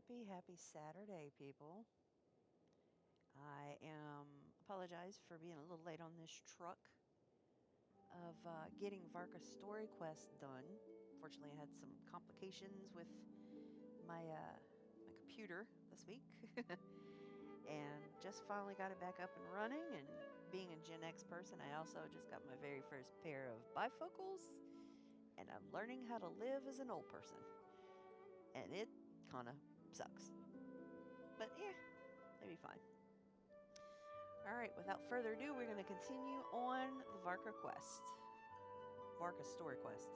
Happy Saturday, people. I apologize for being a little late on this truck of getting Varka's story quest done. Fortunately, I had some complications with my computer this week, and just finally got it back up and running. And being a Gen X person, I also just got my very first pair of bifocals, and I'm learning how to live as an old person, and it kind of sucks. But yeah, it'll be fine. All right, without further ado, we're going to continue on the Varka quest. Varka's story quest.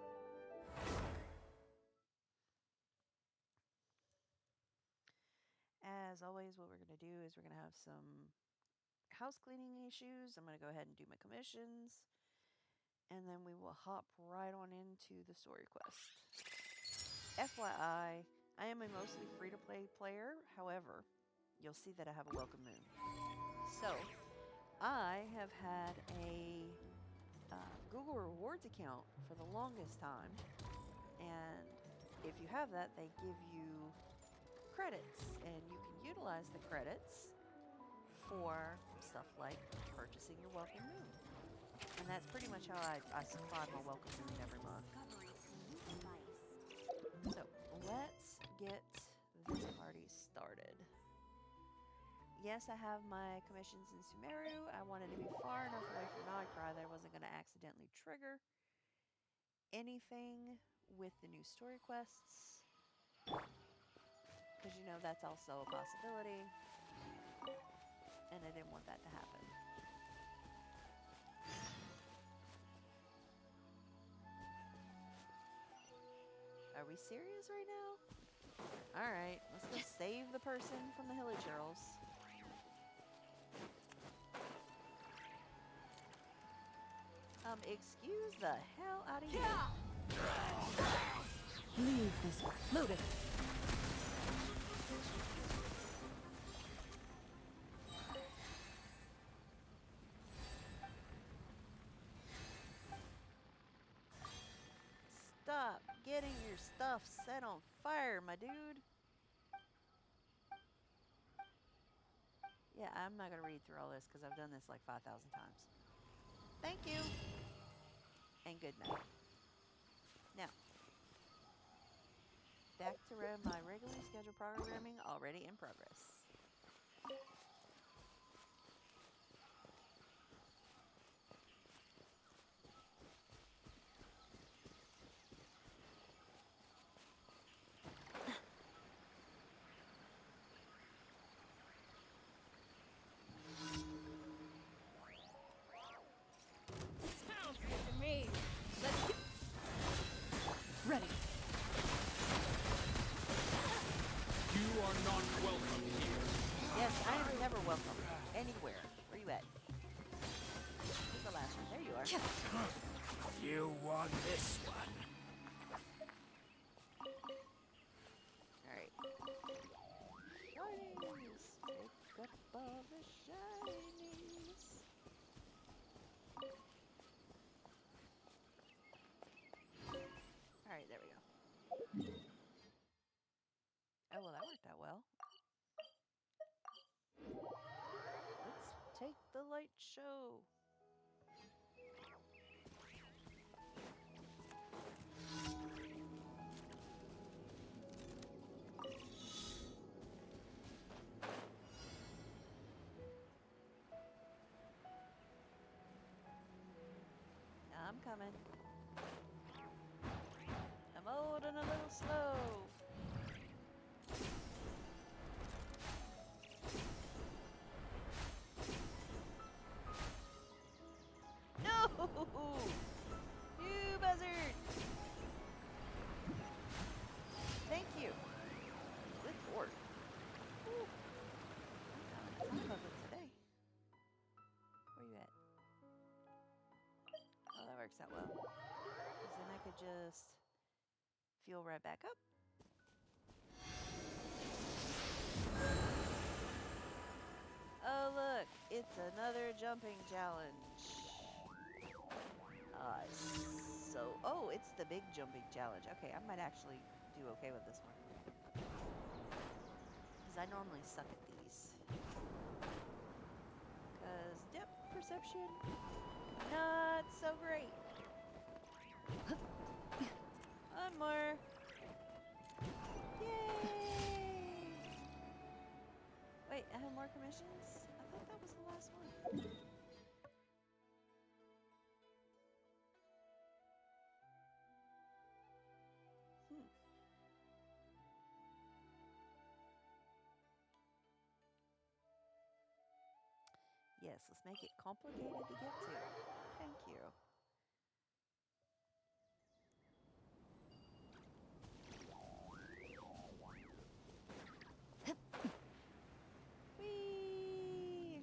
As always, what we're going to do is we're going to have some house cleaning issues. I'm going to go ahead and do my commissions, and then we will hop right on into the story quest. FYI, I am a mostly free-to-play player. However, you'll see that I have a welcome moon. So, I have had a Google Rewards account for the longest time, and if you have that, they give you credits, and you can utilize the credits for stuff like purchasing your welcome moon. And that's pretty much how I supply my welcome moon every month. So let's get this party started. Yes, I have my commissions in Sumeru. I wanted to be far enough away from Nodcry that I wasn't going to accidentally trigger anything with the new story quests, because that's also a possibility, and I didn't want that to happen. Are we serious right now? Alright, let's go save the person from the Hilly Churls. Excuse the hell out of you. Leave this one. Loaded. Stop getting your stuff set on fire, my dude. Yeah, I'm not going to read through all this because I've done this like 5,000 times. Thank you. And good night. Now, back to my regularly scheduled programming already in progress. Sounds good to me. Let's get ready. You are not welcome here. Yes, I am never welcome. Anywhere. Where you at? Where's the last one? There you are. You want this one. Alright. Shinies! Pick up all the shinies! Alright, there we go. Oh, well, that worked out well. Let's take the light show. I'm coming. I'm old and a little slow. No! You buzzard! Thank you. Good lord. Whew. I'm having a time of it today. Where you at? Oh, that works out well. Because then I could just fuel right back up. Oh, look. It's another jumping challenge. Oh, it's the big jumping challenge. Okay, I might actually do okay with this one. because I normally suck at these. Because depth perception, not so great. One more. Yay! Wait, I have more commissions? I thought that was the last one. Yes, let's make it complicated to get to. Thank you. Whee!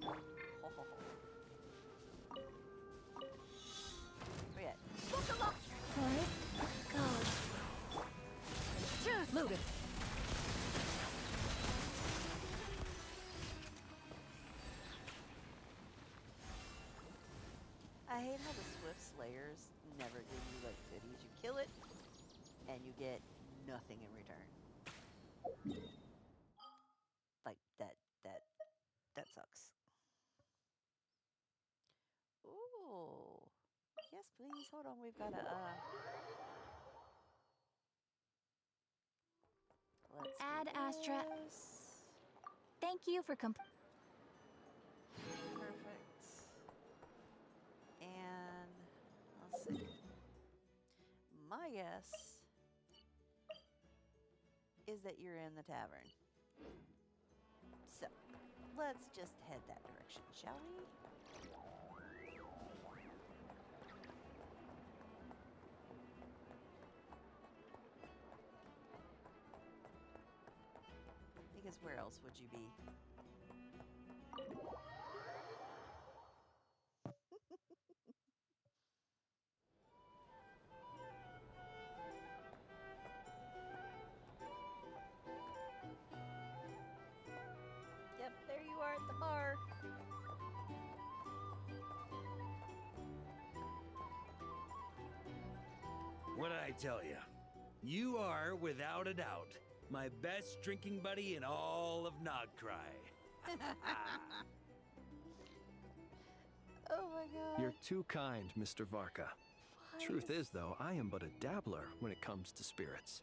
Ho, ho, ho. Where you at? Forest, go. Loaded. I hate how the Swift Slayers never give you like goodies. You kill it, and you get nothing in return. Like that sucks. Ooh. Yes, please. Hold on. We've got to let's Add do Astra. this. Thank you for Perfect. And let's see. My guess is that you're in the tavern. So, let's just head that direction, shall we? Because where else would you be? Yep, there you are at the bar. What did I tell you? You are, without a doubt, my best drinking buddy in all of Nogcry. Oh my god. You're too kind, Mr. Varka. Why Truth is, though, I am but a dabbler when it comes to spirits.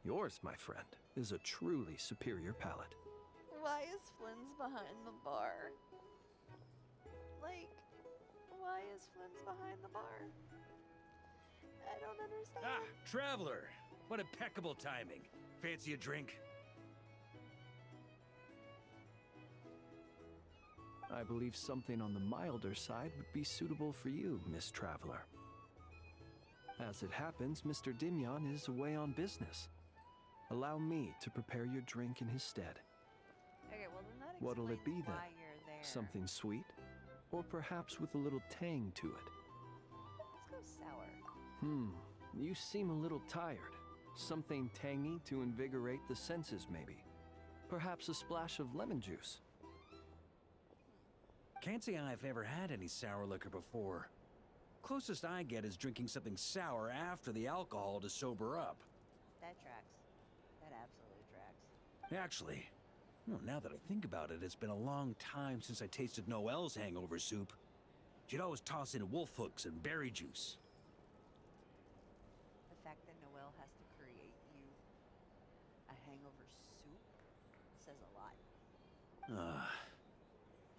Yours, my friend, is a truly superior palate. Why is Flynn's behind the bar? Like, why is Flynn's behind the bar? I don't understand. Ah, traveler! What impeccable timing. Fancy a drink? I believe something on the milder side would be suitable for you, Miss Traveler. As it happens, Mr. Dimyon is away on business. Allow me to prepare your drink in his stead. Okay, well then that What'll it be explains then? why you're there. Something sweet? Or perhaps with a little tang to it? Let's go sour. You seem a little tired. Something tangy to invigorate the senses, maybe. Perhaps a splash of lemon juice. Can't say I've ever had any sour liquor before. Closest I get is drinking something sour after the alcohol to sober up. That tracks. That absolutely tracks. Actually, well, now that I think about it, it's been a long time since I tasted Noelle's hangover soup. She'd always toss in wolf hooks and berry juice. The fact that Noelle has to create you a hangover soup says a lot.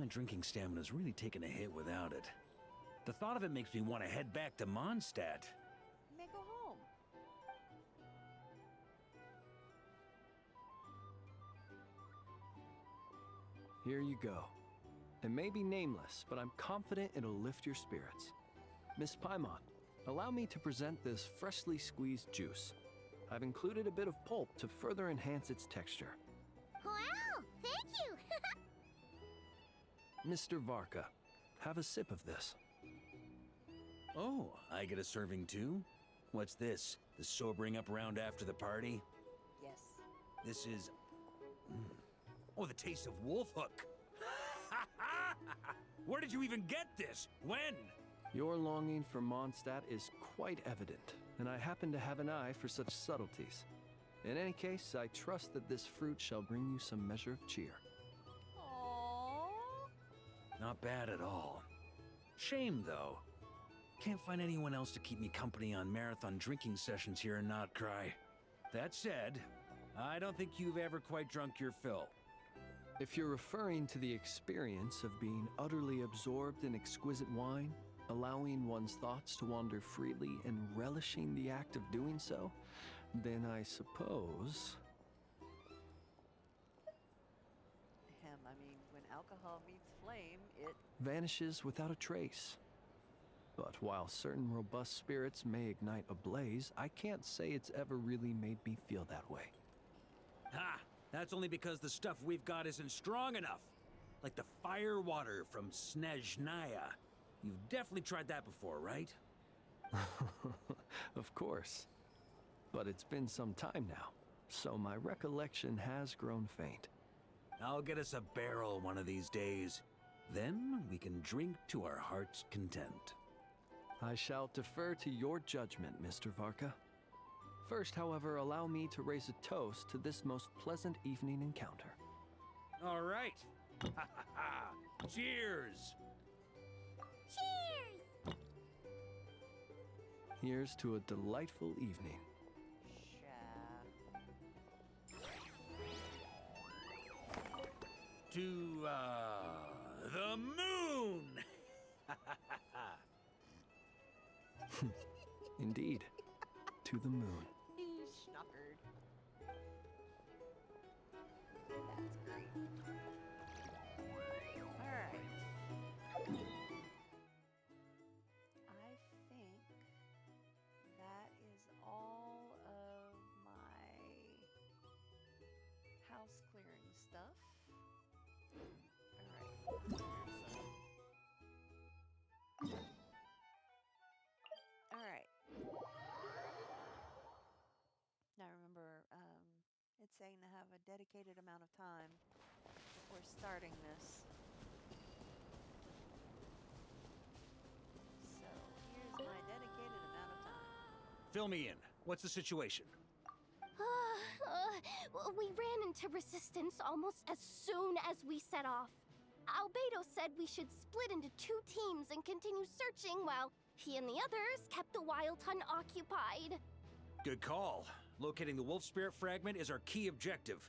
My drinking stamina's really taken a hit without it. The thought of it makes me want to head back to Mondstadt. You may go home. Here you go. It may be nameless, but I'm confident it'll lift your spirits. Miss Paimon, allow me to present this freshly squeezed juice. I've included a bit of pulp to further enhance its texture. Wow, thank you! Mr. Varka, have a sip of this. Oh, I get a serving too? What's this? The sobering up round after the party? Yes. This is... Oh, the taste of wolf hook. Where did you even get this? When? Your longing for Mondstadt is quite evident, and I happen to have an eye for such subtleties. In any case, I trust that this fruit shall bring you some measure of cheer. Aww. Not bad at all. Shame, though. Can't find anyone else to keep me company on marathon drinking sessions here in Notcry. That said, I don't think you've ever quite drunk your fill. If you're referring to the experience of being utterly absorbed in exquisite wine, allowing one's thoughts to wander freely and relishing the act of doing so, then I suppose... I mean, when alcohol meets flame, it... vanishes without a trace. But while certain robust spirits may ignite a blaze, I can't say it's ever really made me feel that way. Ha! That's only because the stuff we've got isn't strong enough. Like the fire water from Snezhnaya. You've definitely tried that before, right? Of course. But it's been some time now, so my recollection has grown faint. I'll get us a barrel one of these days. Then we can drink to our heart's content. I shall defer to your judgment, Mr. Varka. First, however, allow me to raise a toast to this most pleasant evening encounter. All right. Cheers! Cheers! Here's to a delightful evening. To, the moon! Indeed, to the moon. Schnockered. That's great. Alright. I think that is all of my house clearing stuff. Alright. Now remember, it's saying to have a dedicated amount of time before starting this. So here's my dedicated amount of time. Fill me in. What's the situation? We ran into resistance almost as soon as we set off. Albedo said we should split into 2 teams and continue searching while he and the others kept the Wild Hunt occupied. Good call. Locating the wolf spirit fragment is our key objective.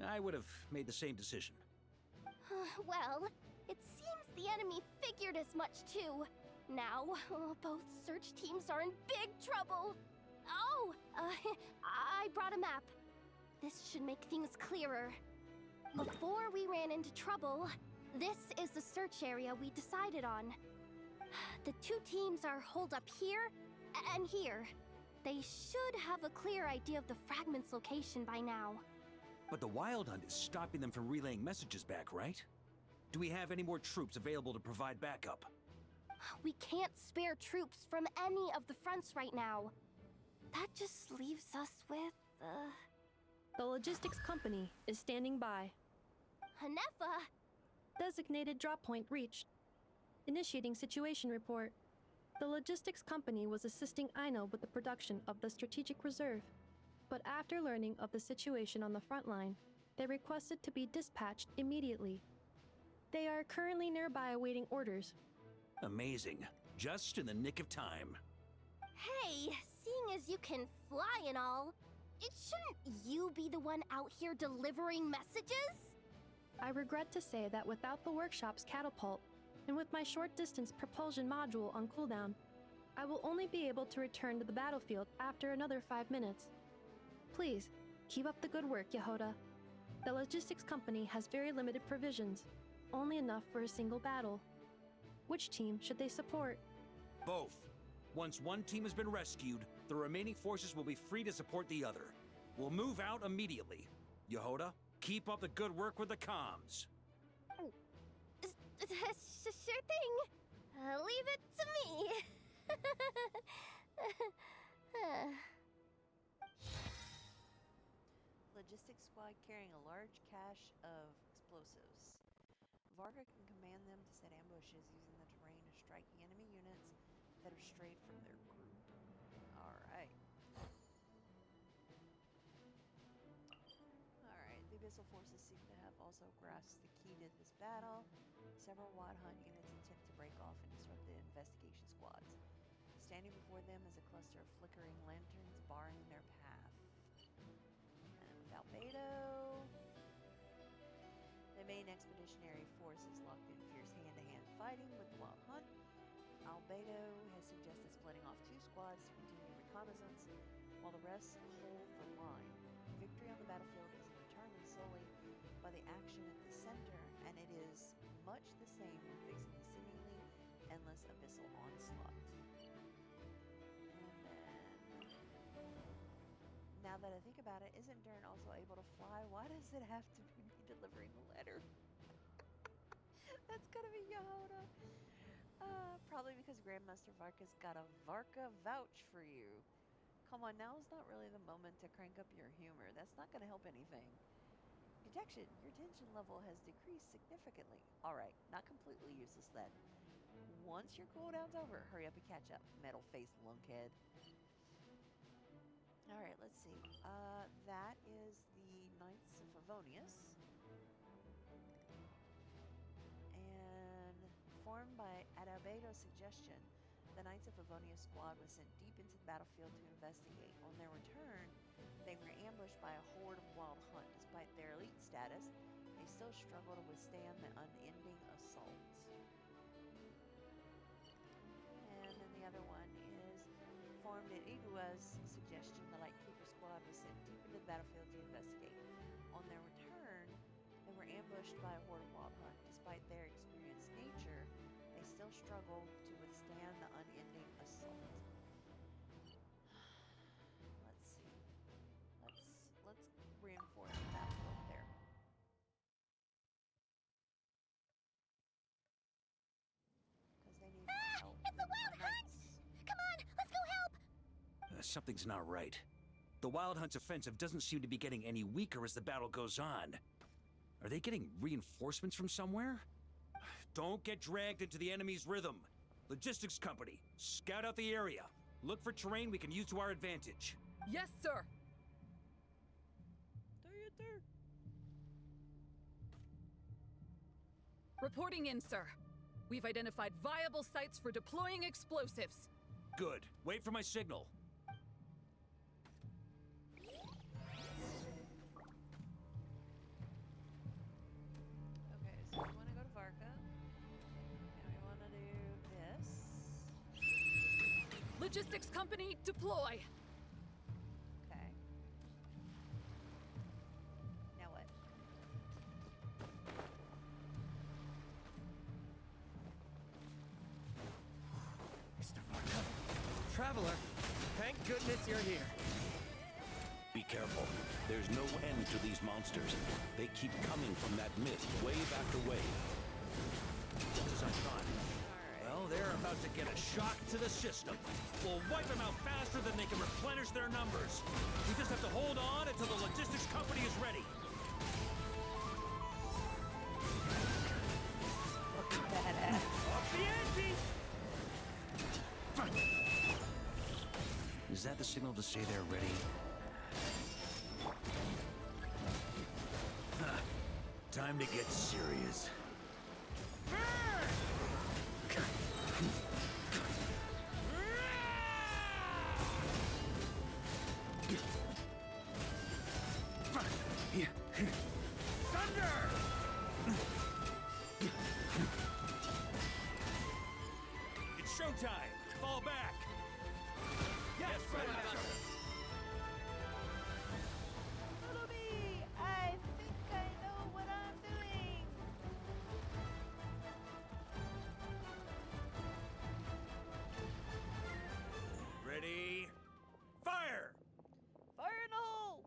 I would have made the same decision. Well, it seems the enemy figured as much too. Now, both search teams are in big trouble. Oh, I brought a map. This should make things clearer. Before we ran into trouble, this is the search area we decided on. The 2 teams are holed up here and here. They should have a clear idea of the fragment's location by now. But the Wild Hunt is stopping them from relaying messages back, right? Do we have any more troops available to provide backup? We can't spare troops from any of the fronts right now. That just leaves us with, The logistics company is standing by. Hanefa! Designated drop point reached. Initiating situation report. The logistics company was assisting Aino with the production of the strategic reserve, but after learning of the situation on the front line, they requested to be dispatched immediately. They are currently nearby awaiting orders. Amazing. Just in the nick of time. Hey, seeing as you can fly and all, shouldn't you be the one out here delivering messages? I regret to say that without the workshop's catapult, and with my short-distance propulsion module on cooldown, I will only be able to return to the battlefield after another 5 minutes. Please, keep up the good work, Yehoda. The logistics company has very limited provisions, only enough for a single battle. Which team should they support? Both. Once one team has been rescued, the remaining forces will be free to support the other. We'll move out immediately. Yehoda, keep up the good work with the comms. Sure thing. Leave it to me. Logistics squad carrying a large cache of explosives. Varka can command them to set ambushes using the terrain or striking enemy units that are strayed from their group. Alright. Alright, the Abyssal forces seem to have also grasped the key to this battle. Several Wild Hunt units attempt to break off and disrupt the investigation squads. Standing before them is a cluster of flickering lanterns barring their path. And without Beto, the main expeditionary force is locked in fierce hand-to-hand fighting with the Wild Hunt. Albedo has suggested splitting off 2 squads to continue reconnaissance, while the rest hold the line. Victory on the battlefield is determined solely by the action at the center, and it is much the same when facing the seemingly endless abyssal onslaught. And then, now that I think about it, isn't Dern also able to fly? Why does it have to be me delivering the letter? That's gonna be Yehoda. Probably because Grandmaster Varka's got a Varka vouch for you. Come on, now is not really the moment to crank up your humor. That's not gonna help anything. Detection, your tension level has decreased significantly. Alright, not completely useless then. Once your cooldown's over, hurry up and catch up, metal-faced lunkhead. Alright, let's see. That is the Knights of Favonius. And formed by Adalbedo's suggestion, the Knights of Favonius squad was sent deep into the battlefield to investigate. On their return, they were ambushed by a horde of Wild Hunt. Despite their elite status, they still struggle to withstand the unending assault. And then the other one is formed at Igua's suggestion. The Lightkeeper squad was sent deep into the battlefield to investigate. On their return, they were ambushed by a horde of Wild Hunt. Despite their experienced nature, they still struggle to withstand the unending assault. Let's see. Let's reinforce the battlefield there. Because they need help. It's a Wild Hunt! Come on, let's go help! Something's not right. The Wild Hunt's offensive doesn't seem to be getting any weaker as the battle goes on. Are they getting reinforcements from somewhere? Don't get dragged into the enemy's rhythm. Logistics company, scout out the area. Look for terrain we can use to our advantage. Yes, sir. Reporting in, sir. We've identified viable sites for deploying explosives. Good. Wait for my signal. Okay, so we want to go to Varka. And we want to do this. Logistics company, deploy. Okay. Now what? Mr. Varka. Traveler, thank goodness you're here. Be careful. There's no end to these monsters. They keep coming from that mist, wave after wave. Just as I thought. Well, they're about to get a shock to the system. We'll wipe them out faster than they can replenish their numbers. We just have to hold on until the logistics company is ready. Badass. Off the ante! Is that the signal to say they're ready? Time to get serious. Thunder! It's showtime! Fall back! Yes, Grandmaster! Follow me! I think I know what I'm doing! Ready? Fire! Fire in the hole!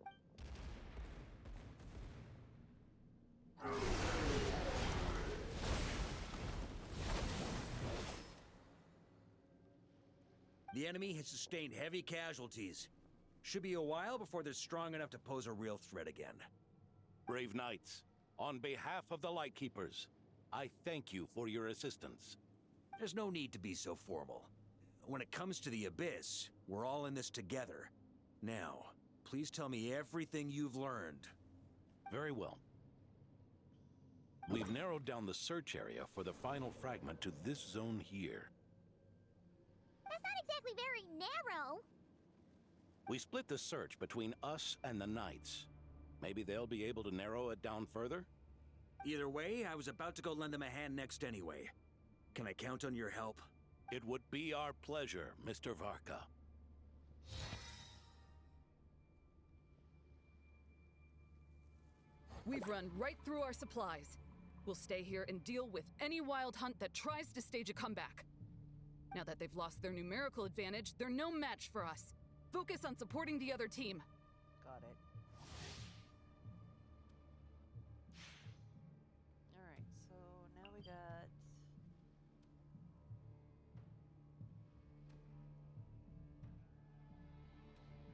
The enemy has sustained heavy casualties. Should be a while before they're strong enough to pose a real threat again. Brave knights, on behalf of the Lightkeepers, I thank you for your assistance. There's no need to be so formal. When it comes to the Abyss, we're all in this together. Now, please tell me everything you've learned. Very well. We've narrowed down the search area for the final fragment to this zone here. That's not exactly very narrow. We split the search between us and the Knights. Maybe they'll be able to narrow it down further? Either way, I was about to go lend them a hand next anyway. Can I count on your help? It would be our pleasure, Mr. Varka. We've run right through our supplies. We'll stay here and deal with any wild hunt that tries to stage a comeback. Now that they've lost their numerical advantage, they're no match for us. Focus on supporting the other team. Got it. Alright, so now we got...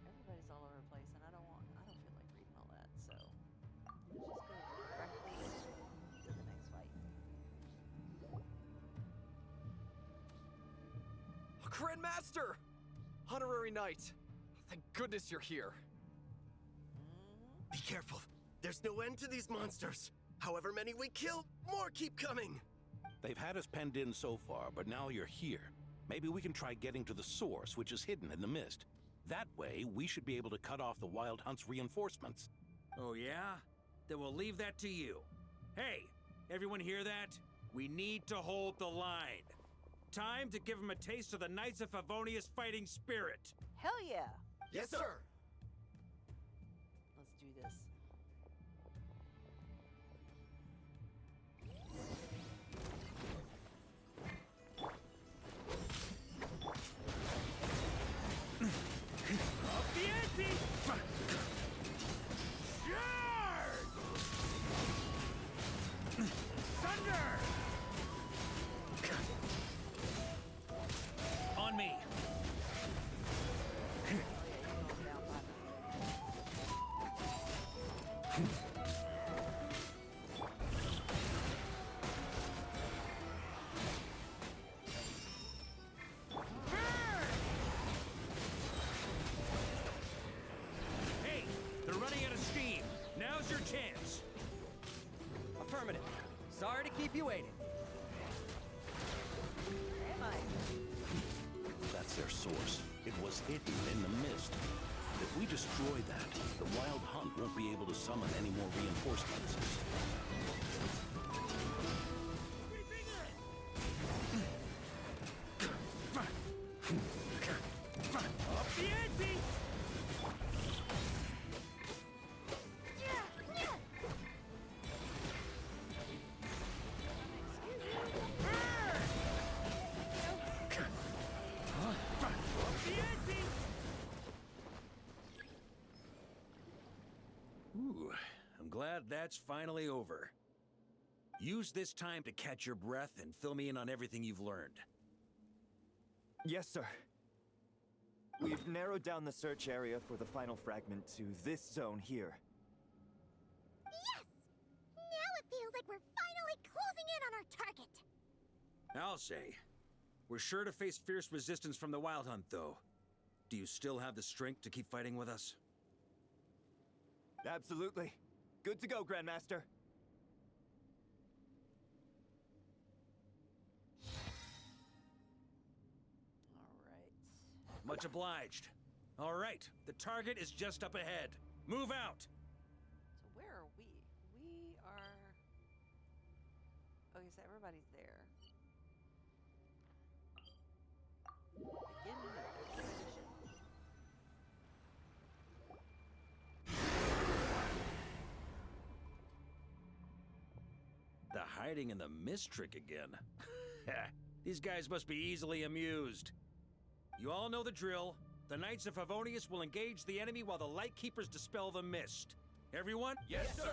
Everybody's all over the place, and I don't feel like reading all that, so... Let's just go directly to the next fight. Grandmaster! Honorary Knight! Thank goodness you're here. Mm-hmm. Be careful. There's no end to these monsters. However many we kill, more keep coming. They've had us penned in so far, but now you're here. Maybe we can try getting to the source, which is hidden in the mist. That way, we should be able to cut off the Wild Hunt's reinforcements. Oh yeah? Then we'll leave that to you. Hey, everyone hear that? We need to hold the line. Time to give them a taste of the Knights of Favonius fighting spirit. Hell yeah! Yes, sir. Let's do this. Up the ante! Charge! Thunder! On me! Hey, they're running out of steam. Now's your chance. Affirmative. Sorry to keep you waiting. Am I? That's their source. It was hidden in the mist. If we destroy that, the Wild Hunt won't be able to summon any more reinforcements. Up the ante! Ooh, I'm glad that's finally over. Use this time to catch your breath and fill me in on everything you've learned. Yes, sir. We've narrowed down the search area for the final fragment to this zone here. Yes! Now it feels like we're finally closing in on our target. I'll say. We're sure to face fierce resistance from the Wild Hunt, though. Do you still have the strength to keep fighting with us? Absolutely. Good to go, Grandmaster. Alright. Much obliged. All right, the target is just up ahead. Move out! So where are we? We are... Okay, so everybody's there. Beginning of the mission. The hiding in the mist trick again. These guys must be easily amused. You all know the drill. The Knights of Favonius will engage the enemy while the Lightkeepers dispel the mist. Everyone? Yes, sir.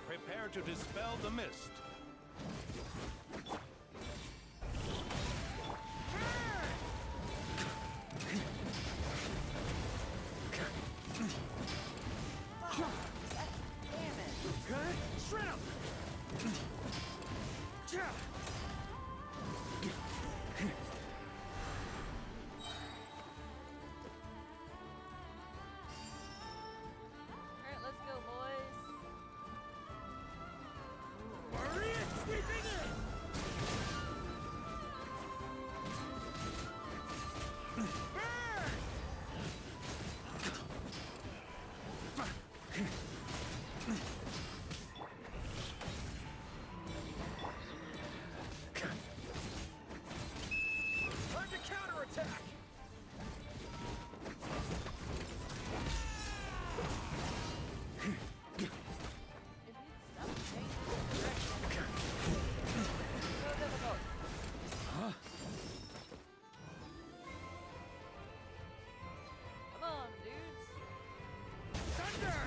Prepare to dispel the mist. Damn it. Shred him! Alright, let's go, boys. Time to counterattack! If you'd stop changing direction. So difficult. Come on, dudes. Thunder!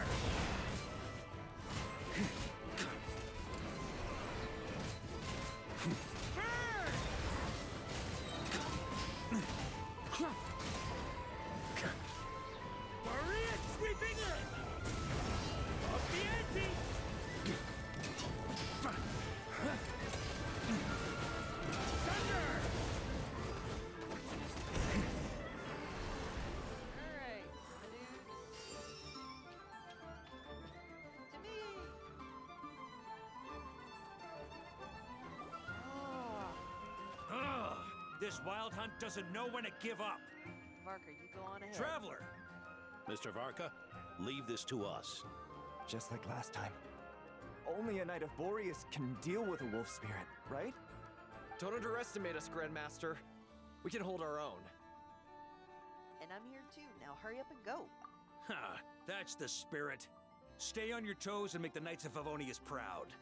Maria sweeping in! Up the ante! Thunder! Alright, my dudes. To me! Oh. Ugh, this wild hunt doesn't know when to give up. Varka, you go on ahead. Traveler! Mr. Varka, leave this to us. Just like last time. Only a Knight of Boreas can deal with a wolf spirit, right? Don't underestimate us, Grandmaster. We can hold our own. And I'm here too. Now hurry up and go. Ha, that's the spirit. Stay on your toes and make the Knights of Favonius proud.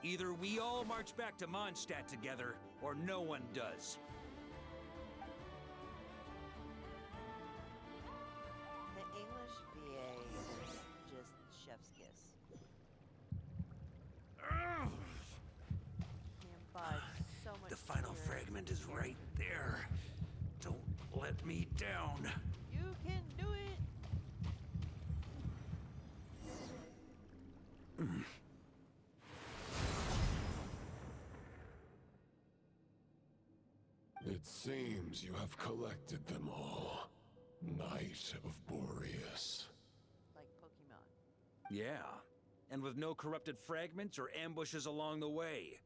Either we all march back to Mondstadt together, or no one does. The English VA is just chef's kiss. He imbies so much The final spirit. fragment is right there. Don't let me down. You can do it. It seems you have collected them all. Knight of Boreas. Like Pokemon. Yeah, and with no corrupted fragments or ambushes along the way.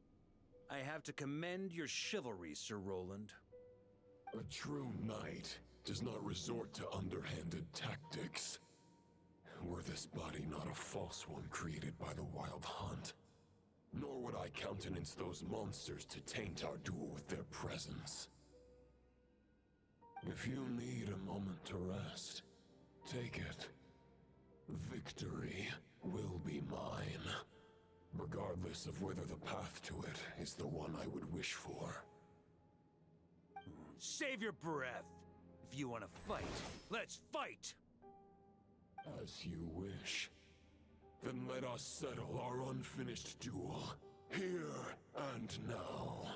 I have to commend your chivalry, Sir Roland. A true knight does not resort to underhanded tactics. Were this body not a false one created by the Wild Hunt, nor would I countenance those monsters to taint our duel with their presence. If you need a moment to rest, take it. Victory will be mine, regardless of whether the path to it is the one I would wish for. Save your breath. If you want to fight, let's fight! As you wish. Then let us settle our unfinished duel, here and now.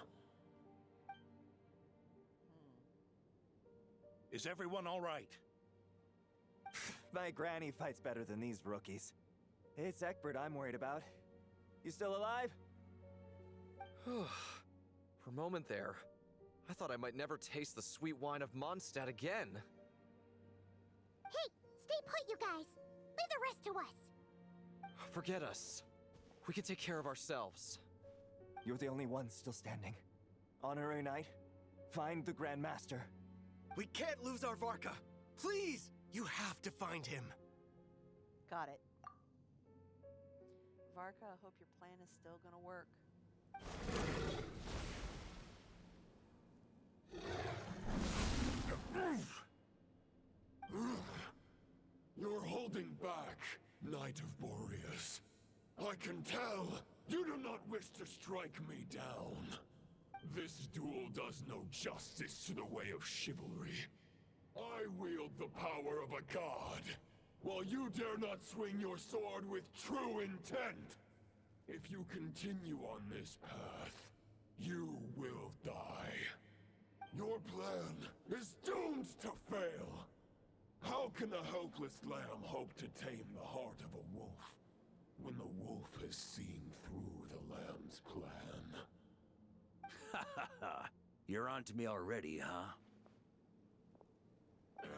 Is everyone all right? My granny fights better than these rookies. It's Egbert I'm worried about. You still alive? For a moment there, I thought I might never taste the sweet wine of Mondstadt again. Hey, stay put, you guys. Leave the rest to us. Forget us. We can take care of ourselves. You're the only one still standing. Honorary Knight, find the Grand Master. We can't lose our Varka. Please, you have to find him. Got it. Varka, I hope your plan is still gonna work. You're holding back, Knight of Boreas. I can tell you do not wish to strike me down. This duel does no justice to the way of chivalry. I wield the power of a god, while you dare not swing your sword with true intent. If you continue on this path, you will die. Your plan is doomed to fail. How can a helpless lamb hope to tame the heart of a wolf when the wolf has seen through the lamb's plan? Ha ha ha. You're on to me already, huh?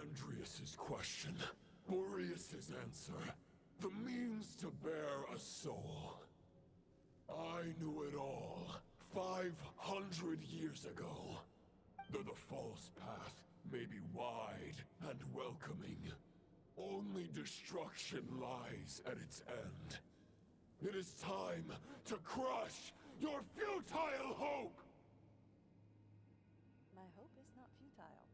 Andrias's question, Boreas's answer, the means to bear a soul. I knew it all 500 years ago. Though the false path may be wide and welcoming, only destruction lies at its end. It is time to crush your futile hope! My hope is not futile.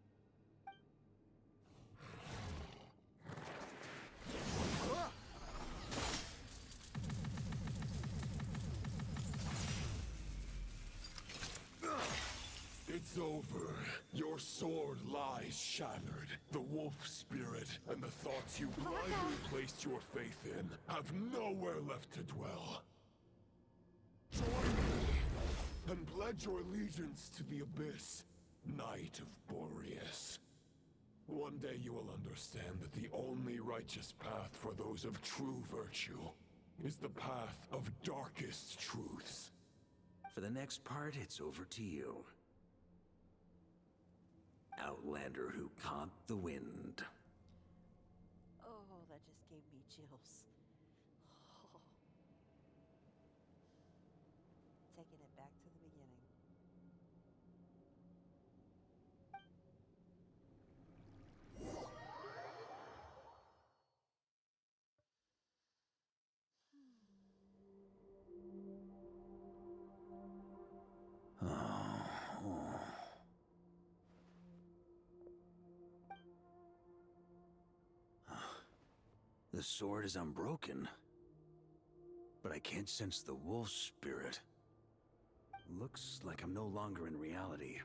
It's over. Your sword lies shattered. The wolf spirit and the thoughts you blindly placed your faith in have nowhere left to dwell. Join me and pledge your allegiance to the Abyss, Knight of Boreas. One day you will understand that the only righteous path for those of true virtue is the path of darkest truths. For the next part, it's over to you. Outlander who caught the wind. Oh, that just gave me chills. Oh. Taking it back to the beginning. The sword is unbroken, but I can't sense the wolf spirit. Looks like I'm no longer in reality.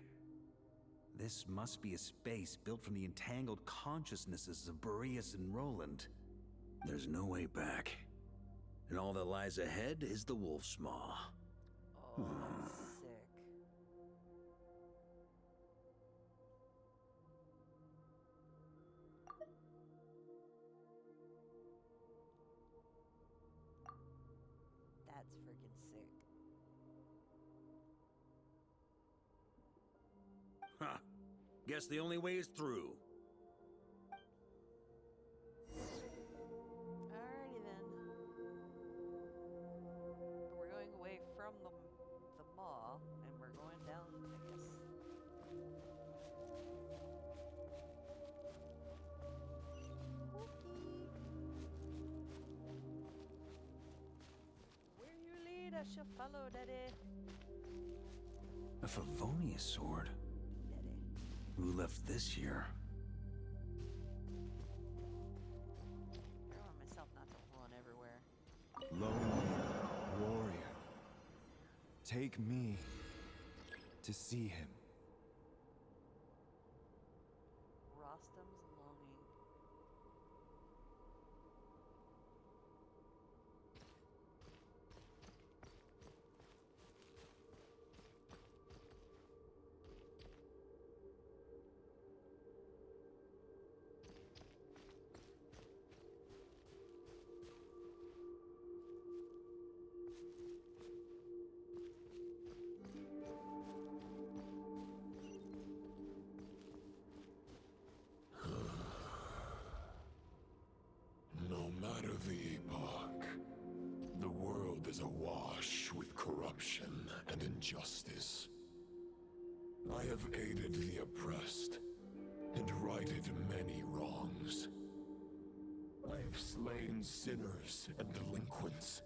This must be a space built from the entangled consciousnesses of Boreas and Roland. There's no way back, and all that lies ahead is the wolf's maw. Oh, that's sick. That's freaking sick. Huh. Guess the only way is through. Alrighty then. But we're going away from the maw, and we're going down, I guess. Okay. Where you lead, I shall follow, Daddy. A Favonius sword? Daddy. Who left this here? I remind myself not to run everywhere. Lonely warrior, take me to see him. Rostam's longing. No matter the epoch, the world is awash with corruption and injustice. I have aided the oppressed and righted many wrongs. I have slain sinners and delinquents.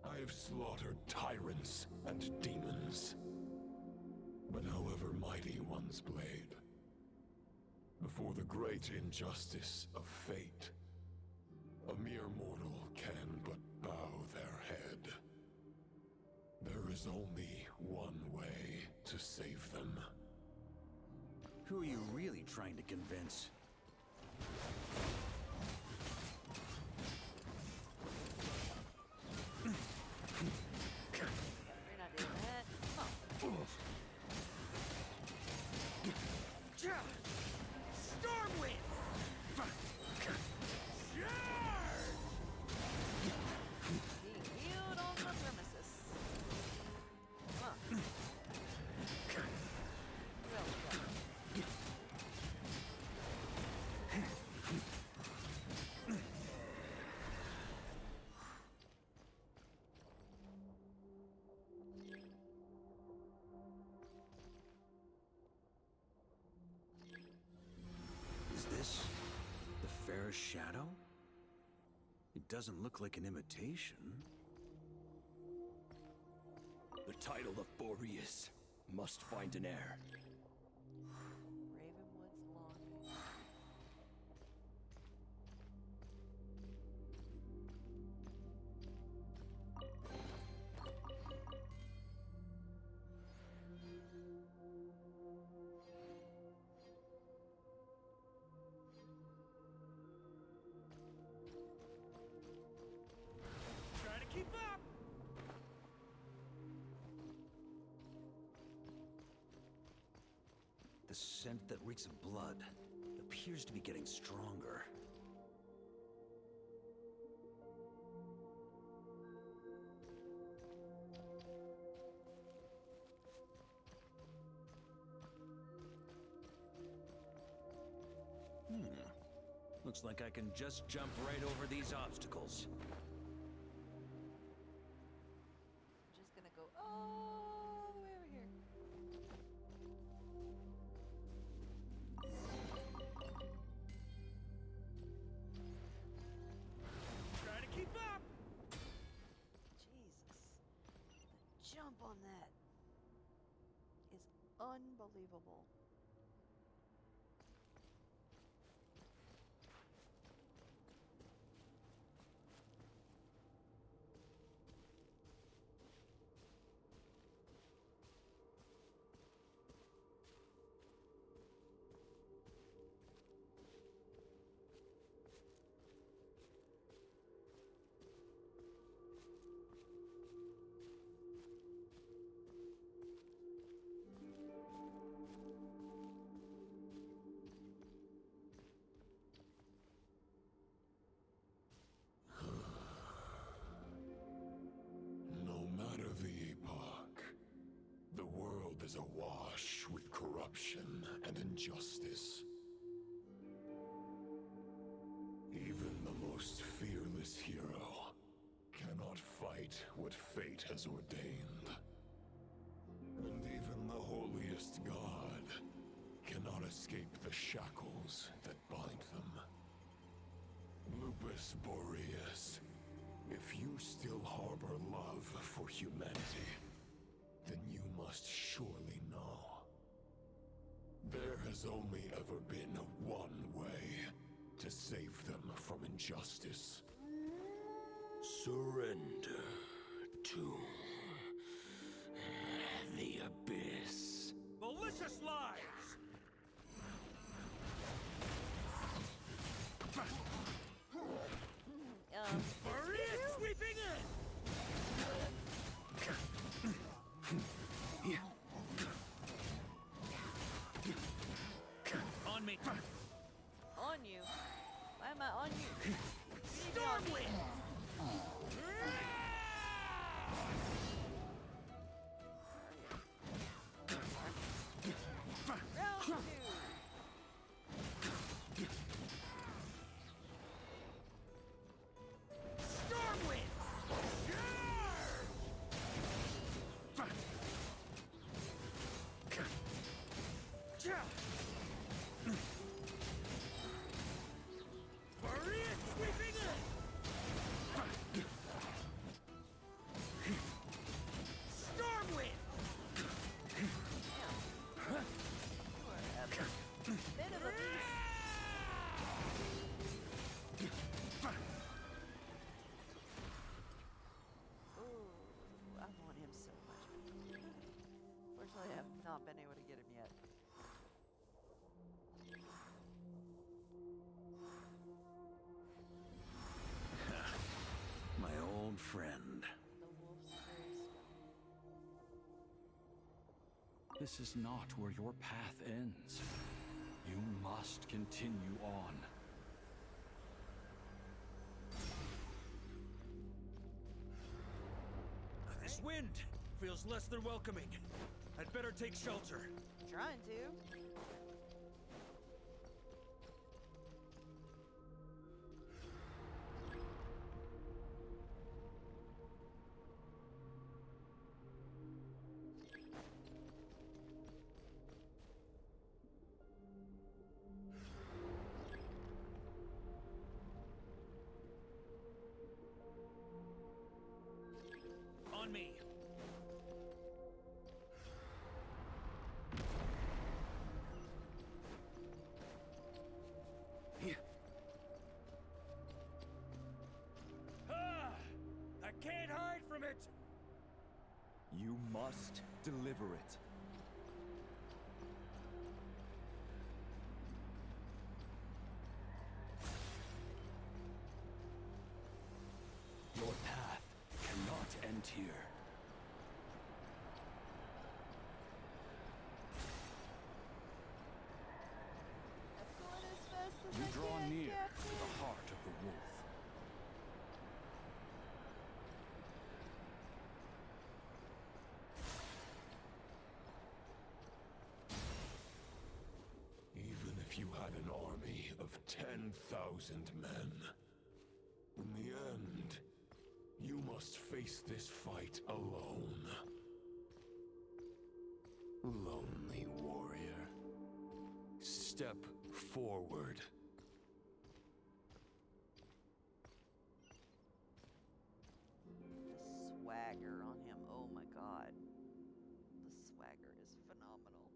I have slaughtered tyrants and demons. But however mighty one's blade, before the great injustice of fate, a mere mortal can but bow their head. There is only one way to save them. Who are you really trying to convince? shadow? It doesn't look like an imitation. The title of Boreas must find an heir. Ravenwood's longing. Try to keep up! The scent that reeks of blood appears to be getting stronger. Looks like I can just jump right over these obstacles. I'm just gonna go all the way over here. Try to keep up! Jesus. The jump on that is unbelievable. No matter the epoch, the world is awash with corruption and injustice. Even the most fearless hero cannot fight what fate has ordained. And even the holiest god cannot escape the shackles that bind them. Lupus Boreas, if you still harbor love for humanity, then you must surely know. There has only ever been one way to save them from injustice. Surrender to the abyss. Malicious lies! Maria sweeping in! On me! On you? Why am I on you? Stormwind! Round two. Stormwind! Maria sweeping in! Stormwind! You are a bit of a beast. Ooh, I want him so much. Fortunately, I have not been able to get him yet. My old friend. The wolf's gravestone. This is not where your path ends. You must continue on. This wind feels less than welcoming. I'd better take shelter. Trying to. On me. I can't hide from it! You must deliver it. Your path cannot end here. You draw near to the heart of the wolf. Even if you had an army of 10,000 men, in the end, you must face this fight alone. Lonely warrior. Step forward. The swagger on him. Oh my god. The swagger is phenomenal.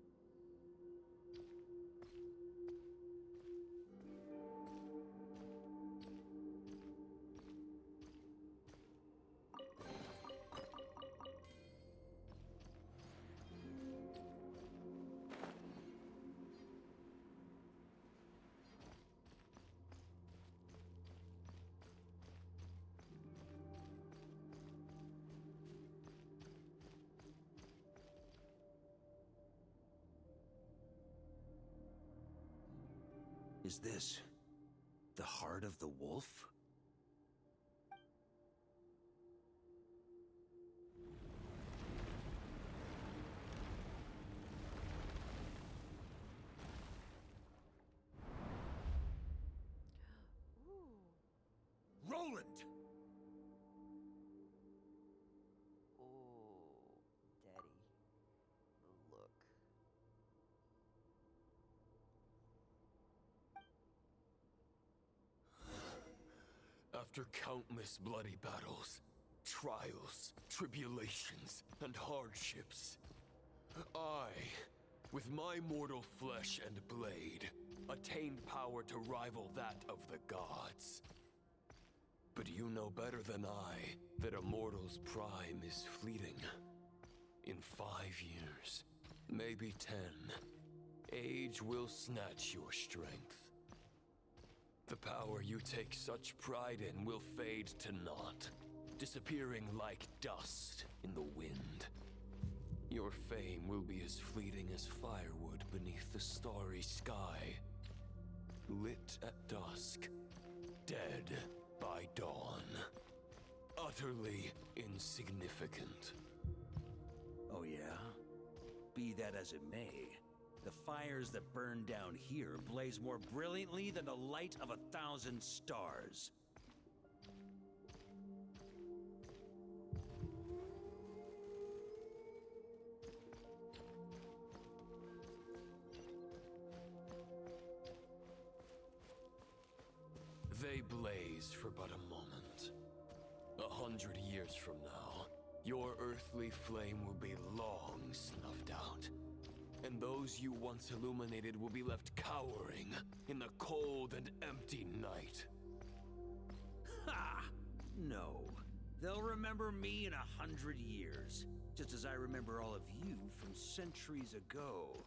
Is this the heart of the wolf? Ooh. Roland! Oh, daddy. The look. After countless bloody battles, trials, tribulations, and hardships, I, with my mortal flesh and blade, attained power to rival that of the gods. But you know better than I that a mortal's prime is fleeting. In 5 years, maybe 10, age will snatch your strength. The power you take such pride in will fade to naught, disappearing like dust in the wind. Your fame will be as fleeting as firewood beneath the starry sky, lit at dusk, dead by dawn. Utterly insignificant. Oh yeah? Be that as it may, the fires that burn down here blaze more brilliantly than the light of 1,000 stars. They blaze for but a moment. 100 years from now, your earthly flame will be long snuffed out. And those you once illuminated will be left cowering in the cold and empty night. Ha! No. They'll remember me in 100 years, just as I remember all of you from centuries ago.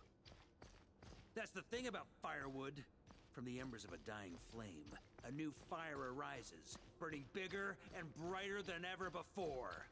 That's the thing about firewood. From the embers of a dying flame, a new fire arises, burning bigger and brighter than ever before.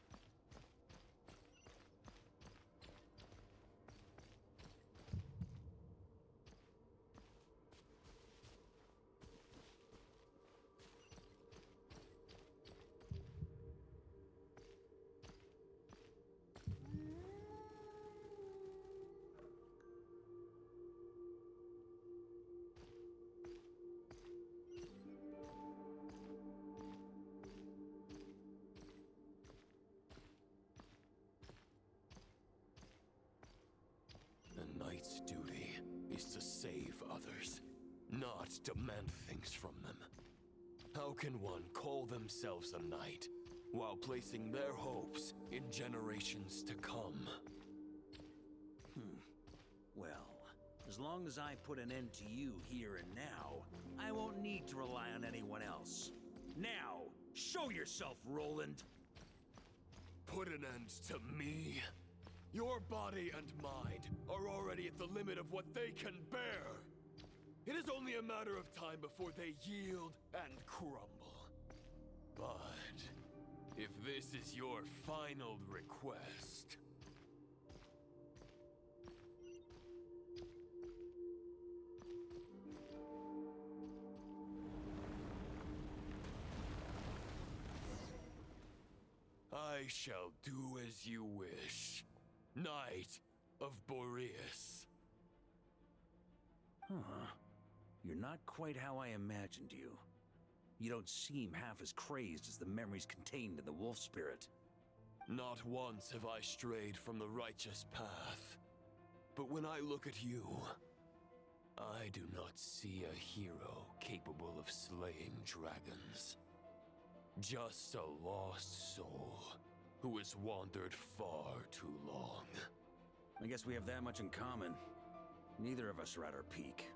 A knight's duty is to save others, not demand things from them. How can one call themselves a knight while placing their hopes in generations to come. Well, as long as I put an end to you here and now, I won't need to rely on anyone else. Now, show yourself, Roland! Put an end to me? Your body and mind are already at the limit of what they can bear. It is only a matter of time before they yield and crumble. But if this is your final request... I shall do as you wish, Knight of Boreas. Huh. You're not quite how I imagined you. You don't seem half as crazed as the memories contained in the wolf spirit. Not once have I strayed from the righteous path. But when I look at you, I do not see a hero capable of slaying dragons. Just a lost soul who has wandered far too long. I guess we have that much in common. Neither of us are at our peak.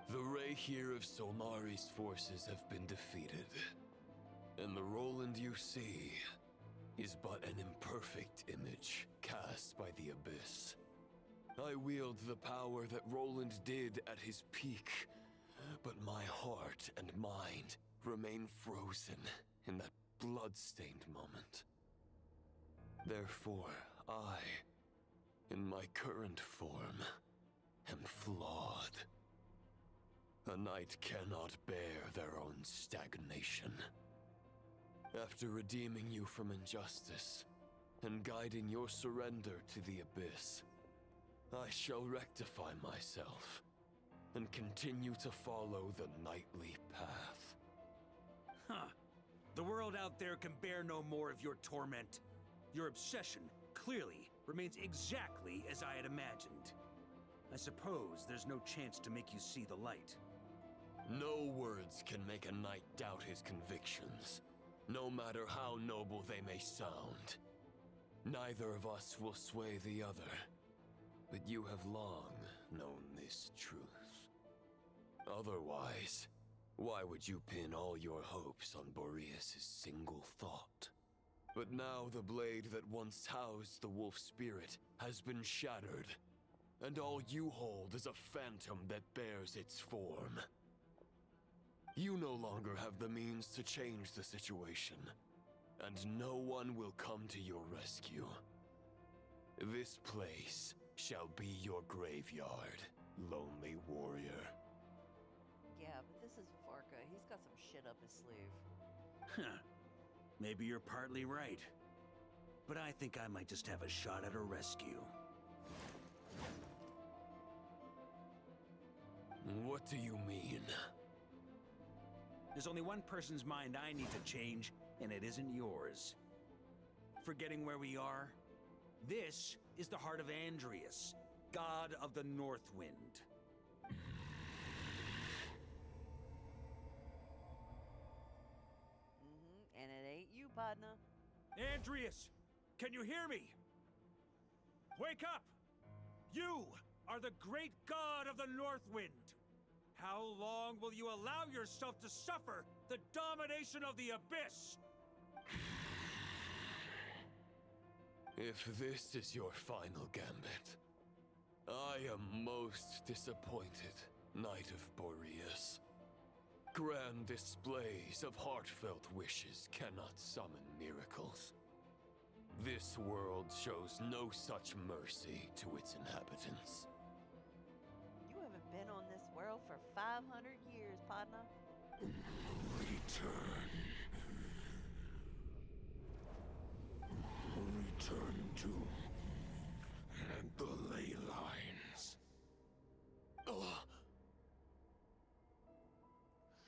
The Rayhir of Solmari's forces have been defeated. And the Roland you see is but an imperfect image cast by the Abyss. I wield the power that Roland did at his peak, but my heart and mind remain frozen in that blood-stained moment. Therefore, I, in my current form, am flawed. A knight cannot bear their own stagnation. After redeeming you from injustice, and guiding your surrender to the Abyss, I shall rectify myself, and continue to follow the knightly path. Huh. The world out there can bear no more of your torment. Your obsession, clearly, remains exactly as I had imagined. I suppose there's no chance to make you see the light. No words can make a knight doubt his convictions, no matter how noble they may sound. Neither of us will sway the other, but you have long known this truth. Otherwise, why would you pin all your hopes on Boreas' single thought? But now the blade that once housed the wolf spirit has been shattered, and all you hold is a phantom that bears its form. You no longer have the means to change the situation, and no one will come to your rescue. This place shall be your graveyard, lonely warrior. Yeah, but this is Varka. He's got some shit up his sleeve. Huh. Maybe you're partly right. But I think I might just have a shot at a rescue. What do you mean? There's only one person's mind I need to change, and it isn't yours. Forgetting where we are? This is the heart of Andrias, god of the North Wind. And it ain't you, partner. Andrias, can you hear me? Wake up! You are the great god of the North Wind. How long will you allow yourself to suffer the domination of the Abyss? If this is your final gambit, I am most disappointed, Knight of Boreas. Grand displays of heartfelt wishes cannot summon miracles. This world shows no such mercy to its inhabitants. You haven't been on this world for 500 years, partner. Return. Return to the ley lines.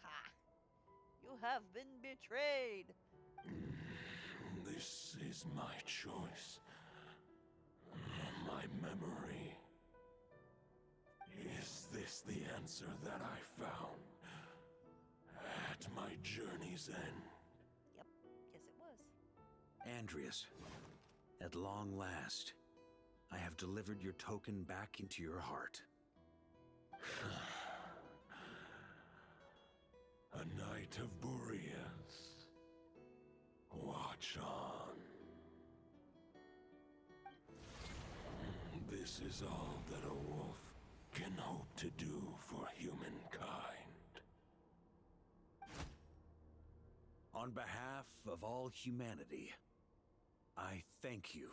Ha! You have been betrayed. This is my choice. My memory. Is this the answer that I found at my journey's end? Yep, yes it was. Andrias, At long last, I have delivered your token back into your heart. A Knight of Boreas. Watch on. This is all that a wolf can hope to do for humankind. On behalf of all humanity, I thank you,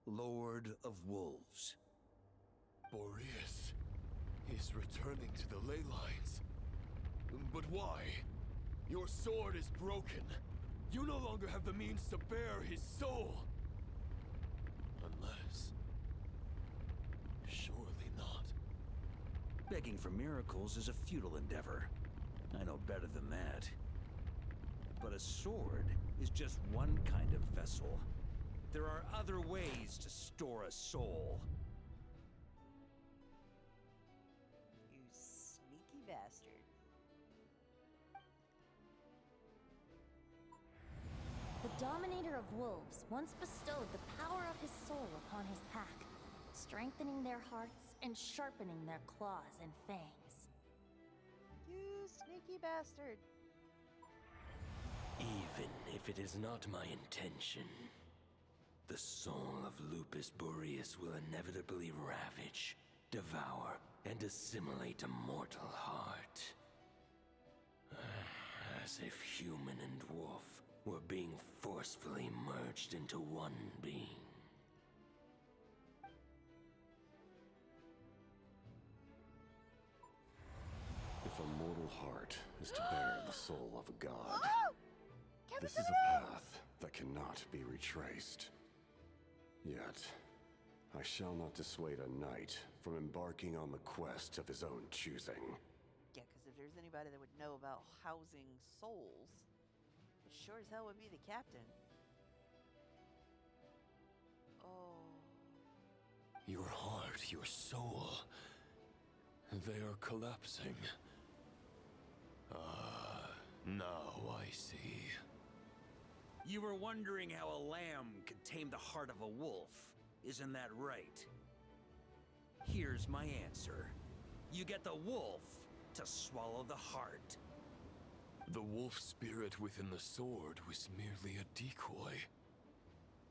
Lord of Wolves. Boreas is returning to the ley lines. But why? Your sword is broken. You no longer have the means to bear his soul. Unless... surely not. Begging for miracles is a futile endeavor. I know better than that. But a sword is just one kind of vessel. There are other ways to store a soul. You sneaky bastard. The Dominator of Wolves once bestowed the power of his soul upon his pack, strengthening their hearts and sharpening their claws and fangs. You sneaky bastard. Even if it is not my intention, the soul of Lupus Boreas will inevitably ravage, devour, and assimilate a mortal heart. As if human and wolf were being forcefully merged into one being. If a mortal heart is to bear the soul of a god, this is a path that cannot be retraced. Yet, I shall not dissuade a knight from embarking on the quest of his own choosing. Yeah, because if there's anybody that would know about housing souls, it sure as hell would be the captain. Oh. Your heart, your soul, they are collapsing. Now I see. You were wondering how a lamb could tame the heart of a wolf, isn't that right? Here's my answer. You get the wolf to swallow the heart. The wolf spirit within the sword was merely a decoy.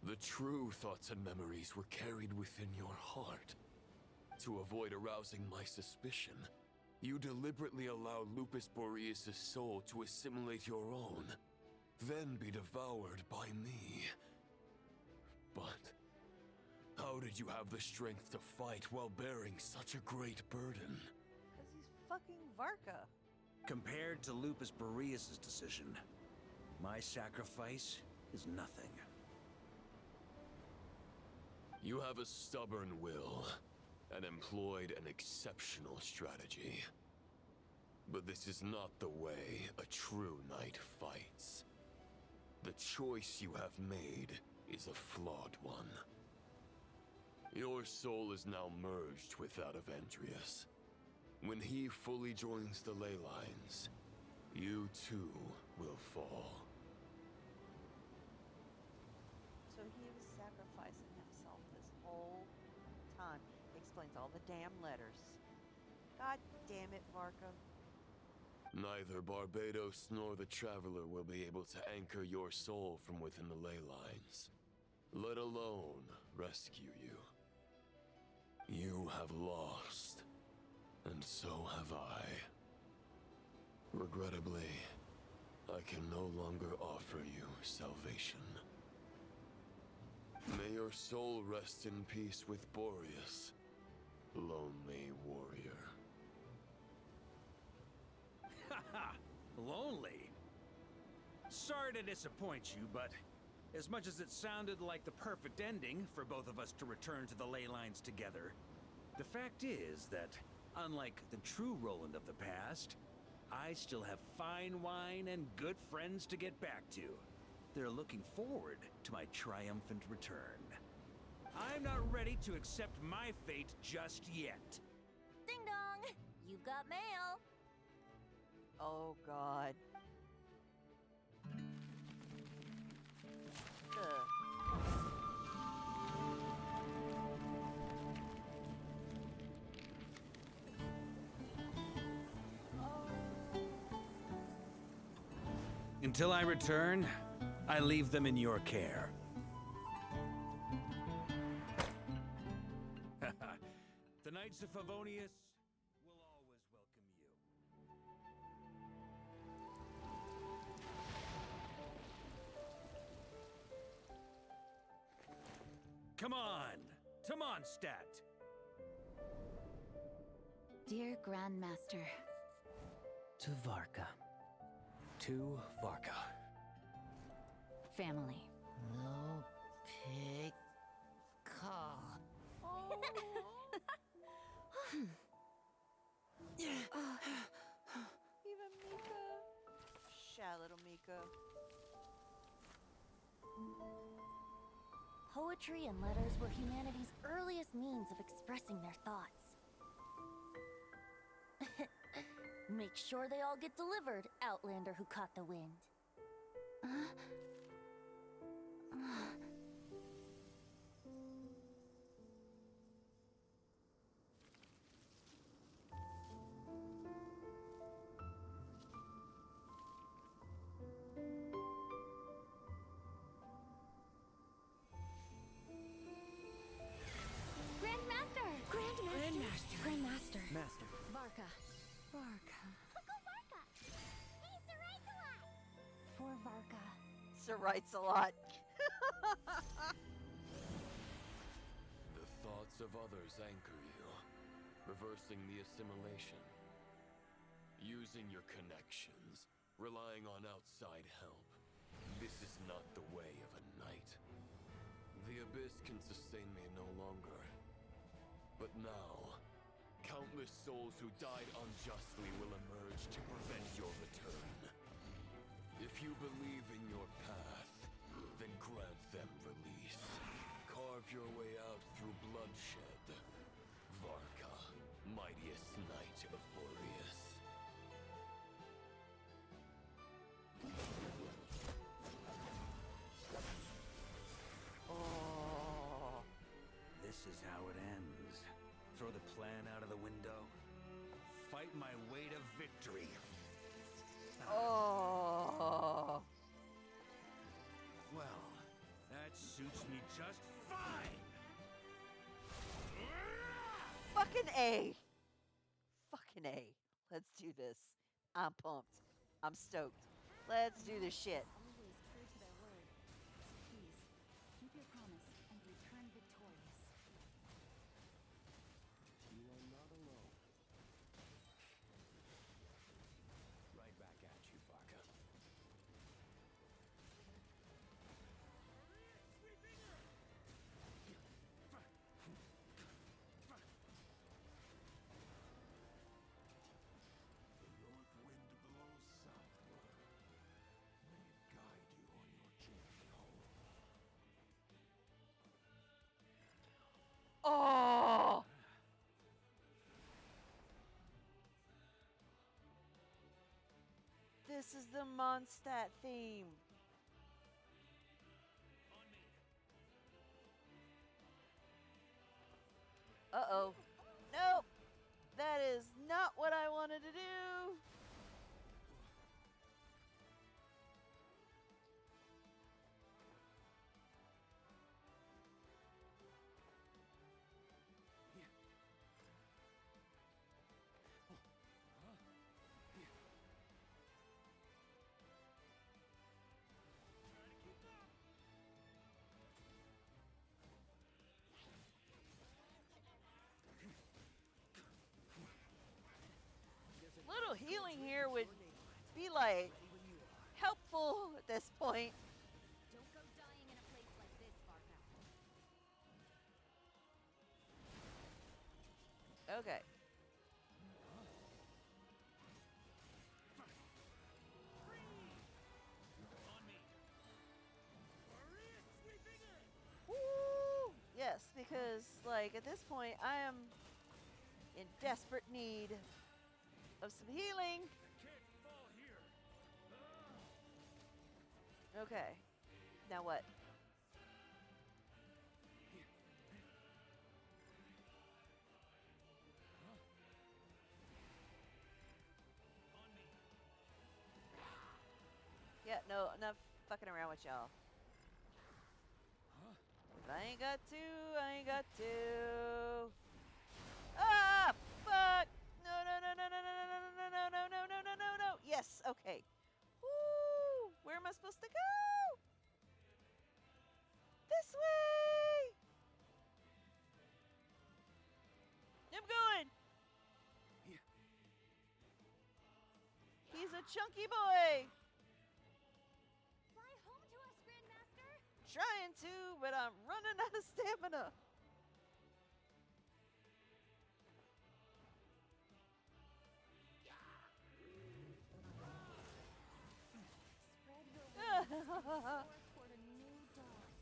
The true thoughts and memories were carried within your heart. To avoid arousing my suspicion, you deliberately allowed Lupus Boreas' soul to assimilate your own, then be devoured by me. But how did you have the strength to fight while bearing such a great burden? Because he's fucking Varka. Compared to Lupus Boreas' decision, my sacrifice is nothing. You have a stubborn will, and employed an exceptional strategy. But this is not the way a true knight fights. The choice you have made is a flawed one. Your soul is now merged with that of Andreas. When he fully joins the ley lines, you too will fall. So he was sacrificing himself this whole time. Explains all the damn letters. God damn it, Varka. Neither Barbados nor the Traveler will be able to anchor your soul from within the ley lines, let alone rescue you. You have lost, and so have I. Regrettably, I can no longer offer you salvation. May your soul rest in peace with Boreas, lonely warrior. Haha! Lonely? Sorry to disappoint you, but as much as it sounded like the perfect ending for both of us to return to the ley lines together, the fact is that, unlike the true Roland of the past, I still have fine wine and good friends to get back to. They're looking forward to my triumphant return. I'm not ready to accept my fate just yet. Ding dong! You've got mail! Oh, God. Ugh. Until I return, I leave them in your care. The Knights of Favonius will always welcome you. Come on! To Mondstadt! Dear Grandmaster. To Varka. To Varka. Family. No pig call. Even Mika. Shy little Mika. Poetry and letters were humanity's earliest means of expressing their thoughts. Make sure they all get delivered, Outlander who caught the wind. Grandmaster! Grandmaster. Grandmaster. Master. Varka. Varka. Uncle Varka! Hey, Sarai! For Varka. Sir writes a lot. The thoughts of others anchor you, reversing the assimilation. Using your connections, relying on outside help. This is not the way of a knight. The abyss can sustain me no longer. But now, countless souls who died unjustly will emerge to prevent your return. If you believe in your path, then grant them release. Carve your way out through bloodshed. Varka, mightiest knight of Boreas. Oh. This is how it ends. Throw the plan out of the window. Fight my way to victory. Oh. Well, that suits me just fine. Fucking A. Fucking A. Let's do this. I'm pumped. I'm stoked. Let's do this shit. Always true to their word. Please, keep your promise and return victorious. You are not alone. Right back at you, Varka. The north wind blows southward. May it guide you on your journey home. Oh. This is the Mondstadt theme. Uh-oh. Nope. That is not what I wanted to do. Little healing here would be like helpful at this point. Don't go dying in a place like this, Varka. Okay. Woo! Yes, because like at this point I am in desperate need of some healing. Okay. Now what? Yes. No, enough fucking around with y'all. If I ain't got to, I ain't got to. Ah, fuck! No, no, no, no, no, no, no, no, no, no, no, no, no, no, no. Yes, okay. Woo! Where am I supposed to go? This way! I'm going. He's a chunky boy. Fly home to us, Grandmaster. Trying to, but I'm running out of stamina. Spread your wings and soar toward a new dawn.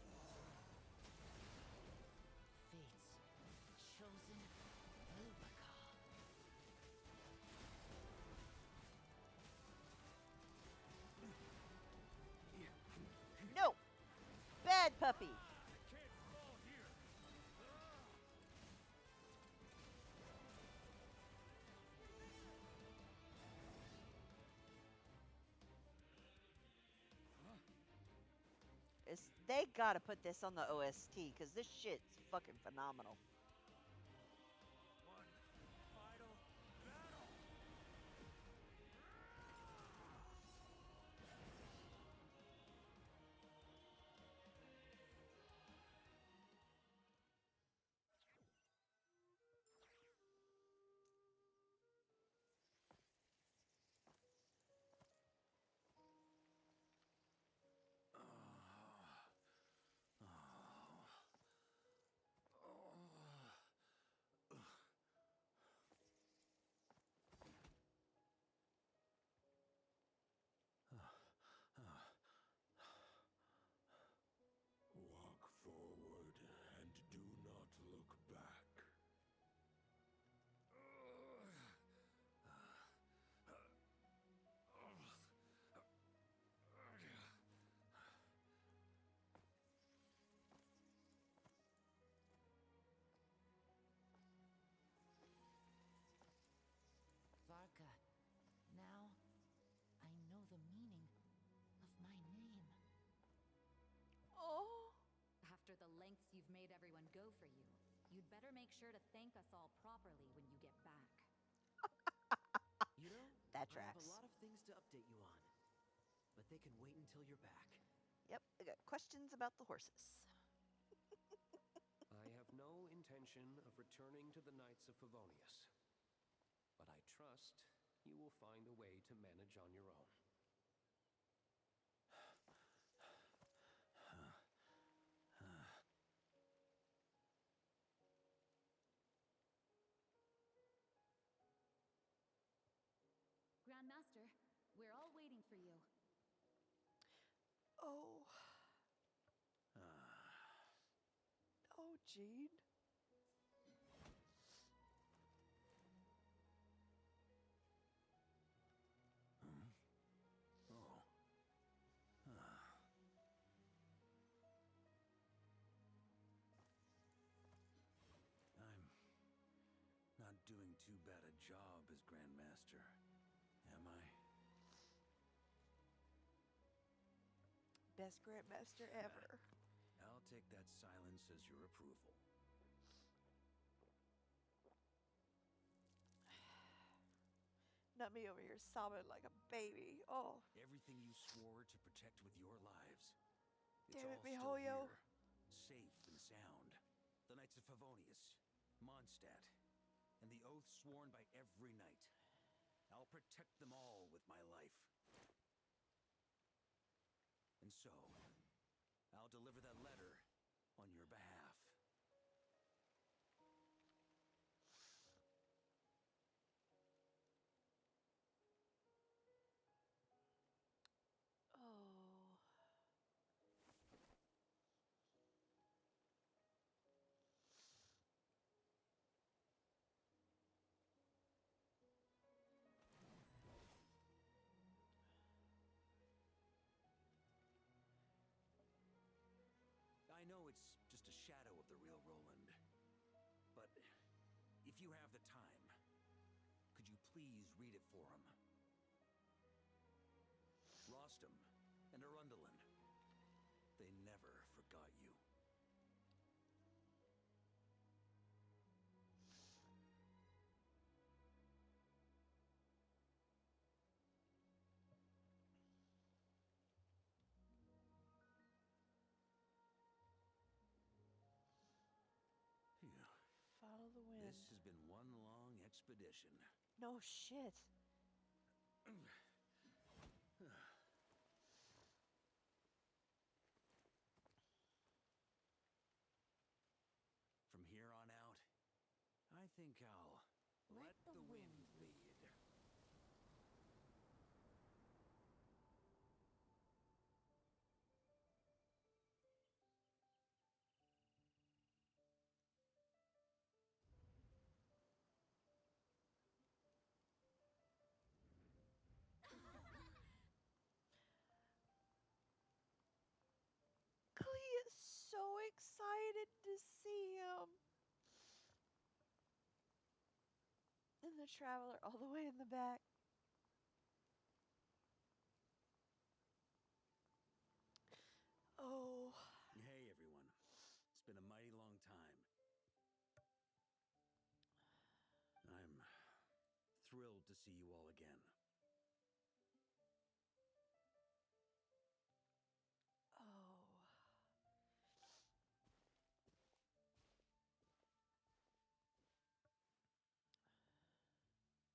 Fate's chosen Varka. No! Bad puppy! They gotta put this on the OST, because this shit's fucking phenomenal. Walk forward and do not look back. Varka, now I know the meaning of my name. Oh. After the lengths you've made everyone go for you, you'd better make sure to thank us all properly when you get back. You know, that I have tracks. a lot of things to update you on, but they can wait until you're back. Yep, I got questions about the horses. I have no intention of returning to the Knights of Favonius, but I trust you will find a way to manage on your own. Grandmaster, we're all waiting for you. Oh. Oh, Gene. Oh. I'm not doing too bad a job as Grandmaster, am I? Best Grandmaster ever. I'll take that silence as your approval. Not me over here sobbing like a baby. Oh. Everything you swore to protect with your lives. Damn it, It's all still Mihoyo. here, safe and sound. The Knights of Favonius, Mondstadt, and the oath sworn by every knight. I'll protect them all with my life. And so, I'll deliver that letter on your behalf. Oh. I know it's just a shadow of the real Roland, but if you have the time, could you please read it for him? Rostam and and Arundelen. They never forgot you. Phew. Follow the wind. This has been one long expedition. No shit. From here on out, I think I'll let the wind lead. Clee is so excited to see him. And the Traveler all the way in the back. Oh. Hey, everyone. It's been a mighty long time. I'm thrilled to see you all again. Oh.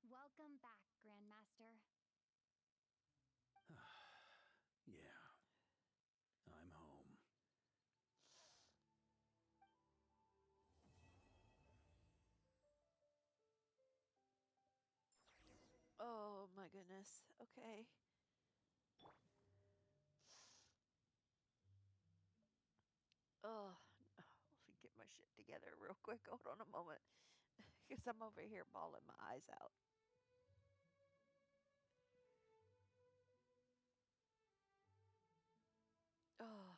Welcome back, Grandmaster. Yeah. I'm home. Oh my goodness. Okay. Oh, let me get my shit together real quick. Hold on a moment. Because I'm over here bawling my eyes out. Oh.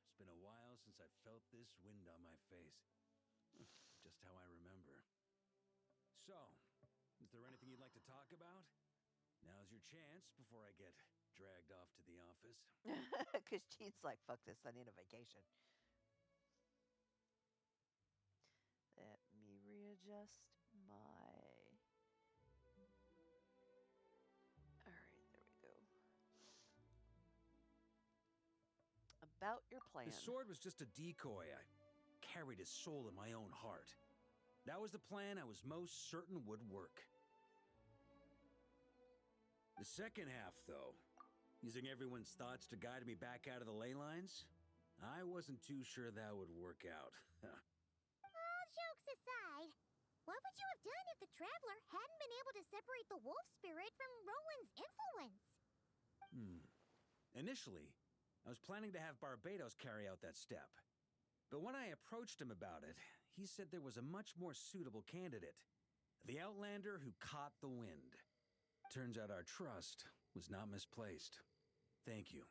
It's been a while since I felt this wind on my face. Just how I remember. So, is there anything you'd like to talk about? Now's your chance before I get dragged off to the office. Because Gene's like, fuck this, I need a vacation. Let me readjust my... Alright, there we go. About your plan. The sword was just a decoy. I carried his soul in my own heart. That was the plan I was most certain would work. The second half, though, using everyone's thoughts to guide me back out of the ley lines, I wasn't too sure that would work out. All jokes aside, what would you have done if the Traveler hadn't been able to separate the wolf spirit from Roland's influence? Initially, I was planning to have Barbados carry out that step. But when I approached him about it, he said there was a much more suitable candidate. The Outlander who caught the wind. Turns out our trust was not misplaced. Thank you.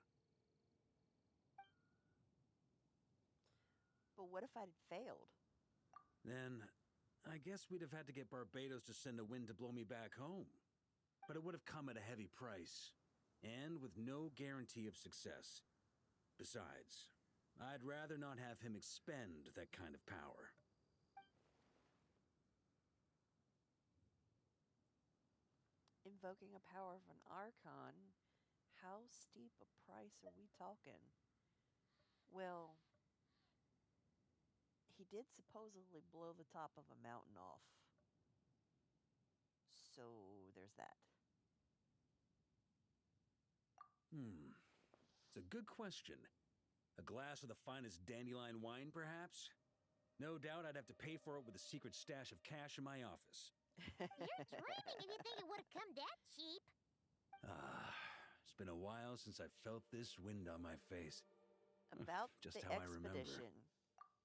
But what if I'd failed? Then, I guess we'd have had to get Barbados to send a wind to blow me back home. But it would have come at a heavy price, and with no guarantee of success. Besides, I'd rather not have him expend that kind of power. Invoking a power of an Archon, how steep a price are we talking? Well, he did supposedly blow the top of a mountain off. So there's that. It's a good question. A glass of the finest dandelion wine, perhaps? No doubt I'd have to pay for it with a secret stash of cash in my office. You're dreaming if you think it would have come that cheap. It's been a while since I felt this wind on my face. About Just the how I remember. expedition.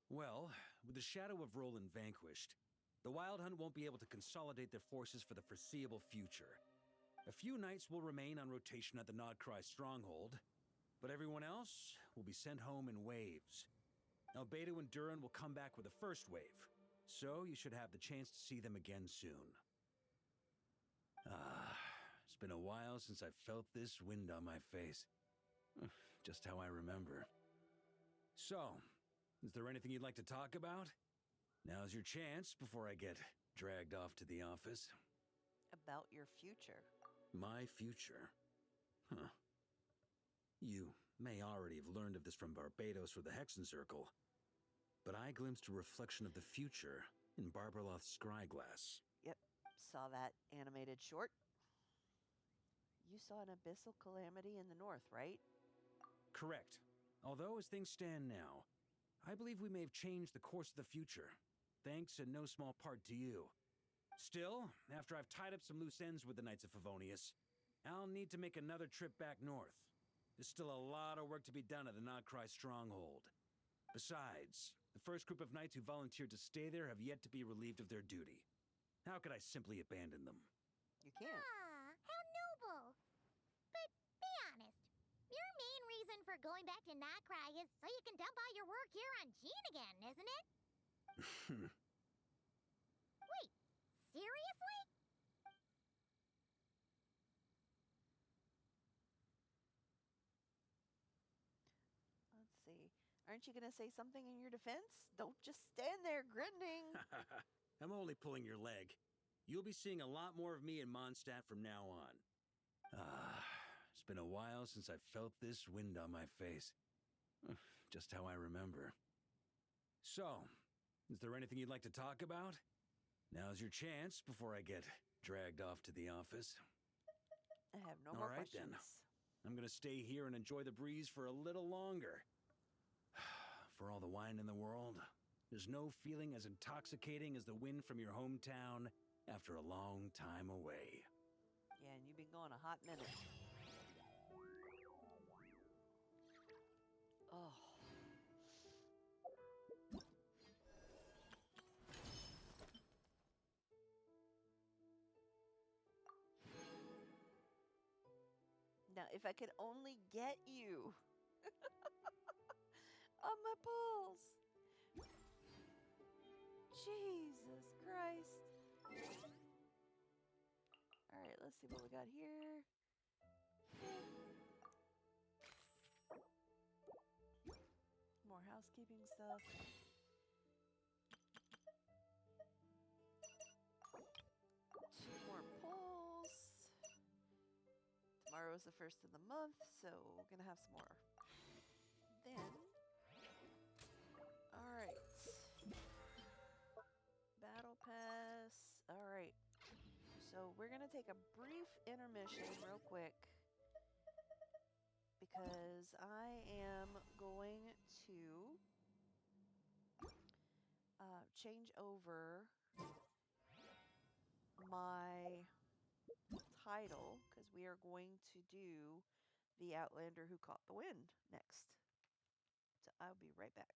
Well, with the shadow of Roland vanquished, the Wild Hunt won't be able to consolidate their forces for the foreseeable future. A few knights will remain on rotation at the Nodcry stronghold, but everyone else will be sent home in waves. Albedo and Duran will come back with the first wave, so you should have the chance to see them again soon. It's been a while since I felt this wind on my face. Just how I remember. So, is there anything you'd like to talk about? Now's your chance before I get dragged off to the office. About your future. My future? Huh. You may already have learned of this from Barbados or the Hexen Circle, but I glimpsed a reflection of the future in Barbarloth's scryglass. Yep, saw that animated short. You saw an abyssal calamity in the north, right? Correct. Although, as things stand now, I believe we may have changed the course of the future, thanks in no small part to you. Still, after I've tied up some loose ends with the Knights of Favonius, I'll need to make another trip back north. There's still a lot of work to be done at the Notcry stronghold. Besides, the first group of knights who volunteered to stay there have yet to be relieved of their duty. How could I simply abandon them? You can't. Ah, how noble. But be honest, your main reason for going back to Notcry is so you can dump all your work here on Jean again, isn't it? Wait, seriously? Let's see. Aren't you going to say something in your defense? Don't just stand there grinning. I'm only pulling your leg. You'll be seeing a lot more of me in Mondstadt from now on. It's been a while since I felt this wind on my face. Just how I remember. So, is there anything you'd like to talk about? Now's your chance before I get dragged off to the office. I have no more questions. Then. I'm gonna stay here and enjoy the breeze for a little longer. For all the wine in the world, there's no feeling as intoxicating as the wind from your hometown after a long time away. Yeah, and you've been gone a hot minute. Oh. Now, if I could only get you on my pulse. Jesus Christ. All right, let's see what we got here. More housekeeping stuff. Two more pulls. Tomorrow is the first of the month, so we're gonna have some more. Then, all right. Battle pass. All right. So we're gonna take a brief intermission real quick because I am going to change over my title because we are going to do the Outlander Who Caught the Wind next. So I'll be right back.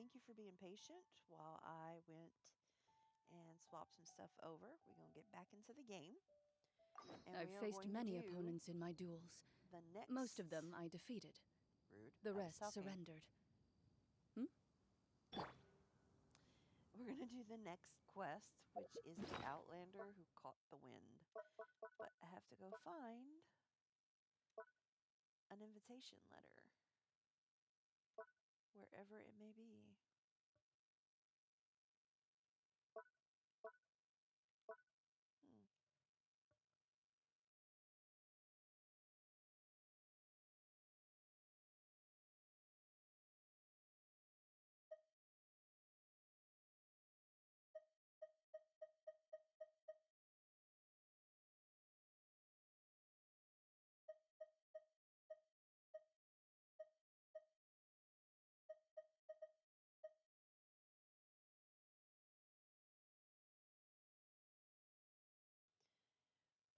thank you for being patient while I went and swapped some stuff over. We're going to get back into the game. And I've we are faced going to many do opponents in my duels. the next... Most of them I defeated. Rude. The I was rest talking. surrendered. We're going to do the next quest, which is the Outlander who caught the wind. But I have to go find an invitation letter, wherever it may be.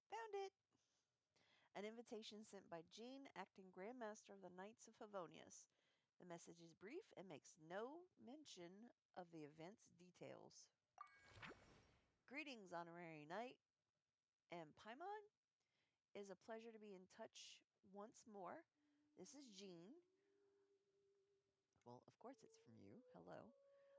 Found it! An invitation sent by Jean, acting Grand Master of the Knights of Favonius. The message is brief and makes no mention of the event's details. Greetings, Honorary Knight and Paimon. It is a pleasure to be in touch once more. This is Jean. Well, of course it's from you. Hello.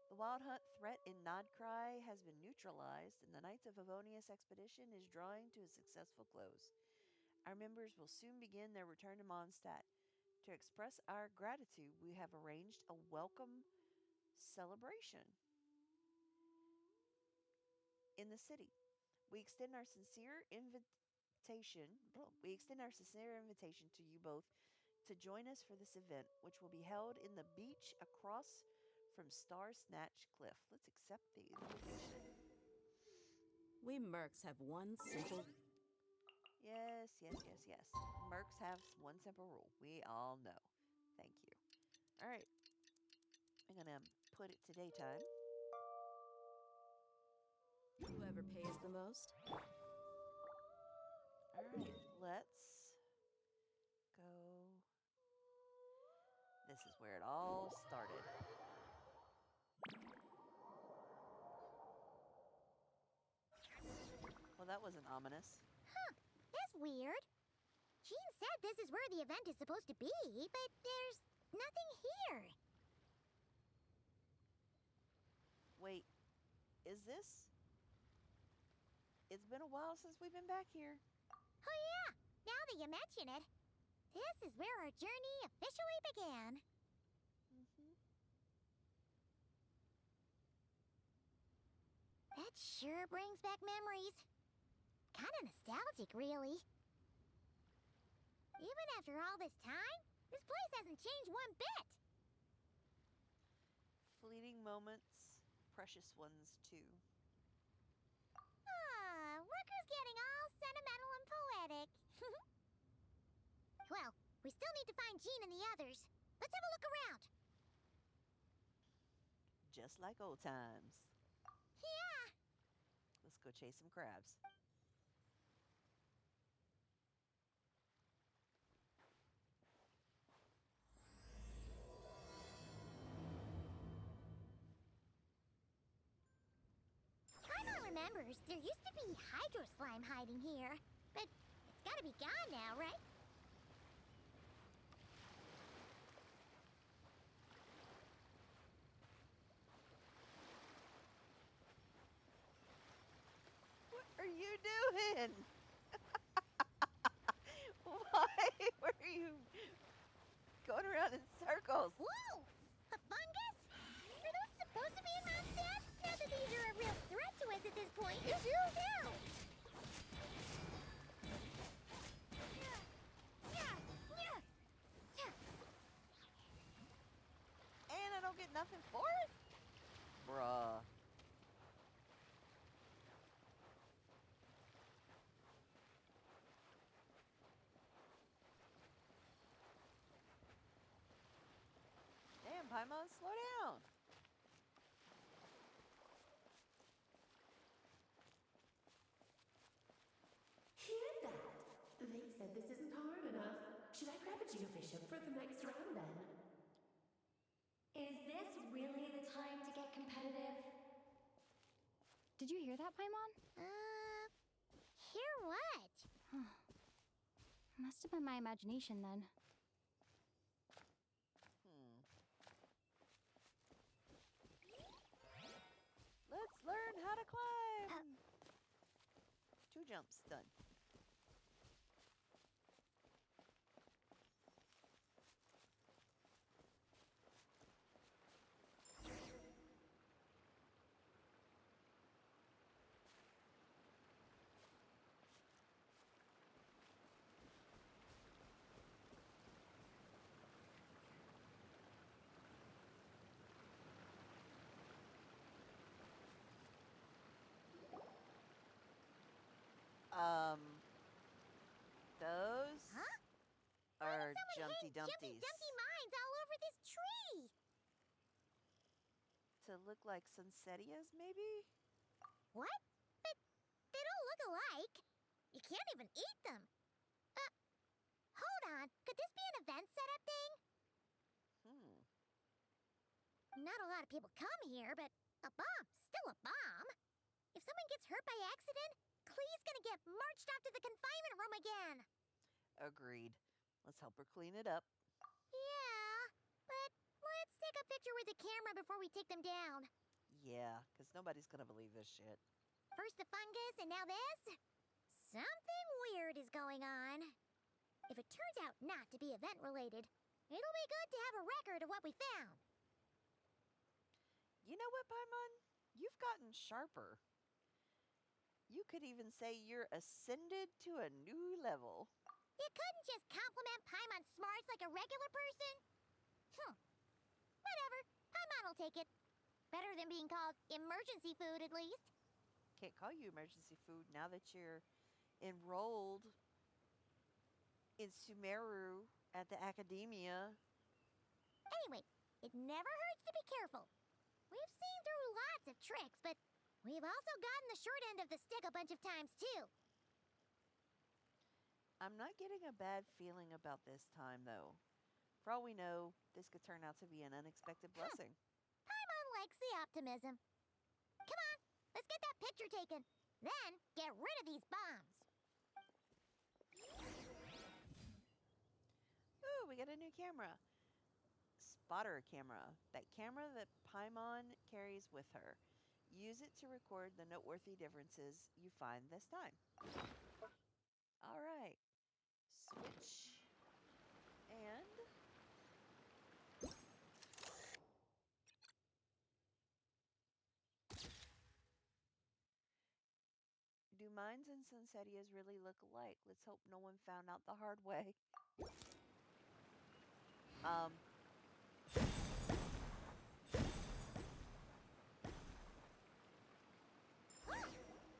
The wild hunt threat in Nodcry has been neutralized, and the Knights of Favonius expedition is drawing to a successful close. Our members will soon begin their return to Mondstadt. To express our gratitude, we have arranged a welcome celebration in the city. We extend our sincere invitation. We extend our sincere invitation to you both to join us for this event, which will be held in the beach across from Star Snatch Cliff. Let's accept the invitation. We mercs have one simple... Yes, yes, yes, yes. Mercs have one simple rule. We all know. Thank you. All right. I'm going to put it to daytime. Whoever pays the most. All right. Let's go. This is where it all started. Well, that wasn't ominous. Huh, that's weird. Jean said this is where the event is supposed to be, but there's nothing here. Wait, is this? It's been a while since we've been back here. Oh yeah, now that you mention it, this is where our journey officially began. That sure brings back memories. Kinda nostalgic, really. Even after all this time, this place hasn't changed one bit. Fleeting moments, precious ones too. Ah, look who's getting all sentimental and poetic. Well, we still need to find Jean and the others. Let's have a look around. Just like old times. Yeah. Let's go chase some crabs. Paimon remembers there used to be hydro slime hiding here, but it's gotta be gone now, right? What are you doing? Why were you going around in circles? Whoa! A fungus? Are those supposed to be in Mondstadt? Not that these are a real threat to us at this point. You do now! And I don't get nothing for it? Bruh. Damn, Paimon, slow down. Hear that? They said this isn't hard enough. Should I grab a geofishing for the next round then? Is this really the time to get competitive? Did you hear that, Paimon? Hear what? Must have been my imagination then. Let's learn how to climb. 2 jumps done. Those are Jumpty Dumpties. Dumpty mines all over this tree. To look like Sunsettias, maybe? What? But they don't look alike. You can't even eat them. Hold on. Could this be an event setup thing? Not a lot of people come here, but a bomb's still a bomb. If someone gets hurt by accident, Clee's gonna get marched off to the confinement room again. Agreed. Let's help her clean it up. Yeah, but let's take a picture with the camera before we take them down. Yeah, because nobody's gonna believe this shit. First the fungus, and now this? Something weird is going on. If it turns out not to be event-related, it'll be good to have a record of what we found. You know what, Paimon? You've gotten sharper. You could even say you're ascended to a new level. You couldn't just compliment Paimon's smarts like a regular person? Whatever. Paimon will take it. Better than being called emergency food, at least. Can't call you emergency food now that you're enrolled in Sumeru at the academia. Anyway, it never hurts to be careful. We've seen through lots of tricks, but we've also gotten the short end of the stick a bunch of times, too. I'm not getting a bad feeling about this time, though. For all we know, this could turn out to be an unexpected blessing. Paimon likes the optimism. Come on, let's get that picture taken. Then, get rid of these bombs. Ooh, we got a new camera. Spotter camera. That camera that Paimon carries with her. Use it to record the noteworthy differences you find this time. All right. Switch. And do mines and Sunsettias really look alike? Let's hope no one found out the hard way.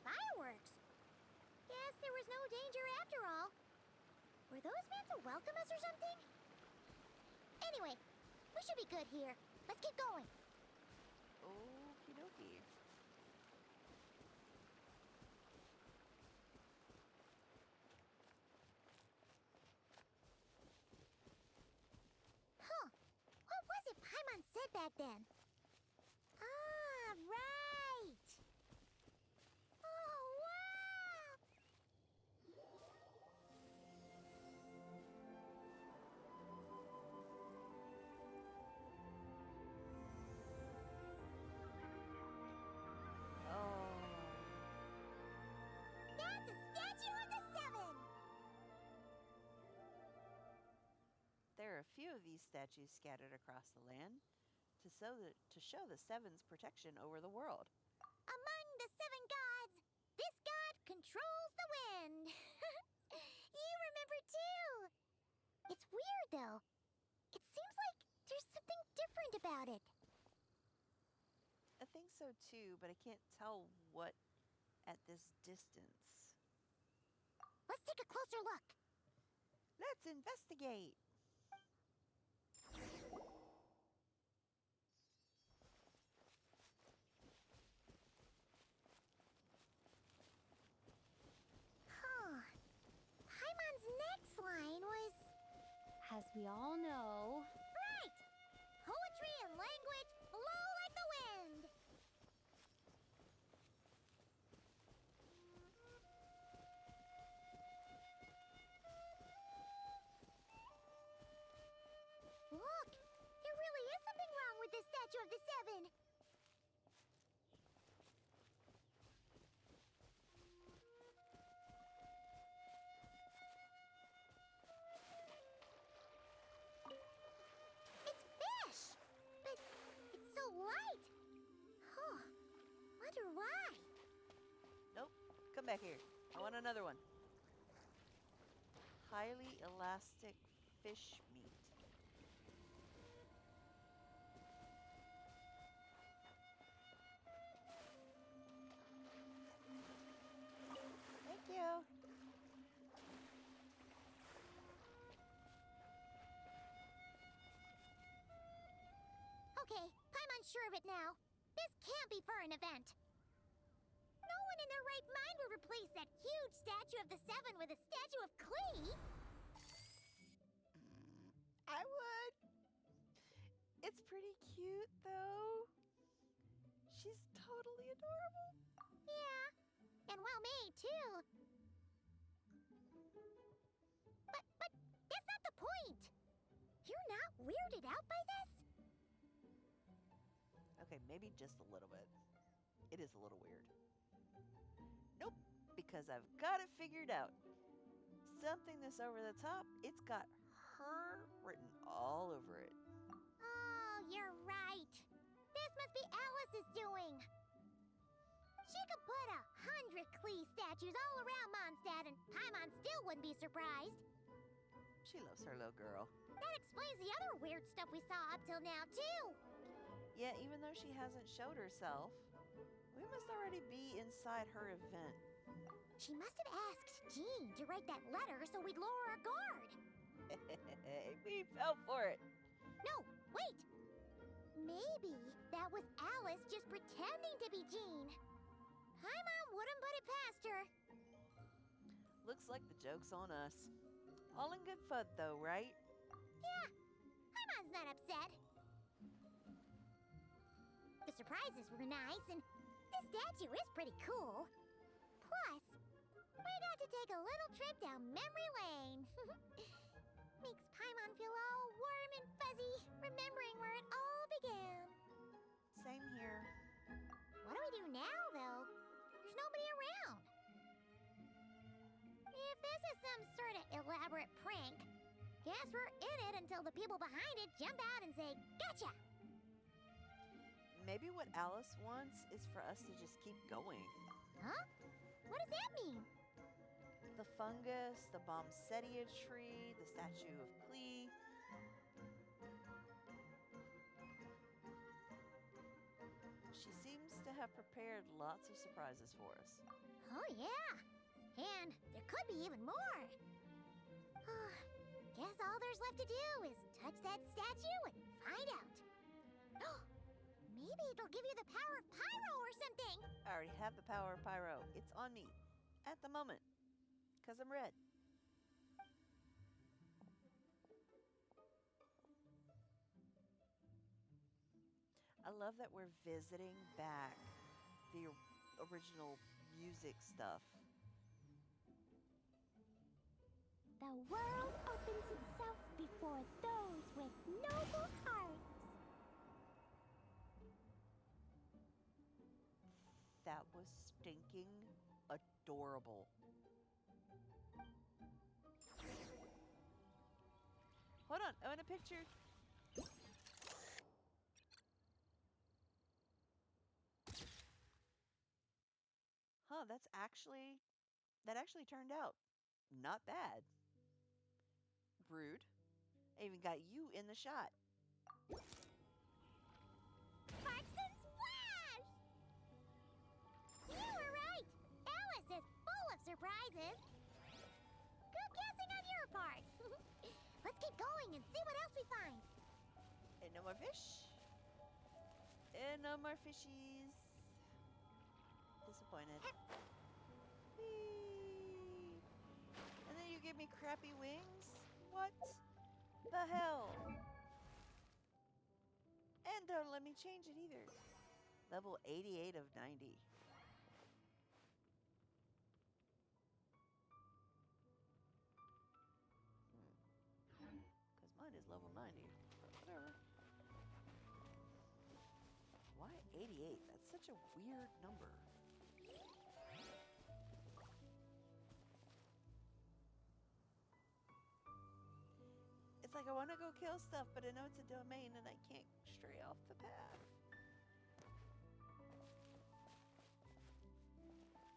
Fireworks! Guess there was no danger after all. Were those meant to welcome us or something? Anyway, we should be good here. Let's keep going. Okie dokie. What was it Paimon said back then? Ah, right! Oh, wow! That's a statue of the Seven! There are a few of these statues scattered across the land to show the Seven's protection over the world. Among the 7 gods, this god controls the wind. You remember too. It's weird though. It seems like there's something different about it. I think so too, but I can't tell what at this distance. Let's take a closer look. Let's investigate. Paimon's next line was... As we all know... Right! Poetry and language flow like the of the seven. It's fish! But it's so light. Huh. Wonder why. Nope. Come back here. I want another one. Highly elastic fish meat. Thank you. Okay, I'm unsure of it now. This can't be for an event. No one in their right mind would replace that huge statue of the seven with a statue of Klee. I would. It's pretty cute, though. She's totally adorable. Yeah, and well made, too. But that's not the point. You're not weirded out by this? Okay, maybe just a little bit. It is a little weird. Nope, because I've got it figured out. Something this over the top, it's got her written all over it. Oh, you're right. This must be Alice's doing. She could put 100 Klee statues all around Mondstadt and Paimon still wouldn't be surprised. She loves her little girl. That explains the other weird stuff we saw up till now, too. Yeah, even though she hasn't showed herself, we must already be inside her event. She must have asked Jean to write that letter so we'd lower our guard. We fell for it. No, wait. Maybe that was Alice just pretending to be Jean. Paimon wouldn't put it past her. Looks like the joke's on us. All in good fun, though, right? Yeah, Paimon's not upset. The surprises were nice, and this statue is pretty cool. Plus, we got to take a little trip down memory lane. Makes Paimon feel all warm and fuzzy, remembering where it all began. Same here. What do we do now, though? There's nobody around. If this is some sort of elaborate prank, guess we're in it until the people behind it jump out and say, "Gotcha!" Maybe what Alice wants is for us to just keep going. Huh? What does that mean? The fungus, the bombsetia tree, the statue of Klee. She seems to have prepared lots of surprises for us. Oh, yeah. And there could be even more. Guess all there's left to do is touch that statue and find out. Maybe it'll give you the power of Pyro or something. I already have the power of Pyro. It's on me. At the moment. Because I'm red. I love that we're visiting back the original music stuff. The world opens itself before those with noble hearts. That was stinking adorable. Hold on, I want a picture. Huh, that actually turned out not bad. Brood. I even got you in the shot. Sparks and splash! You were right. Alice is full of surprises. Good guessing on your part. Let's keep going and see what else we find. And no more fish. And no more fishies. Disappointed. Whee! And then you give me crappy wings? What the hell? And don't let me change it either. Level 88 of 90. Because mine is level 90. But whatever. 88. That's such a weird number. It's like I want to go kill stuff, but I know it's a domain and I can't stray off the path.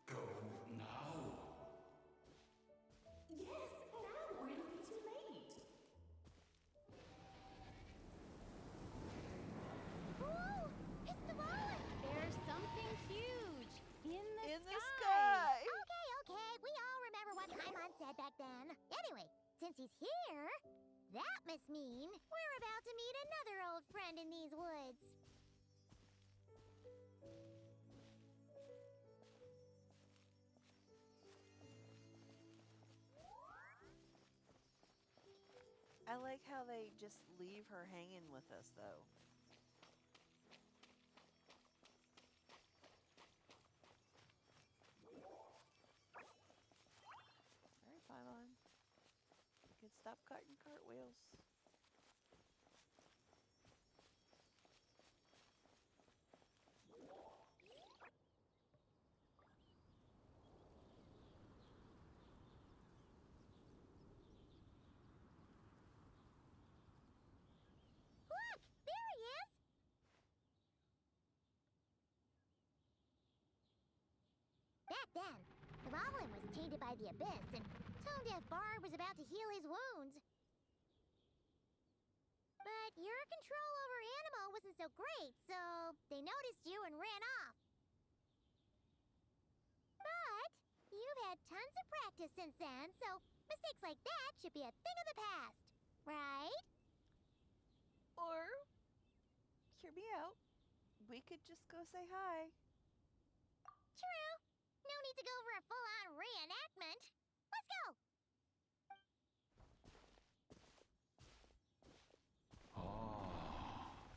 Go now. Yes, now, or it'll be too late. Ooh, it's the Valen! There's something huge in the sky! Okay, we all remember what Paimon said back then. Anyway, since he's here, that must mean we're about to meet another old friend in these woods. I like how they just leave her hanging with us, though. Alright, Paimon. You can stop cutting cartwheels. Look! There he is! Back then, the Valen was tainted by the Abyss, and Tone Deaf Bard was about to heal his wounds. But your control over Animo wasn't so great, so they noticed you and ran off. But you've had tons of practice since then, so mistakes like that should be a thing of the past, right? Or, hear me out, we could just go say hi. True. No need to go for a full-on reenactment. Let's go!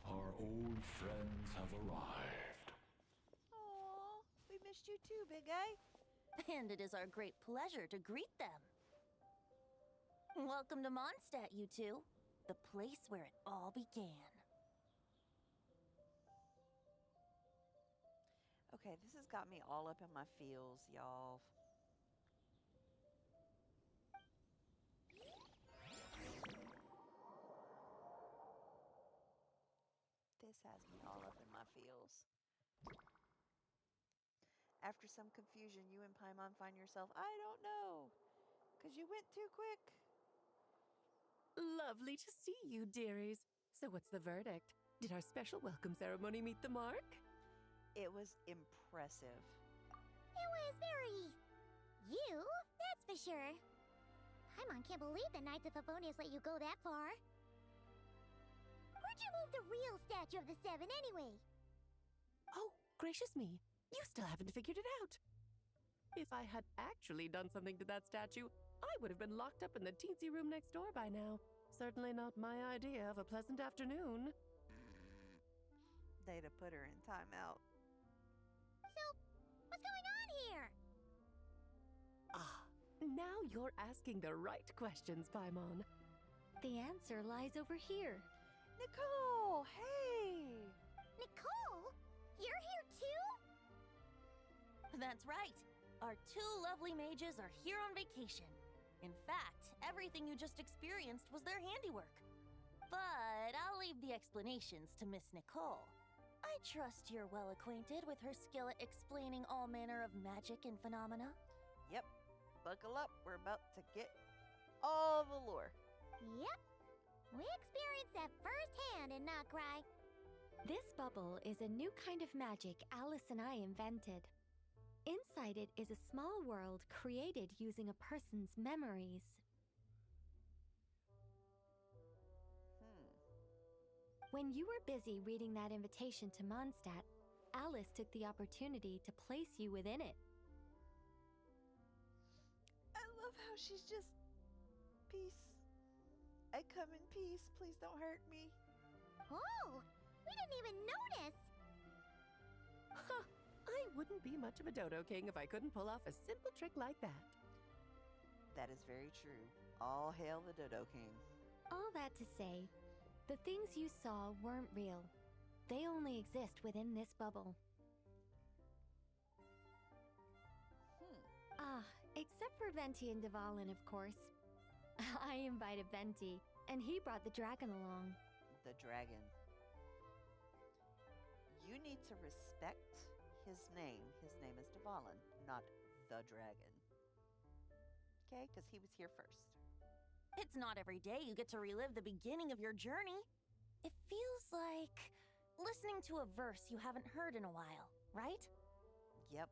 Our old friends have arrived. Aw, we missed you too, big guy. And it is our great pleasure to greet them. Welcome to Mondstadt, you two. The place where it all began. Okay, this has got me all up in my feels, y'all. This has me all up in my feels. After some confusion, you and Paimon find yourself, I don't know, because you went too quick. Lovely to see you, dearies. So what's the verdict? Did our special welcome ceremony meet the mark? It was impressive. It was very... you, that's for sure. Paimon can't believe the Knights of Favonius let you go that far. Where'd you move the real statue of the Seven anyway? Oh, gracious me. You still haven't figured it out. If I had actually done something to that statue, I would have been locked up in the teensy room next door by now. Certainly not my idea of a pleasant afternoon. They'd have put her in timeout. So, what's going on here? Ah, now you're asking the right questions, Paimon. The answer lies over here. Nicole, hey! Nicole? You're here too? That's right. Our two lovely mages are here on vacation. In fact, everything you just experienced was their handiwork. But I'll leave the explanations to Miss Nicole. I trust you're well acquainted with her skill at explaining all manner of magic and phenomena. Yep. Buckle up. We're about to get all the lore. Yep. We experienced that firsthand in Noctri. This bubble is a new kind of magic Alice and I invented. Inside it is a small world created using a person's memories. When you were busy reading that invitation to Mondstadt, Alice took the opportunity to place you within it. I love how she's just... Peace. I come in peace. Please don't hurt me. Oh, we didn't even notice. Huh, I wouldn't be much of a Dodo King if I couldn't pull off a simple trick like that. That is very true. All hail the Dodo King. All that to say, the things you saw weren't real. they only exist within this bubble. Except for Venti and Dvalin, of course. I invited Venti, and he brought the dragon along. The dragon. You need to respect his name. His name is Dvalin, not the dragon. Okay? Because he was here first. It's not every day you get to relive the beginning of your journey. It feels like listening to a verse you haven't heard in a while, right? Yep.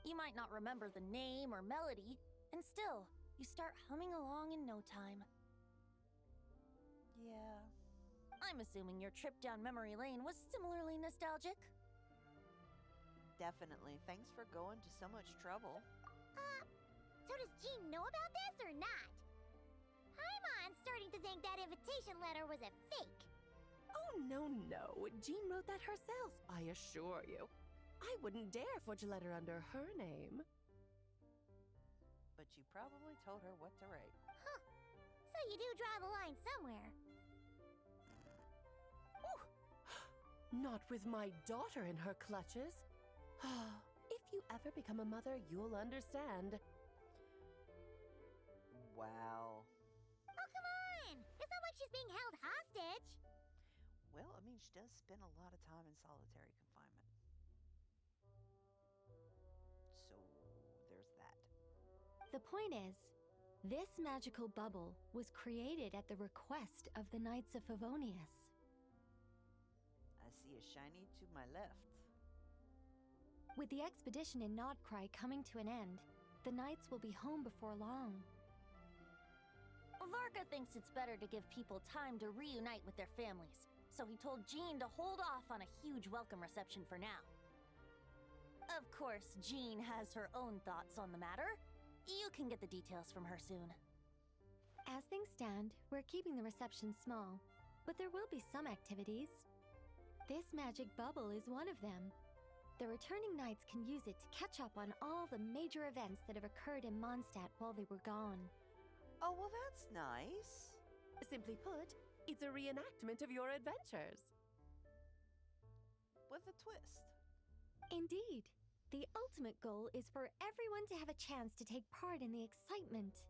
You might not remember the name or melody, and still, you start humming along in no time. Yeah. I'm assuming your trip down memory lane was similarly nostalgic. Definitely. Thanks for going to so much trouble. So does Jean know about this or not? Paimon's starting to think that invitation letter was a fake. Oh, no. Jean wrote that herself, I assure you. I wouldn't dare forge a letter under her name. But you probably told her what to write. Huh. So you do draw the line somewhere. Not with my daughter in her clutches. If you ever become a mother, you'll understand. Wow. Oh, come on! It's not like she's being held hostage. Well, I mean, she does spend a lot of time in solitary confinement. So, there's that. The point is, this magical bubble was created at the request of the Knights of Favonius. I see a shiny to my left. With the expedition in Nodcry coming to an end, the Knights will be home before long. Varka thinks it's better to give people time to reunite with their families, so he told Jean to hold off on a huge welcome reception for now. Of course, Jean has her own thoughts on the matter. You can get the details from her soon. As things stand, we're keeping the reception small, but there will be some activities. This magic bubble is one of them. The returning knights can use it to catch up on all the major events that have occurred in Mondstadt while they were gone. Oh, well, that's nice. Simply put, it's a reenactment of your adventures. With a twist. Indeed. The ultimate goal is for everyone to have a chance to take part in the excitement.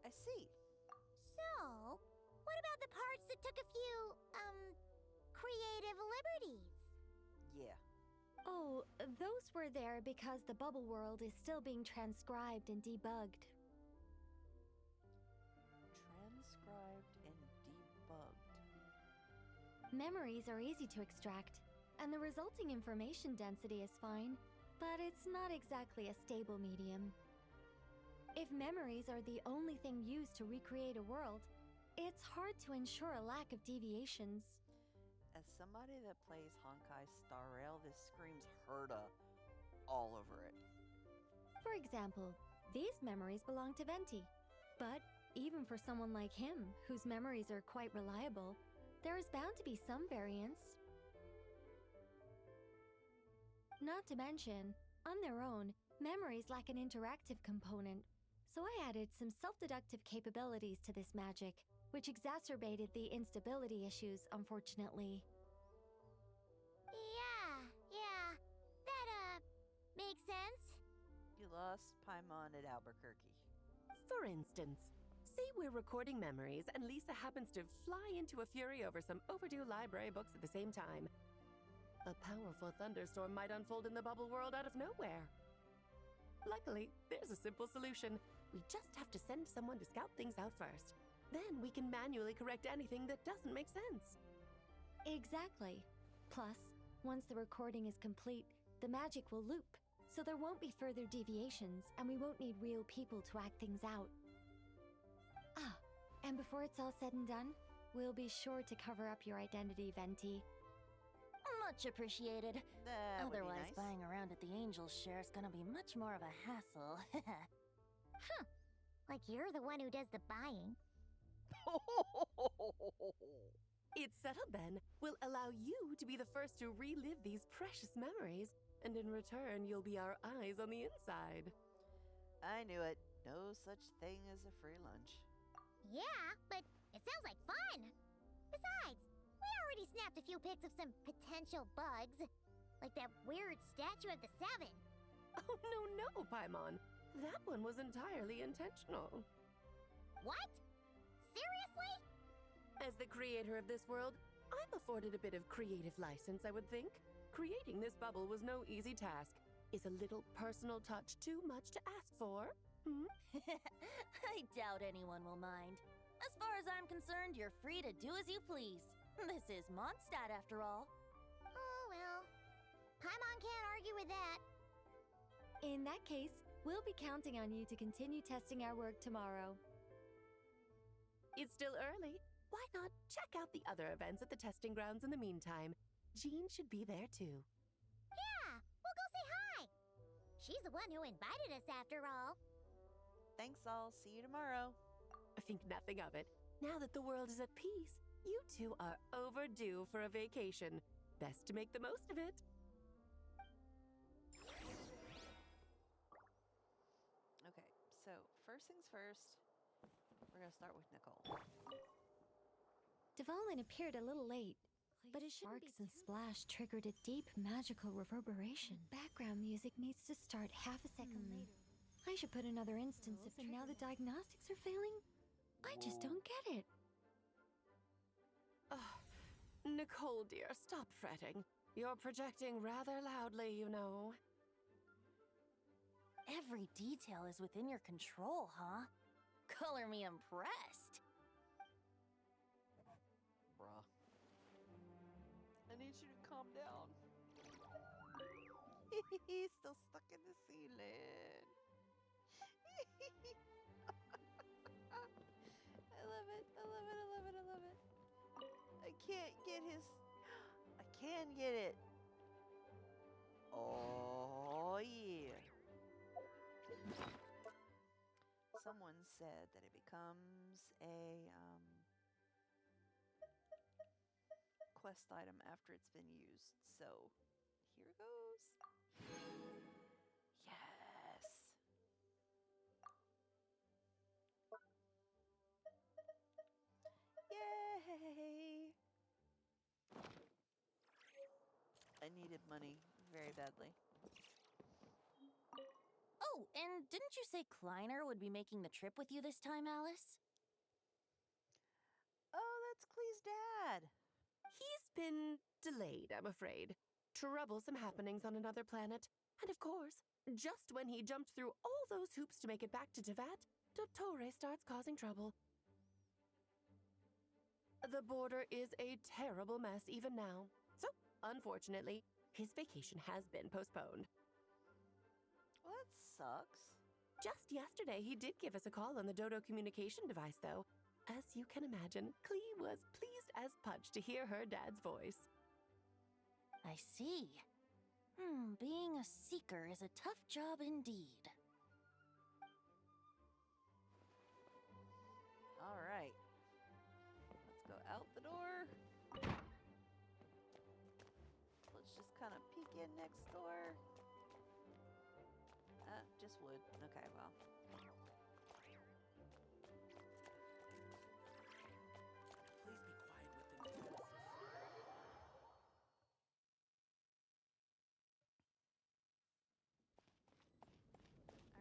I see. So, what about the parts that took a few, creative liberties? Yeah. Oh, those were there because the bubble world is still being transcribed and debugged. Transcribed and debugged. Memories are easy to extract, and the resulting information density is fine, but it's not exactly a stable medium. If memories are the only thing used to recreate a world, it's hard to ensure a lack of deviations. As somebody that plays Honkai Star Rail, this screams Herda all over it. For example, these memories belong to Venti. But even for someone like him, whose memories are quite reliable, there is bound to be some variance. Not to mention, on their own, memories lack an interactive component, so I added some self-deductive capabilities to this magic, which exacerbated the instability issues, unfortunately. Yeah, that, makes sense. You lost Paimon at Albuquerque. For instance, say we're recording memories and Lisa happens to fly into a fury over some overdue library books at the same time. A powerful thunderstorm might unfold in the bubble world out of nowhere. Luckily, there's a simple solution. We just have to send someone to scout things out first. Then we can manually correct anything that doesn't make sense. Exactly. Plus, once the recording is complete, the magic will loop, so there won't be further deviations, and we won't need real people to act things out. Ah, and before it's all said and done, we'll be sure to cover up your identity, Venti. Much appreciated. That would be Otherwise, nice. buying around at the Angels share is gonna be much more of a hassle. Huh. Like you're the one who does the buying. It's settled then. We'll allow you to be the first to relive these precious memories, and in return, you'll be our eyes on the inside. I knew it. No such thing as a free lunch. Yeah, but it sounds like fun. Besides, We already snapped a few pics of some potential bugs. Like that weird statue of the Seven. Oh, no, Paimon. That one was entirely intentional. What? Seriously? As the creator of this world, I'm afforded a bit of creative license, I would think. Creating this bubble was no easy task. Is a little personal touch too much to ask for? I doubt anyone will mind. As far as I'm concerned, you're free to do as you please. This is Mondstadt, after all. Oh, well. Paimon can't argue with that. In that case, we'll be counting on you to continue testing our work tomorrow. It's still early. Why not check out the other events at the testing grounds in the meantime? Jean should be there too. Yeah, we'll go say hi. She's the one who invited us after all. Thanks all. See you tomorrow. Think nothing of it. Now that the world is at peace, you two are overdue for a vacation. Best to make the most of it. Okay, so first things first, we're gonna start with Nicole. Devalin appeared a little late, but his sparks and splash triggered a deep magical reverberation. Background music needs to start half a second later. I should put another instance if and now the diagnostics are failing? I just don't get it. Oh, Nicole, dear, stop fretting. You're projecting rather loudly, you know. Every detail is within your control, huh? Color me impressed. Bruh. I need you to calm down. He's still stuck in the ceiling. I love it. I love it. I love it. I love it. I can't get his... I can get it. Oh, yeah. Someone said that it becomes a quest item after it's been used. So, here goes. Yes. Yay! I needed money very badly. Oh, and didn't you say Kleiner would be making the trip with you this time, Alice? Oh, that's Klee's dad. He's been delayed, I'm afraid. Troublesome happenings on another planet. And of course, just when he jumped through all those hoops to make it back to Tevat, Dottore starts causing trouble. The border is a terrible mess even now. So, unfortunately, his vacation has been postponed. Well, that sucks. Just yesterday, he did give us a call on the Dodo communication device, though. As you can imagine, Klee was pleased as punch to hear her dad's voice. I see. Being a seeker is a tough job indeed. All right. Let's go out the door. Let's just kind of peek in next door. Just wood. Okay, well. Please be quiet with the noise.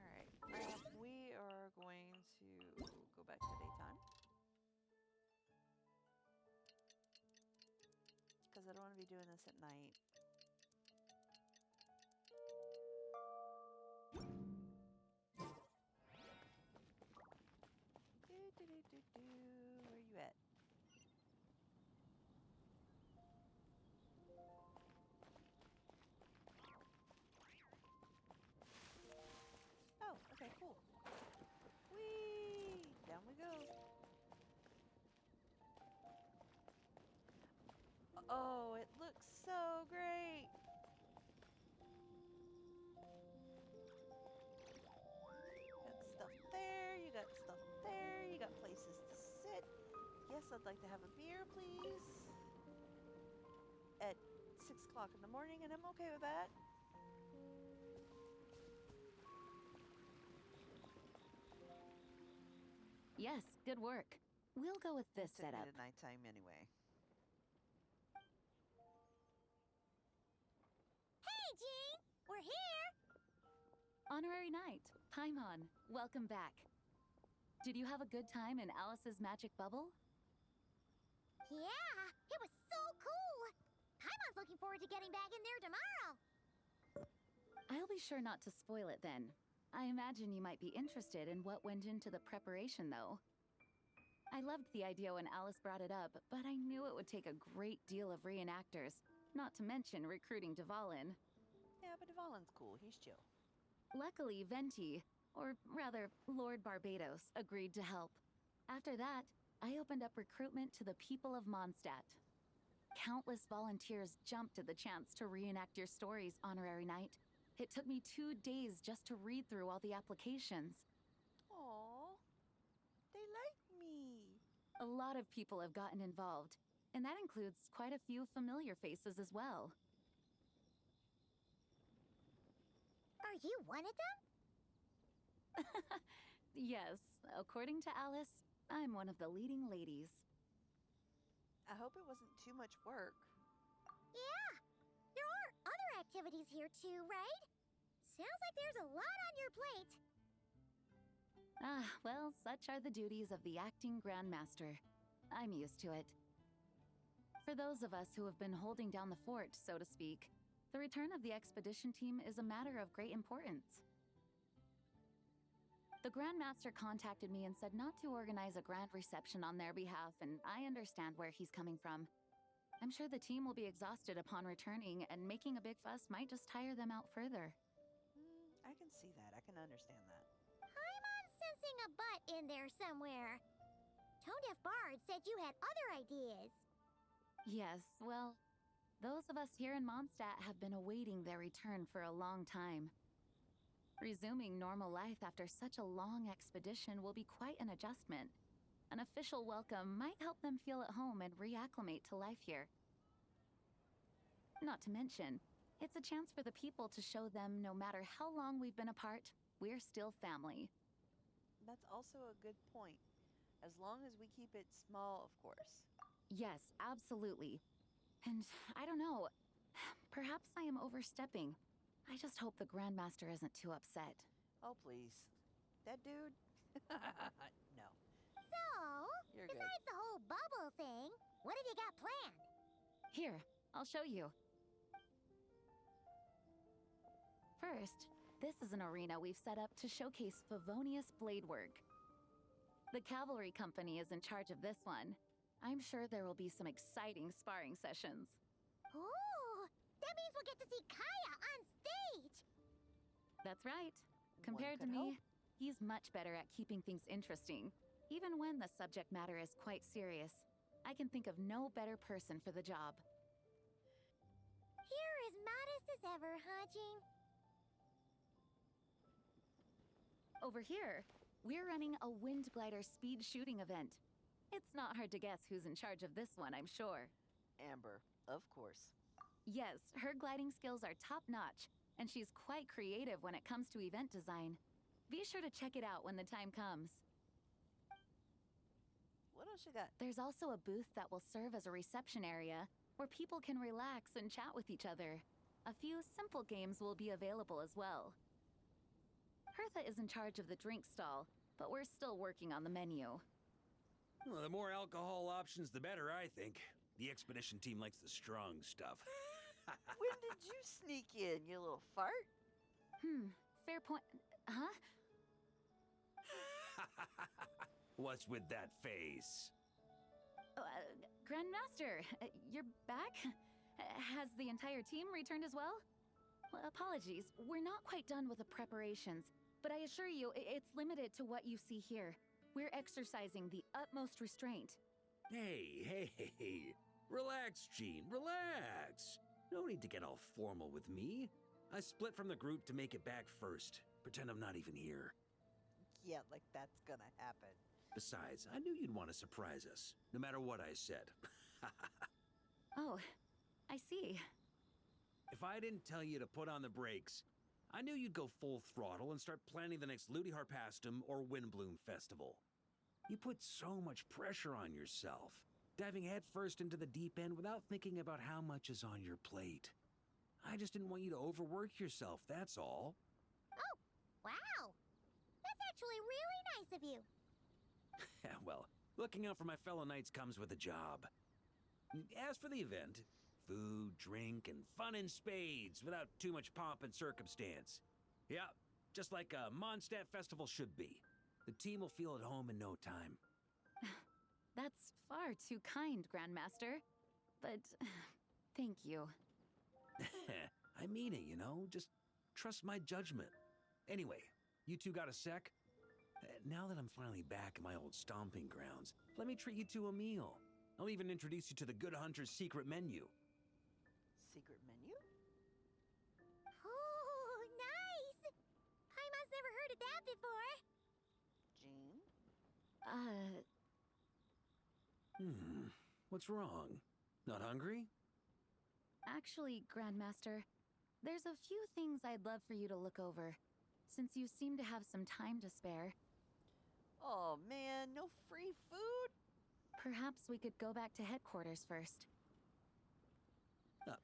Alright. We are going to go back to daytime. Because I don't want to be doing this at night. Where you at? Oh, okay, cool. Whee! Down we go. Oh, it looks so great. Got stuff there, you got stuff there, you got places to sit. Yes, I'd like to have a beer, please. At 6 o'clock in the morning, and I'm okay with that. Yes, good work. We'll go with this Took me setup. to nighttime anyway. Honorary Knight, Paimon, welcome back. Did you have a good time in Alice's magic bubble? Yeah, it was so cool! Paimon's looking forward to getting back in there tomorrow. I'll be sure not to spoil it then. I imagine you might be interested in what went into the preparation, though. I loved the idea when Alice brought it up, but I knew it would take a great deal of reenactors, not to mention recruiting Dvalin. Yeah, but Dvalin's cool. He's chill. Luckily, Venti, or rather, Lord Barbados, agreed to help. After that, I opened up recruitment to the people of Mondstadt. Countless volunteers jumped at the chance to reenact your stories, Honorary Knight. It took me 2 days just to read through all the applications. Aww, they like me. A lot of people have gotten involved, and that includes quite a few familiar faces as well. Are you one of them? Yes, according to Alice, I'm one of the leading ladies. I hope it wasn't too much work. Yeah, there are other activities here too, right? Sounds like there's a lot on your plate. Ah, well, such are the duties of the acting Grandmaster. I'm used to it. For those of us who have been holding down the fort, so to speak, the return of the expedition team is a matter of great importance. The Grandmaster contacted me and said not to organize a grand reception on their behalf, and I understand where he's coming from. I'm sure the team will be exhausted upon returning, and making a big fuss might just tire them out further. I can see that. I can understand that. Paimon's sensing a butt in there somewhere. Tone-deaf Bard said you had other ideas. Yes, well, those of us here in Mondstadt have been awaiting their return for a long time. Resuming normal life after such a long expedition will be quite an adjustment. An official welcome might help them feel at home and reacclimate to life here. Not to mention, it's a chance for the people to show them no matter how long we've been apart, we're still family. That's also a good point. As long as we keep it small, of course. Yes, absolutely. And I don't know, perhaps I am overstepping. I just hope the Grandmaster isn't too upset. Oh, please. That dude? No. So, You're good. besides the whole bubble thing, what have you got planned? Here, I'll show you. First, this is an arena we've set up to showcase Favonius blade work. The cavalry company is in charge of this one. I'm sure there will be some exciting sparring sessions. Ooh, that means we'll get to see Kaya on stage! That's right. Compared to me, he's much better at keeping things interesting, even when the subject matter is quite serious. I can think of no better person for the job. You're as modest as ever, huh, Jean? Over here, we're running a wind glider speed shooting event. It's not hard to guess who's in charge of this one, I'm sure. Amber, of course. Yes, her gliding skills are top-notch, and she's quite creative when it comes to event design. Be sure to check it out when the time comes. What else you got? There's also a booth that will serve as a reception area where people can relax and chat with each other. A few simple games will be available as well. Hertha is in charge of the drink stall, but we're still working on the menu. Well, the more alcohol options, the better, I think. The expedition team likes the strong stuff. When did you sneak in, you little fart? Fair point. Huh? What's with that face? Grandmaster, you're back? Has the entire team returned as well? Well, apologies, we're not quite done with the preparations, but I assure you, it's limited to what you see here. We're exercising the utmost restraint. Hey. Relax, Jean, relax. No need to get all formal with me. I split from the group to make it back first. Pretend I'm not even here. Yeah, like that's gonna happen. Besides, I knew you'd want to surprise us, no matter what I said. Oh, I see. If I didn't tell you to put on the brakes, I knew you'd go full throttle and start planning the next Ludi Harpastum or Windbloom Festival. You put so much pressure on yourself, diving headfirst into the deep end without thinking about how much is on your plate. I just didn't want you to overwork yourself, that's all. Oh, Wow! That's actually really nice of you. Well, looking out for my fellow knights comes with a job. As for the event, food, drink, and fun in spades without too much pomp and circumstance. Yeah, just like a Mondstadt festival should be. The team will feel at home in no time. That's far too kind, Grandmaster. But thank you. I mean it, you know? Just trust my judgment. Anyway, you two got a sec? Now that I'm finally back in my old stomping grounds, let me treat you to a meal. I'll even introduce you to the Good Hunter's secret menu. Secret menu? Oh, nice! Paimon's never heard of that before. Jean? What's wrong? Not hungry? Actually, Grandmaster, there's a few things I'd love for you to look over, since you seem to have some time to spare. Oh man, no free food? Perhaps we could go back to headquarters first.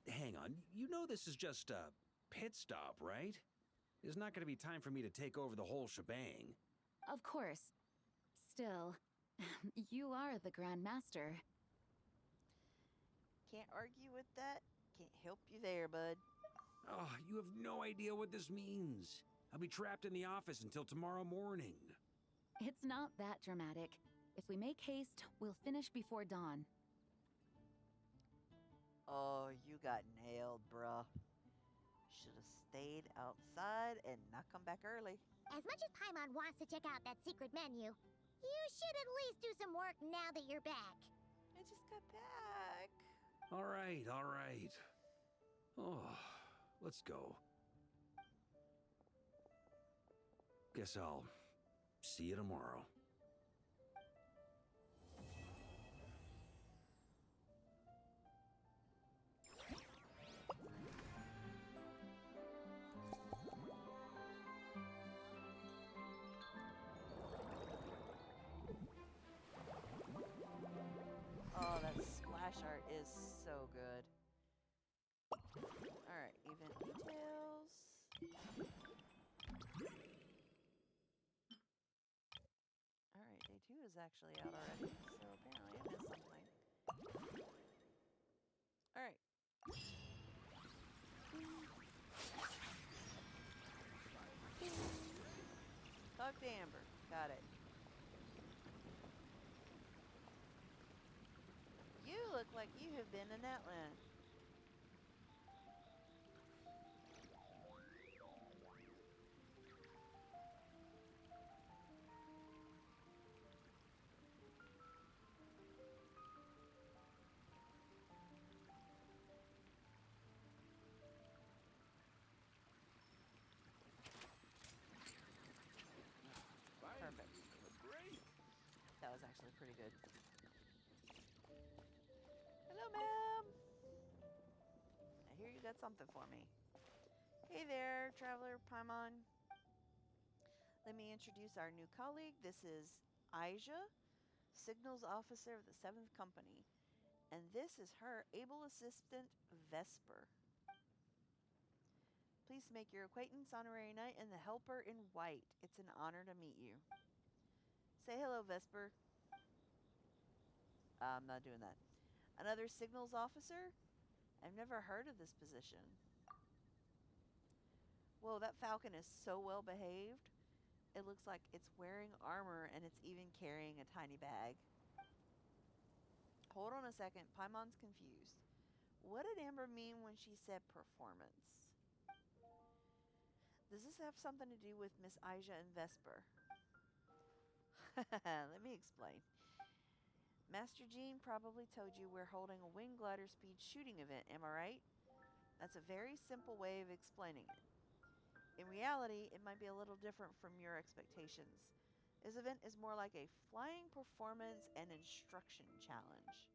Hang on. You know this is just a pit stop, right? There's not going to be time for me to take over the whole shebang. Of course. Still, you are the Grandmaster. Can't argue with that. Can't help you there, bud. Oh, you have no idea what this means. I'll be trapped in the office until tomorrow morning. It's not that dramatic. If we make haste, we'll finish before dawn. Oh, you got nailed, bruh. Should have stayed outside and not come back early. As much as Paimon wants to check out that secret menu, you should at least do some work now that you're back. I just got back. All right, all right. Oh, let's go. Guess I'll see you tomorrow. Oh, that splash art is so good. Alright, event details. Alright, day 2 is actually out already, so apparently I missed something. Alright. Talk to Amber. Got it. You look like you have been in that land. Perfect. That was actually pretty good. Hello, ma'am. I hear you got something for me. Hey there, Traveler Paimon. Let me introduce our new colleague. This is Aija, Signals Officer of the 7th Company. And this is her able assistant, Vesper. Pleased to make your acquaintance, Honorary Knight, and the Helper in White. It's an honor to meet you. Say hello, Vesper. I'm not doing that. Another Signals Officer? I've never heard of this position. Whoa, that falcon is so well behaved. It looks like it's wearing armor and it's even carrying a tiny bag. Hold on a second. Paimon's confused. What did Amber mean when she said performance? Does this have something to do with Miss Aija and Vesper? Let me explain. Master Jean probably told you we're holding a wing glider speed shooting event, am I right? That's a very simple way of explaining it. In reality, it might be a little different from your expectations. This event is more like a flying performance and instruction challenge.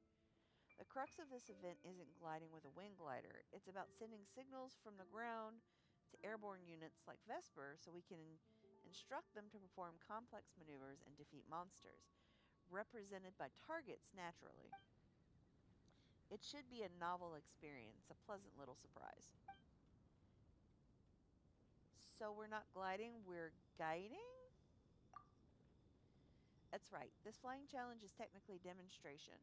The crux of this event isn't gliding with a wing glider. It's about sending signals from the ground to airborne units like Vesper so we can instruct them to perform complex maneuvers and defeat monsters, represented by targets naturally. It should be a novel experience, a pleasant little surprise. So we're not gliding, we're guiding? That's right. This flying challenge is technically demonstration.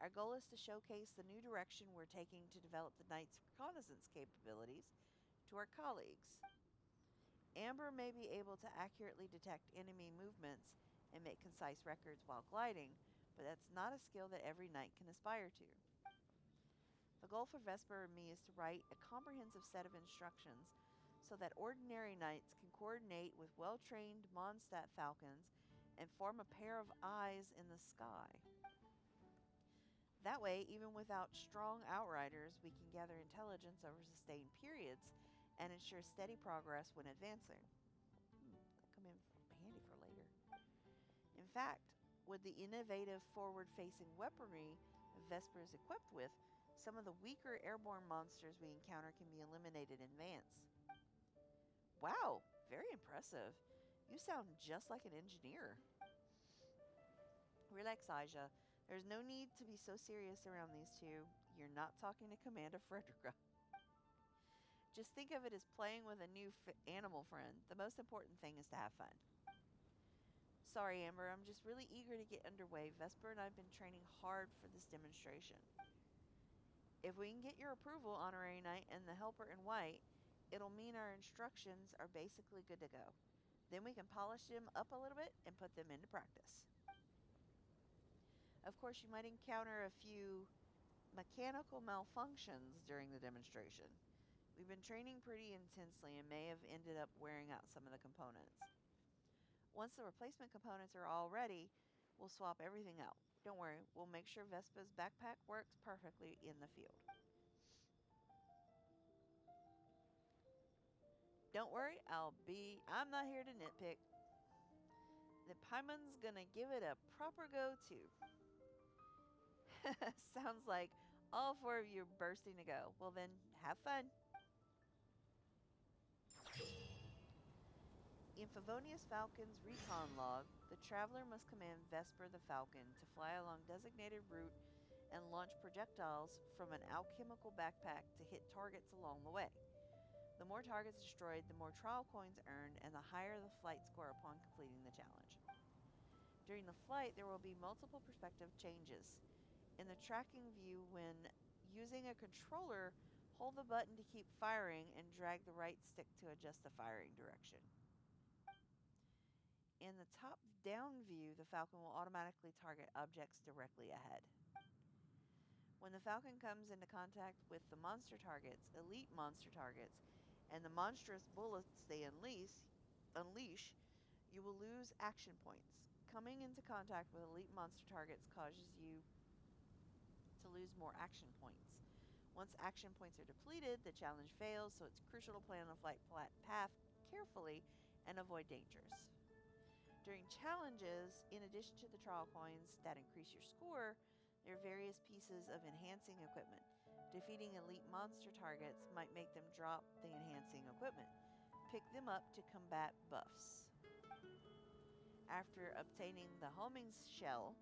Our goal is to showcase the new direction we're taking to develop the Knight's reconnaissance capabilities to our colleagues. Amber may be able to accurately detect enemy movements and make concise records while gliding, but that's not a skill that every knight can aspire to. The goal for Vesper and me is to write a comprehensive set of instructions so that ordinary knights can coordinate with well-trained Mondstadt falcons and form a pair of eyes in the sky. That way, even without strong outriders, we can gather intelligence over sustained periods and ensure steady progress when advancing. That'll come in handy for later. In fact, with the innovative forward-facing weaponry Vesper is equipped with, some of the weaker airborne monsters we encounter can be eliminated in advance. Wow, very impressive. You sound just like an engineer. Relax, Aja. There's no need to be so serious around these two. You're not talking to Commander Frederica. Just think of it as playing with a new animal friend. The most important thing is to have fun. Sorry, Amber, I'm just really eager to get underway. Vesper and I have been training hard for this demonstration. If we can get your approval, Honorary Knight, and the Helper in White, it'll mean our instructions are basically good to go. Then we can polish them up a little bit and put them into practice. Of course, you might encounter a few mechanical malfunctions during the demonstration. We've been training pretty intensely and may have ended up wearing out some of the components. Once the replacement components are all ready, we'll swap everything out. Don't worry, we'll make sure Vespa's backpack works perfectly in the field. Don't worry, I'm not here to nitpick. The Paimon's gonna give it a proper go too. Sounds like all four of you are bursting to go. Well then, have fun. In Favonius Falcon's recon log, the traveler must command Vesper the Falcon to fly along designated route and launch projectiles from an alchemical backpack to hit targets along the way. The more targets destroyed, the more trial coins earned, and the higher the flight score upon completing the challenge. During the flight, there will be multiple perspective changes. In the tracking view, when using a controller, hold the button to keep firing and drag the right stick to adjust the firing direction. In the top-down view, the Falcon will automatically target objects directly ahead. When the Falcon comes into contact with the monster targets, elite monster targets, and the monstrous bullets they unleash, you will lose action points. Coming into contact with elite monster targets causes you to lose more action points. Once action points are depleted, the challenge fails, so it's crucial to plan a flight path carefully and avoid dangers. During challenges, in addition to the trial coins that increase your score, there are various pieces of enhancing equipment. Defeating elite monster targets might make them drop the enhancing equipment. Pick them up to combat buffs. After obtaining the homing shell,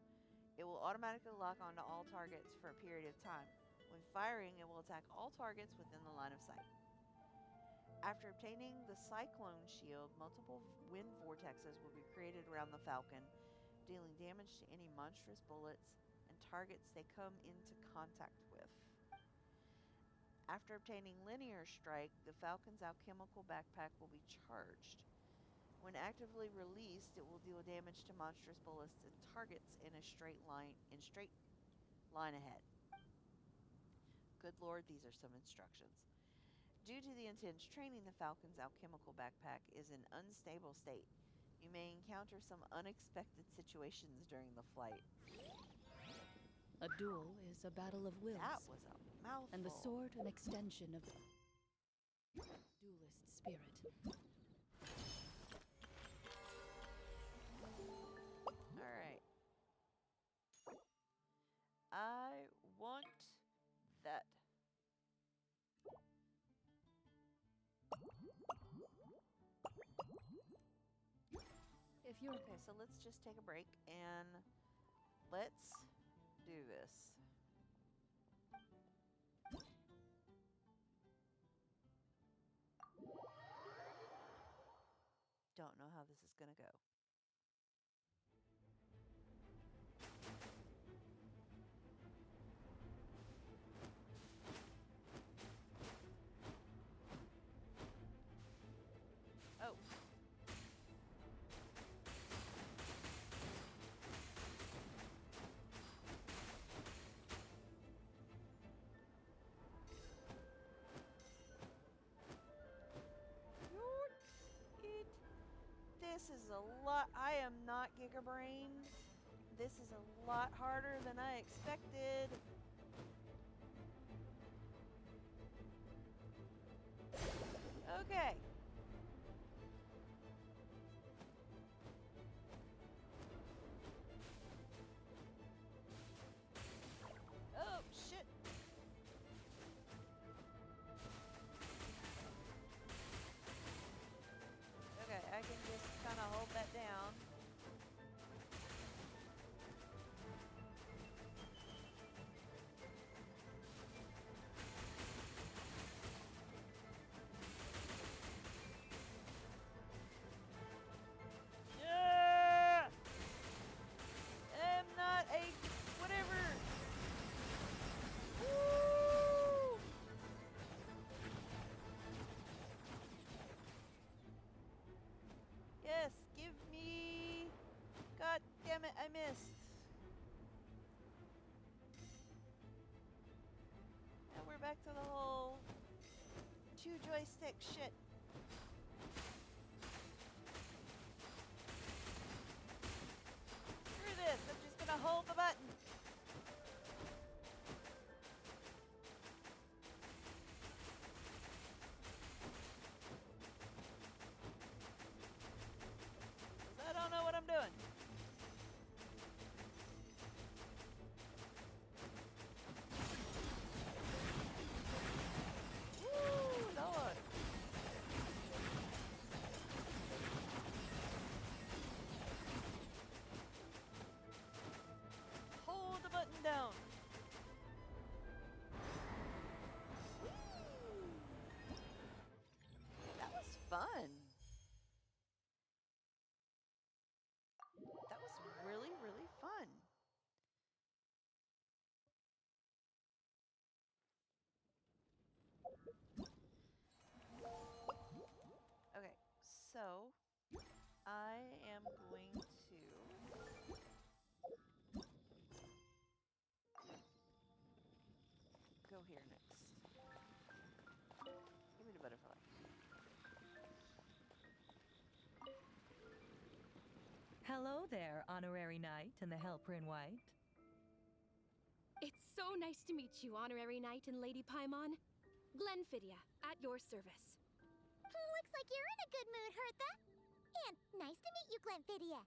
it will automatically lock onto all targets for a period of time. When firing, it will attack all targets within the line of sight. After obtaining the Cyclone Shield, multiple wind vortexes will be created around the Falcon, dealing damage to any monstrous bullets and targets they come into contact with. After obtaining Linear Strike, the Falcon's alchemical backpack will be charged. When actively released, it will deal damage to monstrous bullets and targets in a straight line ahead. Good lord, these are some instructions. Due to the intense training, the Falcon's alchemical backpack is in unstable state. You may encounter some unexpected situations during the flight. A duel is a battle of wills. That was a mouthful. And the sword an extension of the duelist spirit. Alright. I want that. If you're okay, so let's just take a break and let's do this. don't know how this is going to go. Oh. This is a lot. I am not gigabrained. This is a lot harder than I expected. Okay. Oh, shit. Okay, I can just kind of hold that down. Yeah! I'm not a whatever. Woo! Yes, give me. God damn it, I missed. And we're back to the whole two joystick shit. Screw this, I'm just gonna hold the button. I don't know what I'm doing. Woo, Lord. Hold the button down. That was fun. That was really, really fun. Okay, so I am going to go here next. Give me the butterfly. Hello there, Honorary Knight and the Helper in White. It's so nice to meet you, Honorary Knight and Lady Paimon. Glenfidia, at your service. Looks like you're in a good mood, Hertha. And nice to meet you, Glenfidia.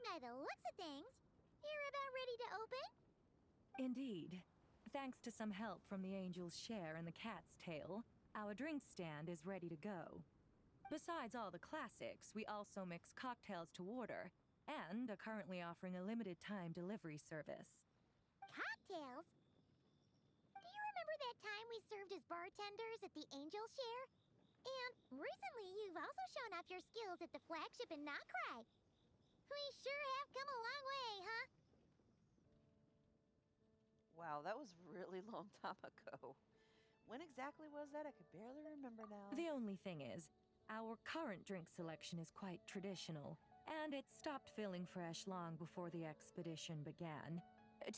By the looks of things, you're about ready to open? Indeed. Thanks to some help from the Angel's Share and the Cat's Tail, our drink stand is ready to go. Besides all the classics, we also mix cocktails to order, and are currently offering a limited time delivery service. Cocktails? Do you remember that time we served as bartenders at the Angel Share? And recently you've also shown off your skills at the flagship in Nocrai. We sure have come a long way, huh? Wow, that was a really long time ago. When exactly was that? I could barely remember now. The only thing is, our current drink selection is quite traditional, and it stopped feeling fresh long before the expedition began.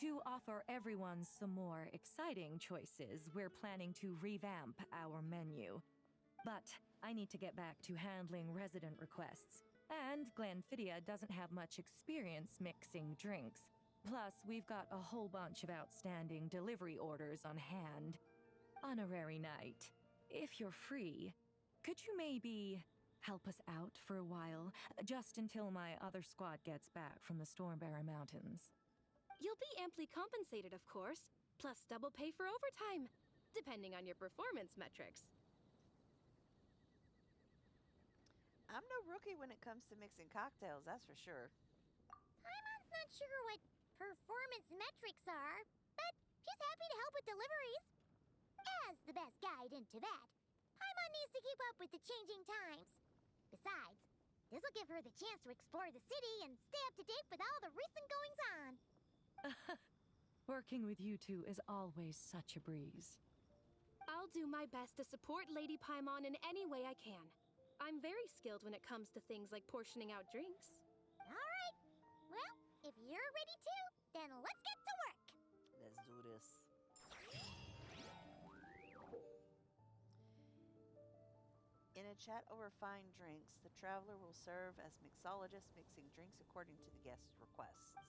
To offer everyone some more exciting choices, we're planning to revamp our menu. But I need to get back to handling resident requests, and Glenfidia doesn't have much experience mixing drinks. Plus, we've got a whole bunch of outstanding delivery orders on hand. Honorary Knight, if you're free, could you maybe help us out for a while, just until my other squad gets back from the Stormbearer Mountains? You'll be amply compensated, of course, plus double pay for overtime, depending on your performance metrics. I'm no rookie when it comes to mixing cocktails, that's for sure. Paimon's not sure what performance metrics are, but she's happy to help with deliveries. As the best guide into that. Paimon needs to keep up with the changing times. Besides, this'll give her the chance to explore the city and stay up to date with all the recent goings-on. Working with you two is always such a breeze. I'll do my best to support Lady Paimon in any way I can. I'm very skilled when it comes to things like portioning out drinks. All right. Well, if you're ready too, then let's get to work. Let's do this. In a chat over fine drinks, the traveler will serve as mixologist, mixing drinks according to the guest's requests.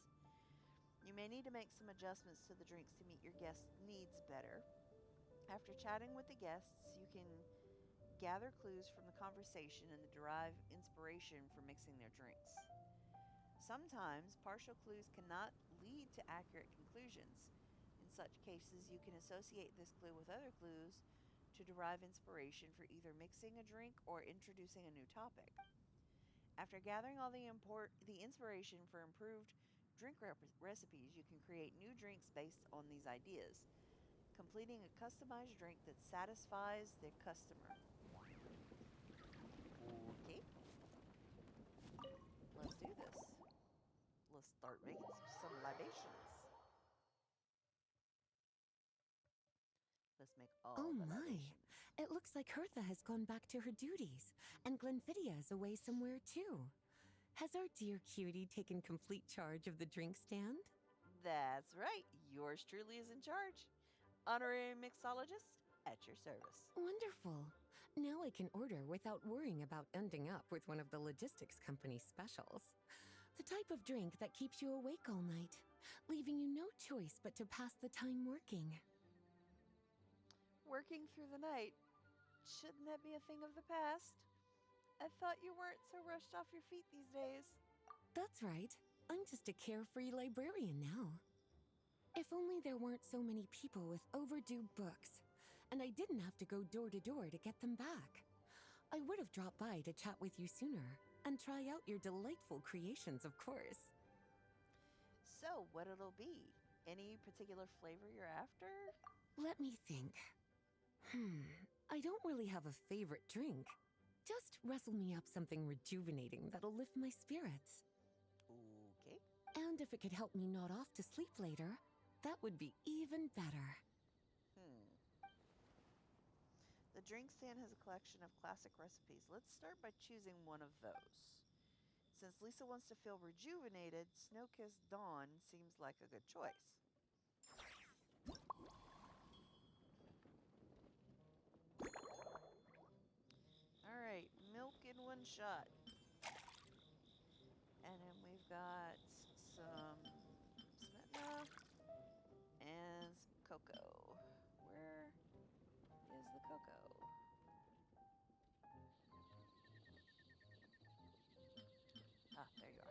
You may need to make some adjustments to the drinks to meet your guest's needs better. After chatting with the guests, you can gather clues from the conversation and derive inspiration for mixing their drinks. Sometimes, partial clues cannot lead to accurate conclusions. In such cases, you can associate this clue with other clues to derive inspiration for either mixing a drink or introducing a new topic. After gathering all the inspiration for improved drink recipes, you can create new drinks based on these ideas, completing a customized drink that satisfies the customer. Okay. Let's do this. Let's start making some libations. Let's make all Oh the my. libations. It looks like Hertha has gone back to her duties, and Glenfiddia is away somewhere too. Has our dear cutie taken complete charge of the drink stand? That's right. Yours truly is in charge. Honorary mixologist at your service. Wonderful. Now I can order without worrying about ending up with one of the logistics company specials. The type of drink that keeps you awake all night, leaving you no choice but to pass the time working. Working through the night. Shouldn't that be a thing of the past? I thought you weren't so rushed off your feet these days. That's right. I'm just a carefree librarian now. If only there weren't so many people with overdue books, and I didn't have to go door to door to get them back. I would have dropped by to chat with you sooner, and try out your delightful creations, of course. So, what it'll be? Any particular flavor you're after? Let me think. I don't really have a favorite drink. Just rustle me up something rejuvenating that'll lift my spirits. Okay. And if it could help me nod off to sleep later, that would be even better. The drink stand has a collection of classic recipes. Let's start by choosing one of those. Since Lisa wants to feel rejuvenated, Snow-Kissed Dawn seems like a good choice. Alright, milk in one shot. And then we've got some Smetana and some cocoa. Where is the cocoa? Ah, there you are.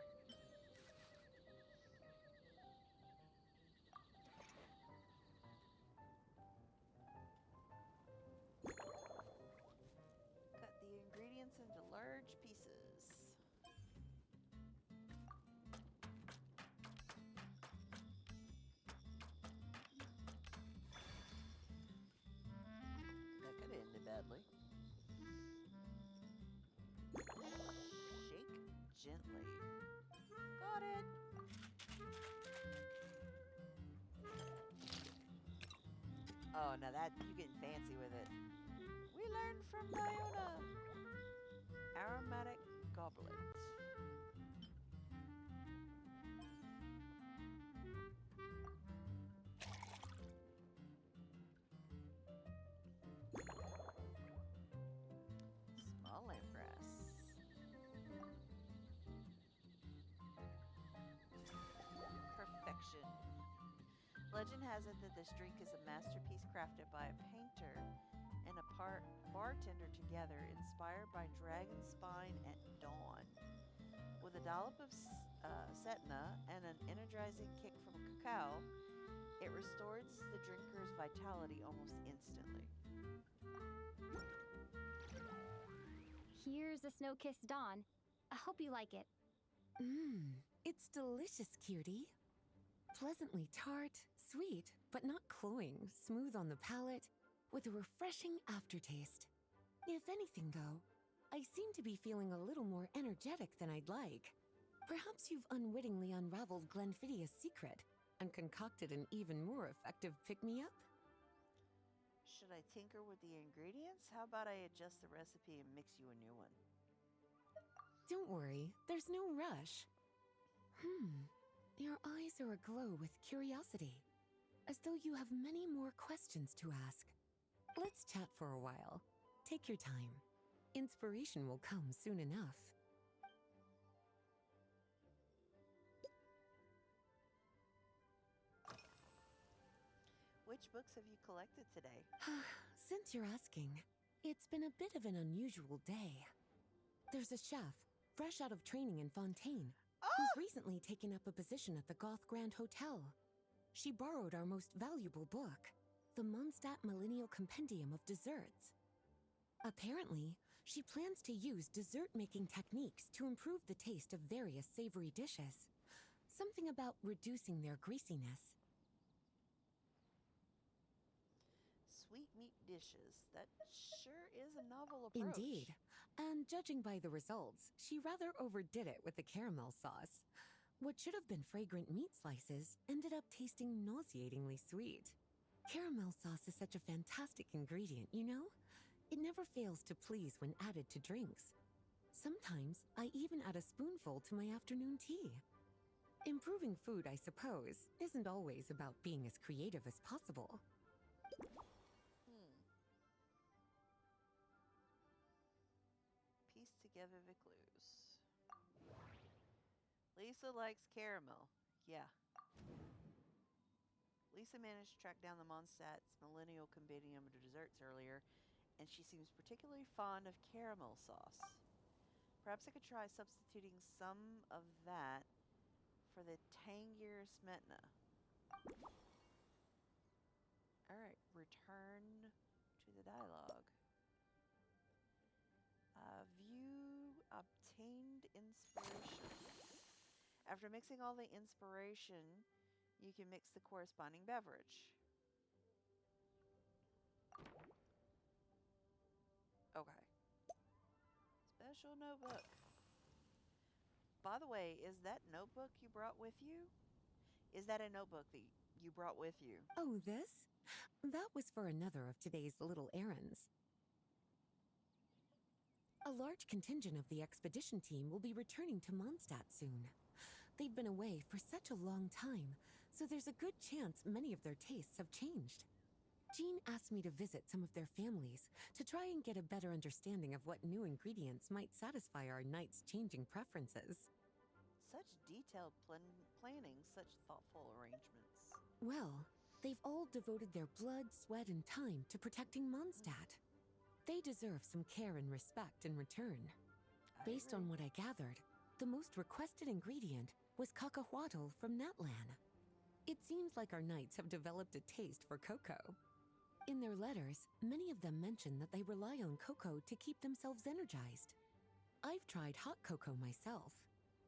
Cut the ingredients into large pieces. That could have ended badly. Shake gently. Got it. Oh, now that you getting fancy with it. We learned from Diona. Aromatic goblet. Small lampgrass. Perfection. Legend has it that this drink is a masterpiece crafted by a painter and a bartender together, inspired by dragon spine at dawn. With a dollop of setna and an energizing kick from cacao, it restores the drinker's vitality almost instantly. Here's a snow-kissed dawn. I hope you like it. It's delicious, cutie. Pleasantly tart, sweet, but not cloying, smooth on the palate, with a refreshing aftertaste. If anything, though, I seem to be feeling a little more energetic than I'd like. Perhaps you've unwittingly unraveled Glenfiddia's secret and concocted an even more effective pick-me-up? Should I tinker with the ingredients? How about I adjust the recipe and mix you a new one? Don't worry, there's no rush. Your eyes are aglow with curiosity, as though you have many more questions to ask. Let's chat for a while. Take your time. Inspiration will come soon enough. Which books have you collected today? Since you're asking, it's been a bit of an unusual day. There's a chef, fresh out of training in Fontaine, who's recently taken up a position at the Goth Grand Hotel. She borrowed our most valuable book, the Mondstadt Millennial Compendium of Desserts. Apparently, she plans to use dessert-making techniques to improve the taste of various savory dishes. Something about reducing their greasiness. Sweet meat dishes. That sure is a novel approach. Indeed. And judging by the results, she rather overdid it with the caramel sauce. What should have been fragrant meat slices ended up tasting nauseatingly sweet. Caramel sauce is such a fantastic ingredient, you know? It never fails to please when added to drinks. Sometimes I even add a spoonful to my afternoon tea. Improving food, I suppose, isn't always about being as creative as possible. Piece together the clues. Lisa likes caramel. Yeah. Lisa managed to track down the Mondstadt's Millennial Compendium of Desserts earlier, and she seems particularly fond of caramel sauce. Perhaps I could try substituting some of that for the tangier smetana. Alright, return to the dialogue. View obtained inspiration. After mixing all the inspiration, you can mix the corresponding beverage. Okay. Special notebook. By the way, is that notebook you brought with you? Is that a notebook that you brought with you? Oh, this? That was for another of today's little errands. A large contingent of the expedition team will be returning to Mondstadt soon. They've been away for such a long time, so there's a good chance many of their tastes have changed. Jean asked me to visit some of their families to try and get a better understanding of what new ingredients might satisfy our knights' changing preferences. Such detailed planning, such thoughtful arrangements. Well, they've all devoted their blood, sweat, and time to protecting Mondstadt. They deserve some care and respect in return. Based on what I gathered, the most requested ingredient was cacahuatl from Natlan. It seems like our knights have developed a taste for cocoa. In their letters, many of them mention that they rely on cocoa to keep themselves energized. I've tried hot cocoa myself,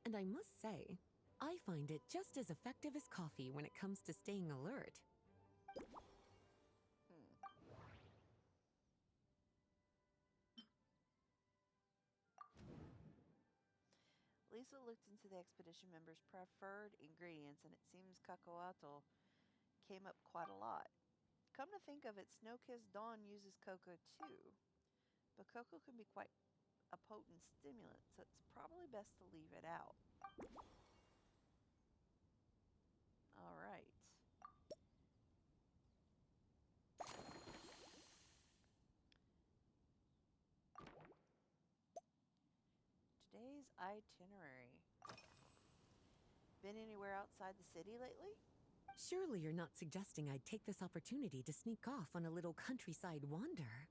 and I must say, I find it just as effective as coffee when it comes to staying alert. Lisa looked into the expedition members' preferred ingredients, and it seems cacahuatl came up quite a lot. Come to think of it, Snow-Kissed Dawn uses cocoa too. But cocoa can be quite a potent stimulant, so it's probably best to leave it out. Alright. Today's itinerary. Been anywhere outside the city lately? Surely you're not suggesting I'd take this opportunity to sneak off on a little countryside wander.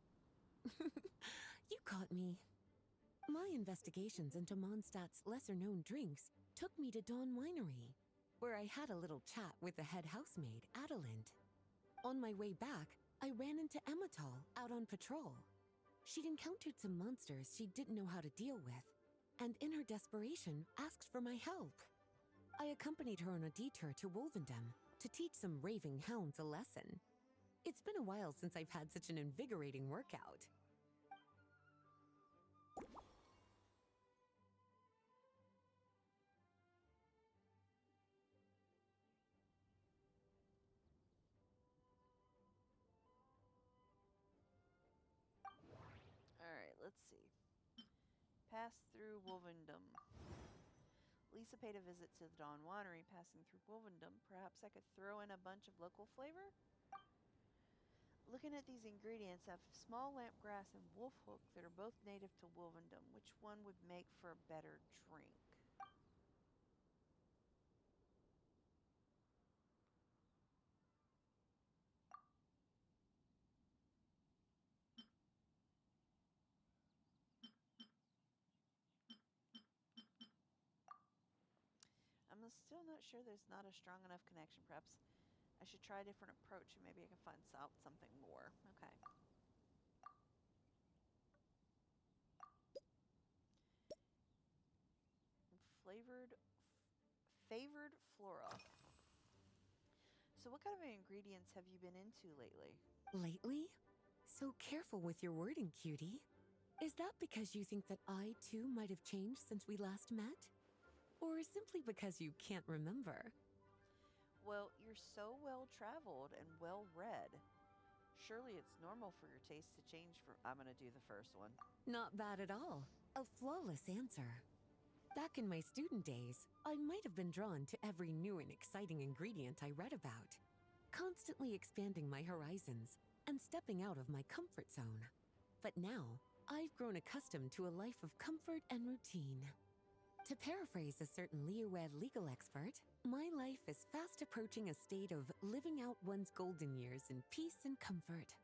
You caught me. My investigations into Mondstadt's lesser-known drinks took me to Dawn Winery, where I had a little chat with the head housemaid, Adelind. On my way back, I ran into Emmetall out on patrol. She'd encountered some monsters she didn't know how to deal with, and in her desperation, asked for my help. I accompanied her on a detour to Wolvendom to teach some raving hounds a lesson. It's been a while since I've had such an invigorating workout. Pass through Wolvendom. Lisa paid a visit to the Dawn Winery passing through Wolvendom. Perhaps I could throw in a bunch of local flavor? Looking at these ingredients, I have small lamp grass and wolf hook that are both native to Wolvendom. Which one would make for a better drink? I'm still not sure there's not a strong enough connection. Perhaps I should try a different approach and maybe I can find out something more. Okay. Favored flora. So what kind of ingredients have you been into lately? Lately? So careful with your wording, cutie. Is that because you think that I, too, might have changed since we last met? Or simply because you can't remember? Well, you're so well-traveled and well-read. Surely it's normal for your taste to change from... I'm going to do the first one. Not bad at all. A flawless answer. Back in my student days, I might have been drawn to every new and exciting ingredient I read about, constantly expanding my horizons and stepping out of my comfort zone. But now, I've grown accustomed to a life of comfort and routine. To paraphrase a certain Leowed legal expert, my life is fast approaching a state of living out one's golden years in peace and comfort.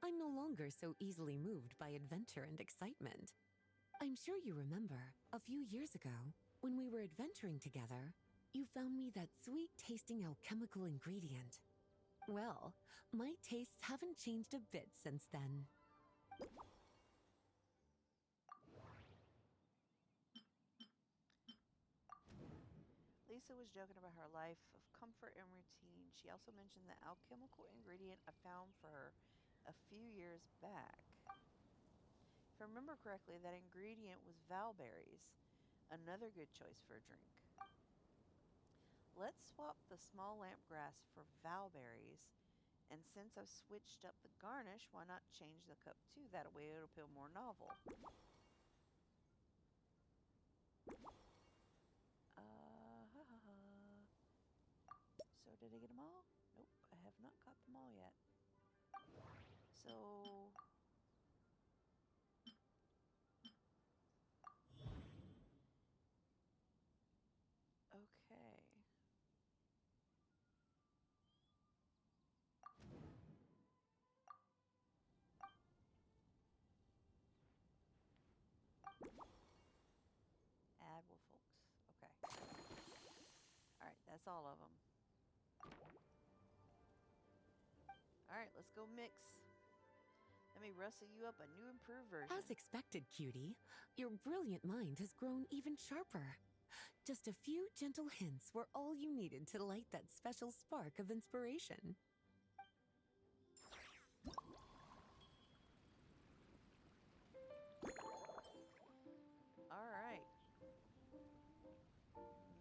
I'm no longer so easily moved by adventure and excitement. I'm sure you remember, a few years ago, when we were adventuring together, you found me that sweet-tasting alchemical ingredient. Well, my tastes haven't changed a bit since then. Lisa was joking about her life of comfort and routine. She also mentioned the alchemical ingredient I found for her a few years back. If I remember correctly, that ingredient was valberries, another good choice for a drink. Let's swap the small lamp grass for valberries, and since I've switched up the garnish, why not change the cup too? That way it'll feel more novel. So did I get them all? Nope, I have not got them all yet. So... Okay. Add wolf folks. Okay. Alright, that's all of them. Alright, let's go mix. Let me rustle you up a new improved version. As expected, cutie, your brilliant mind has grown even sharper. Just a few gentle hints were all you needed to light that special spark of inspiration. Alright.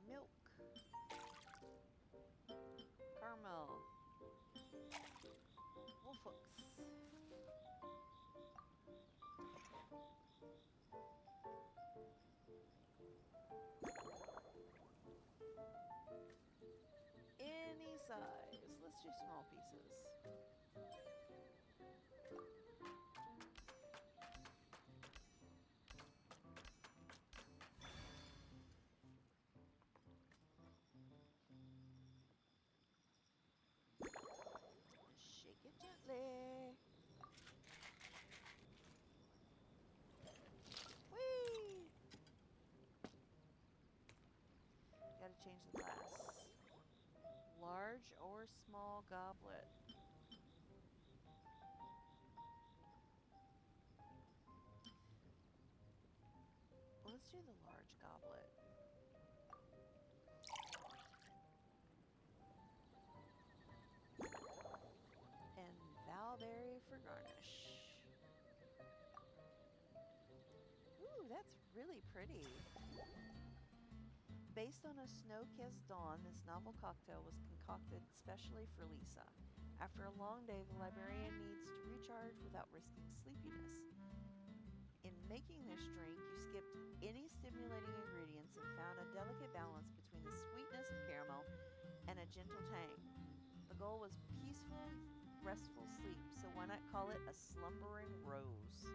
Milk. Caramel. Wolf hooks. Any size. Let's do small pieces. Shake it gently. Whee! Gotta change the glass. Large or small goblet? Let's do the large goblet. And valberry for garnish. Ooh, that's really pretty. Based on a snow-kissed dawn, this novel cocktail was concocted specially for Lisa. After a long day, the librarian needs to recharge without risking sleepiness. In Making this drink, you skipped any stimulating ingredients and found a delicate balance between the sweetness of caramel and a gentle tang. The goal was peaceful, restful sleep, so why not call it a slumbering rose?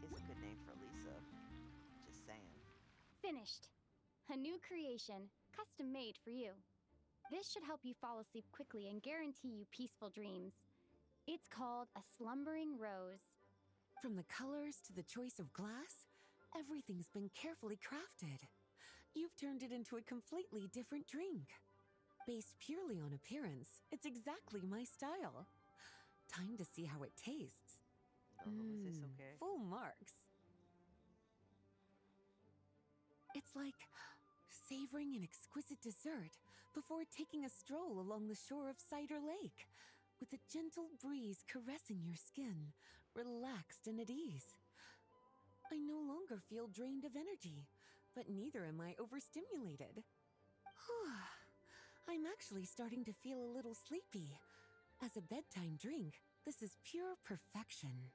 Which, is a good name for Lisa. Just saying. Finished. A new creation, custom made for you. This should help you fall asleep quickly and guarantee you peaceful dreams. It's called a slumbering rose. From the colors to the choice of glass, everything's been carefully crafted. You've turned it into a completely different drink. Based purely on appearance, it's exactly my style. Time to see how it tastes. Okay. Full marks. It's like savoring an exquisite dessert before taking a stroll along the shore of Cider Lake, with a gentle breeze caressing your skin, relaxed and at ease. I no longer feel drained of energy, but neither am I overstimulated. I'm actually starting to feel a little sleepy. As a bedtime drink, this is pure perfection.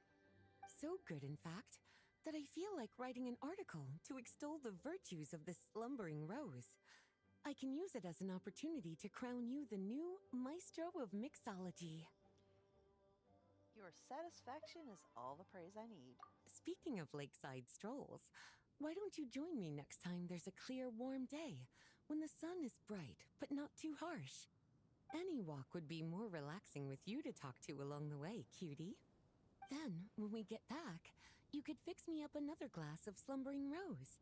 So good, in fact, that I feel like writing an article to extol the virtues of this slumbering rose. I can use it as an opportunity to crown you the new maestro of mixology. Your satisfaction is all the praise I need. Speaking of lakeside strolls, why don't you join me next time there's a clear, warm day, when the sun is bright but not too harsh? Any walk would be more relaxing with you to talk to along the way, cutie. Then, when we get back, you could fix me up another glass of slumbering rose.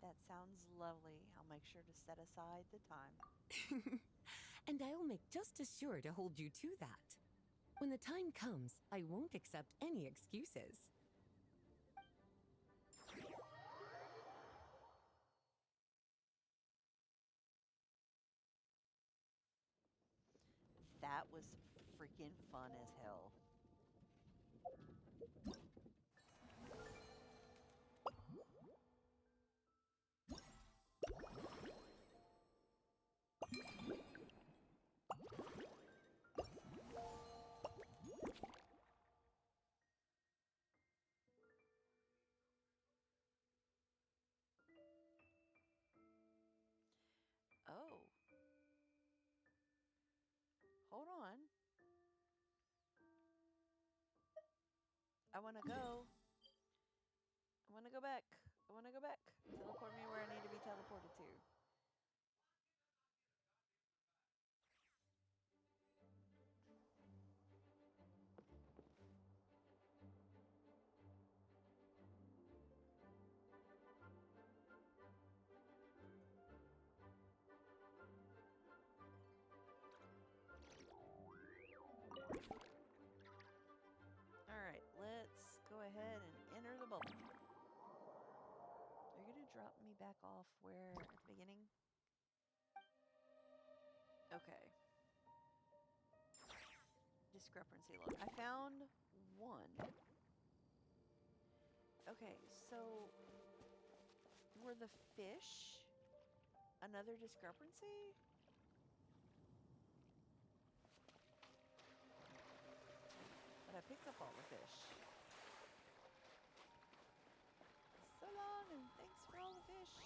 That sounds lovely. I'll make sure to set aside the time. And I'll make just as sure to hold you to that. When the time comes, I won't accept any excuses. That was freaking fun as hell. Oh. Hold on. I want to go. I want to go back. I want to go back. Teleport me where I need to be teleported to. Alright, let's go ahead and enter the bubble. Are you going to drop me back off where at the beginning? Okay. Discrepancy log. I found one. Okay, so were the fish another discrepancy? But I picked up all the fish. So long, and thanks for all the fish.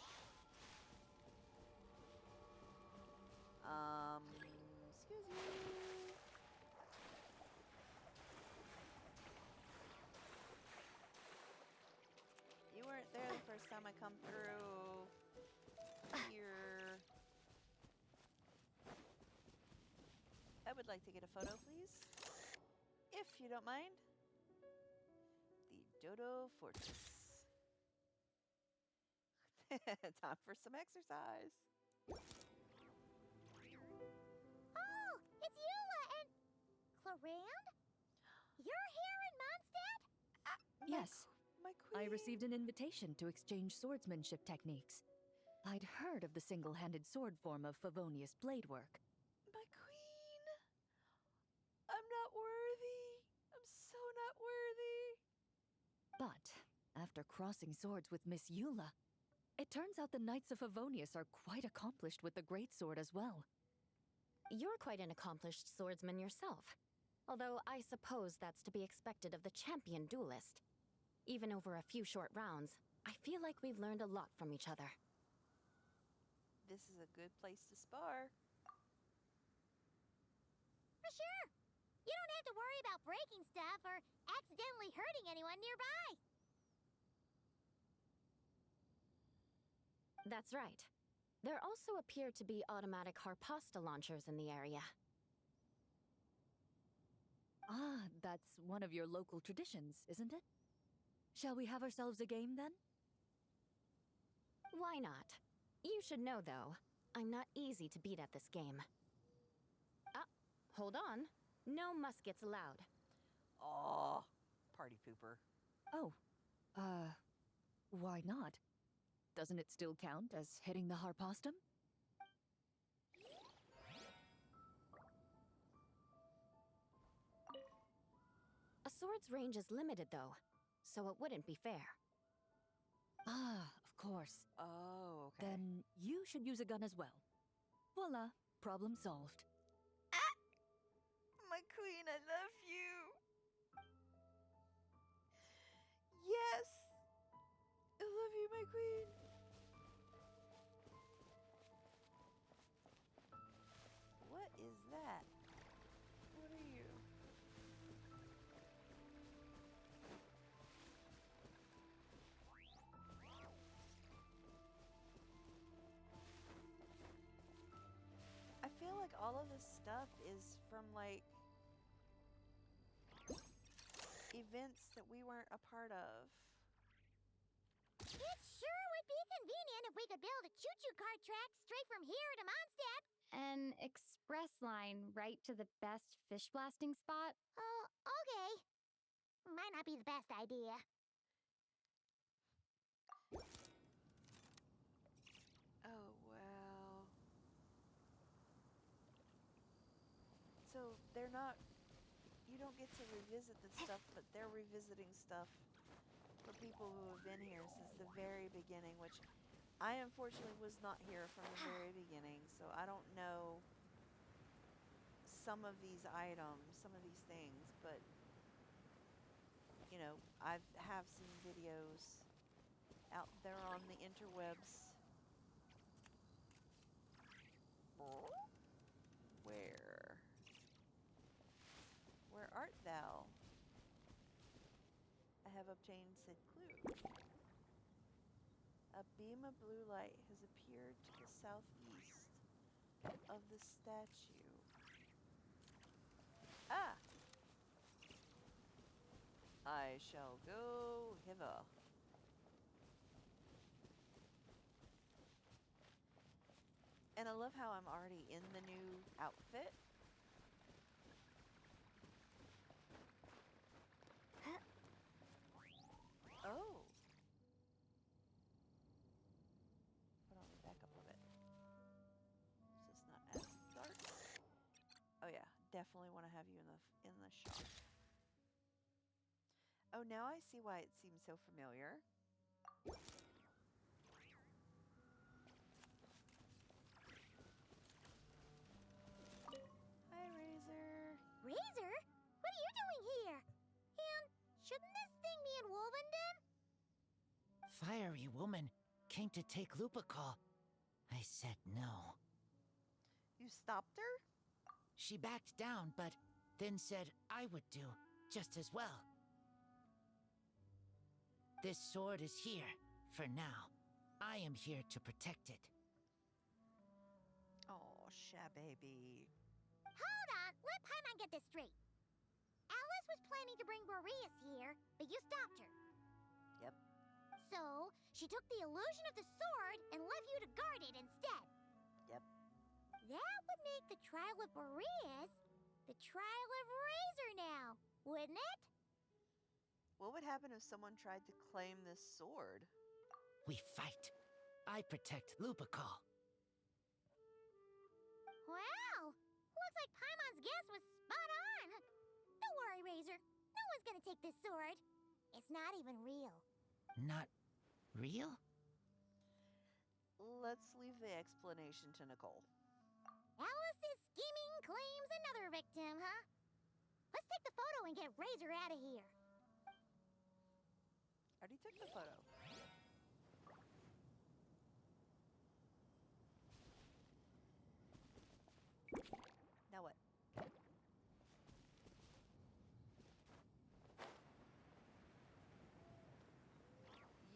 Excuse me. You weren't there the first time I come through here. I would like to get a photo, please. If you don't mind. The Dodo Fortress. Time for some exercise. Oh, it's Eula and... Clarand? You're here in Mondstadt? Yes. My queen. I received an invitation to exchange swordsmanship techniques. I'd heard of the single-handed sword form of Favonius blade work. My queen. I'm not worthy. I'm so not worthy. But after crossing swords with Miss Eula, it turns out the Knights of Favonius are quite accomplished with the greatsword as well. You're quite an accomplished swordsman yourself. Although I suppose that's to be expected of the champion duelist. Even over a few short rounds, I feel like we've learned a lot from each other. This is a good place to spar. For sure. You don't have to worry about breaking stuff or accidentally hurting anyone nearby. That's right. There also appear to be automatic harpasta launchers in the area. Ah, that's one of your local traditions, isn't it? Shall we have ourselves a game then? Why not? You should know, though, I'm not easy to beat at this game. Ah, hold on. No muskets allowed. Aw, party pooper. Oh, why not? Doesn't it still count as hitting the harpastum? A sword's range is limited, though, so it wouldn't be fair. Ah, of course. Oh, okay. Then you should use a gun as well. Voila, problem solved. My queen, I love you. Yes! I love you, my queen. What is that? What are you? I feel like all of this stuff is from, like, events that we weren't a part of. It sure would be convenient if we could build a choo-choo cart track straight from here to Mondstadt. An express line right to the best fish blasting spot? Oh, okay. Might not be the best idea. Oh, wow. So they're not, you don't get to revisit the stuff, but they're revisiting stuff for people who have been here since the very beginning, which I unfortunately was not here from the very beginning, so I don't know some of these items, some of these things, but you know, I have seen videos out there on the interwebs. Where? Where art thou? I have obtained said clue. A beam of blue light has appeared to the southeast of the statue. Ah! I shall go hither. And I love how I'm already in the new outfit. Oh. Hold on, back up a bit. So it's not as dark. Oh yeah, definitely want to have you in the shot. Oh, now I see why it seems so familiar. Hi, Razor. Razor? What are you doing here? And shouldn't this thing be in Wolvenden? Fiery woman came to take Lupical. I said no. You stopped her? She backed down, but then said I would do just as well. This sword is here, for now. I am here to protect it. Oh, baby. Hold on, let Paimon get this straight. Alice was planning to bring Boreas here, but you stopped her. Yep. So, she took the illusion of the sword and left you to guard it instead. Yep. That would make the trial of Boreas the trial of Razor now, wouldn't it? What would happen if someone tried to claim this sword? We fight. I protect Lupical. Wow! Looks like Paimon's guess was spot on. Don't worry, Razor. No one's gonna take this sword. It's not even real. Not real? Let's leave the explanation to Nicole. Alice's scheming claims another victim, huh? Let's and get Razor out of here. I already took the photo. Now what?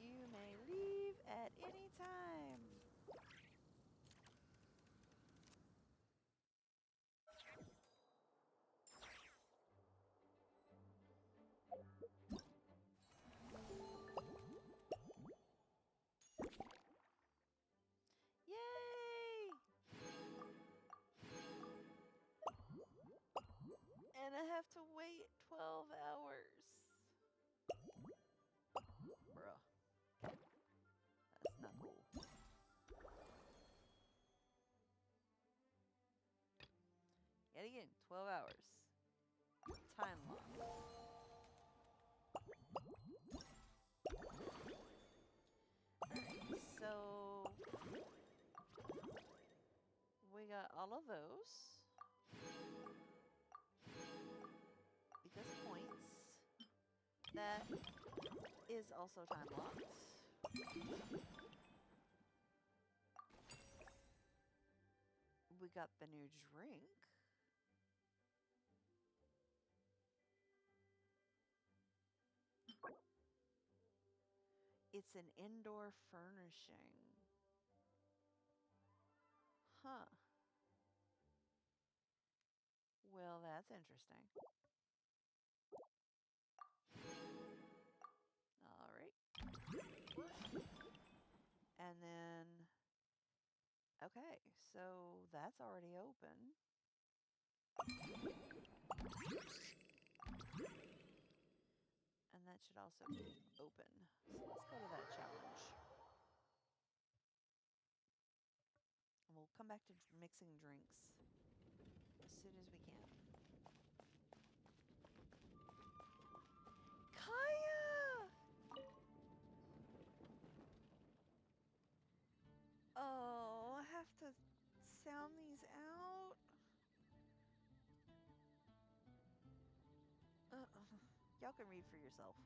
You may leave at any time. Yay! And I have to wait 12 hours. Bruh. That's not cool. Yet again, 12 hours. Time lock. Alright, so we got all of those. Because of points. That is also time locked. We got the new drink. It's an indoor furnishing. Huh. Well, that's interesting. All right. And then, okay, so that's already open. And that should also be open. So let's go to that challenge. And we'll come back to mixing drinks as soon as we can. Kaya! Oh, I have to sound these out. Y'all can read for yourself.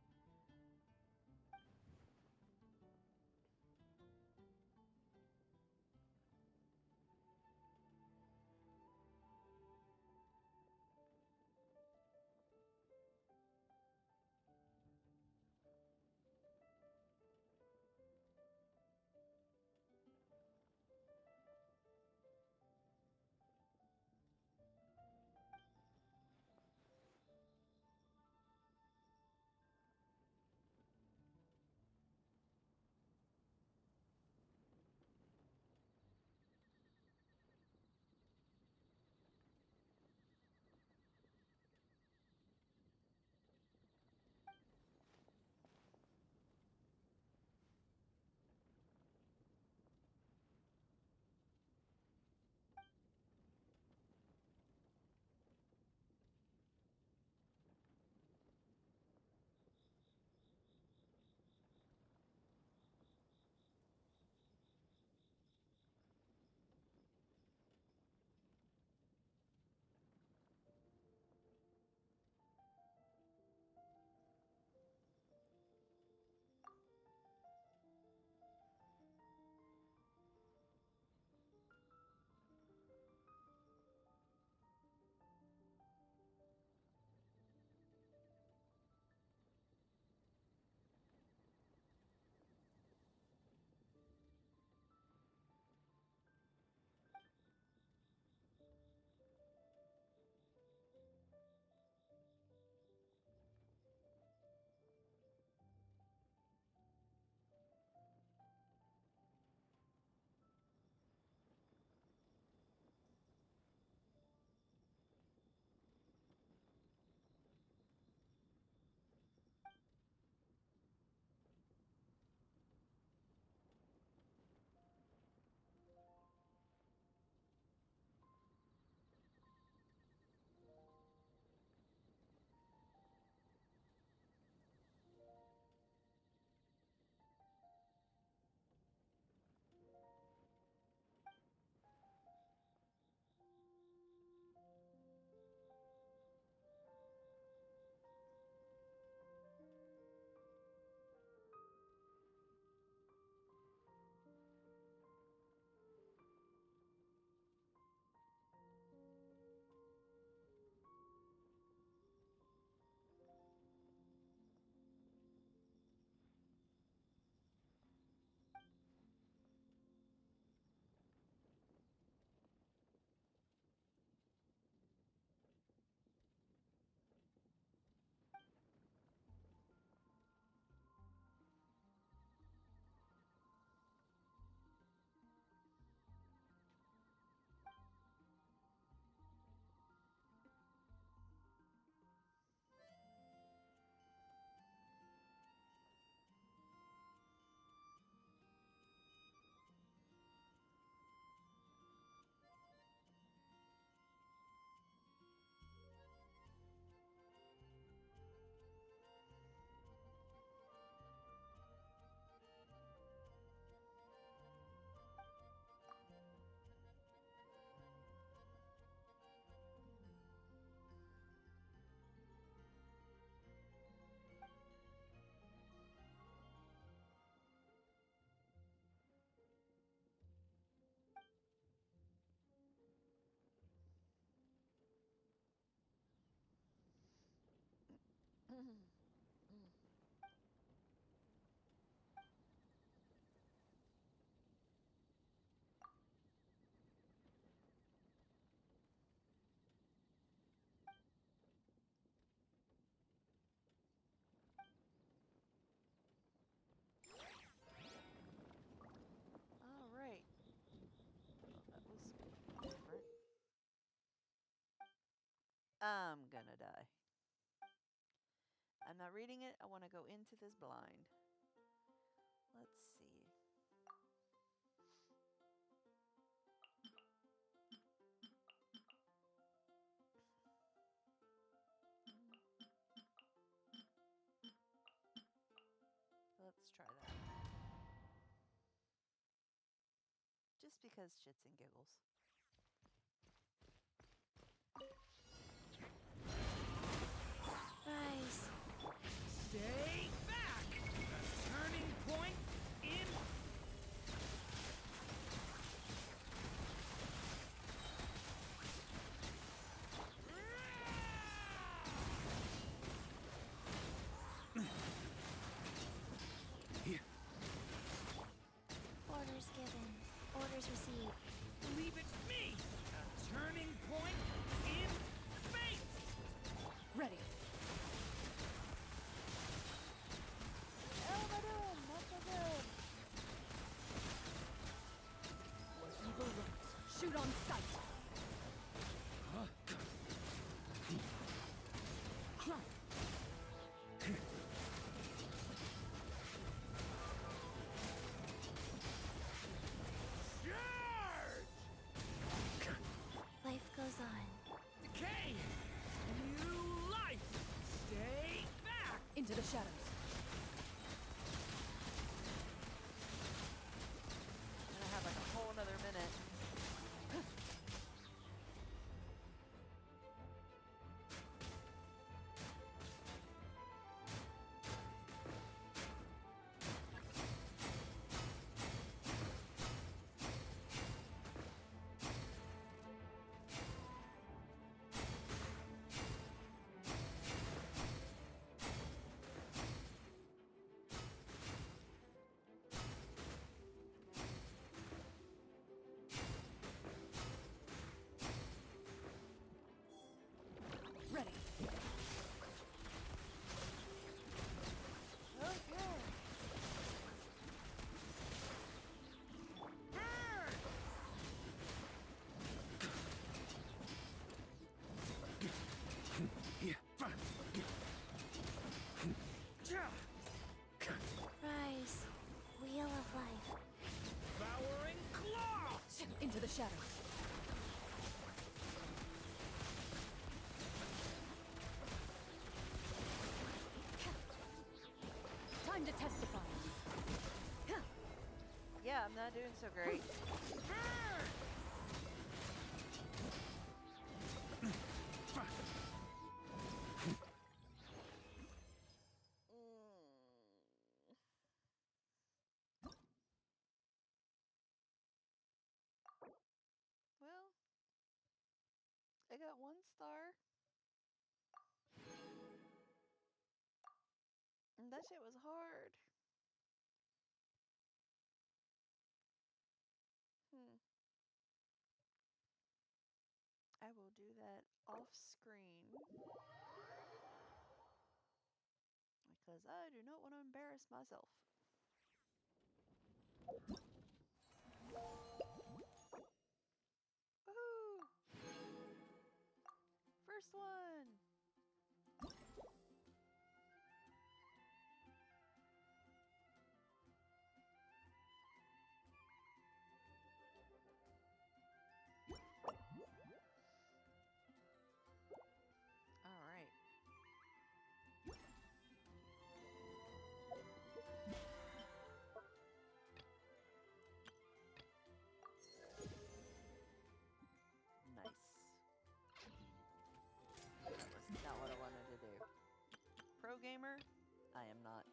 I'm gonna die. I'm not reading it. I want to go into this blind. Let's see. Let's try that. Just because shits and giggles. Rise. Stay back! A turning point in... Here. Orders given. Orders received. Leave it to me! A turning point in space! Ready. What am I doing? Not so good. Where evil lurks, shoot on sight. Life goes on. Decay! New life! Stay back! Into the shadows. I'm gonna have like a whole another minute. Ready. Okay. Rise. Wheel of life. Devouring claw! Into the shadows. Time to testify. Yeah, I'm not doing so great. Well, I got 1 star. And that shit was hard. I will do that off screen. Because I do not want to embarrass myself. Woohoo! First one! Alright. Nice. That was not what I wanted to do. Pro gamer? I am not.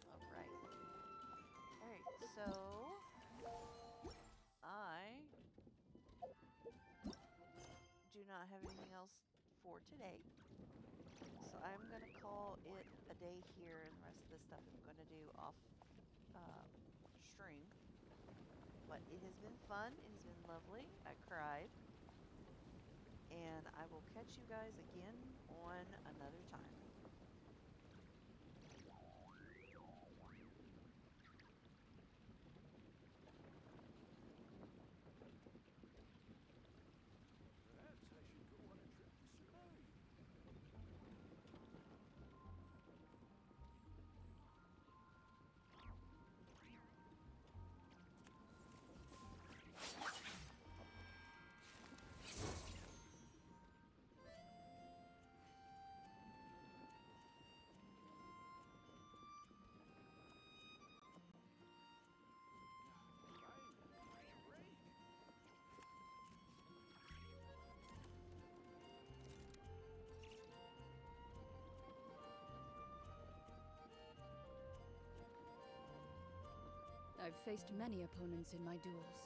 Alright. Alright, so I do not have anything else for today. So I'm going to call it a day here, and the rest of the stuff I'm going to do off stream. But it has been fun. It has been lovely. I cried. And I will catch you guys again on another time. I've faced many opponents in my duels.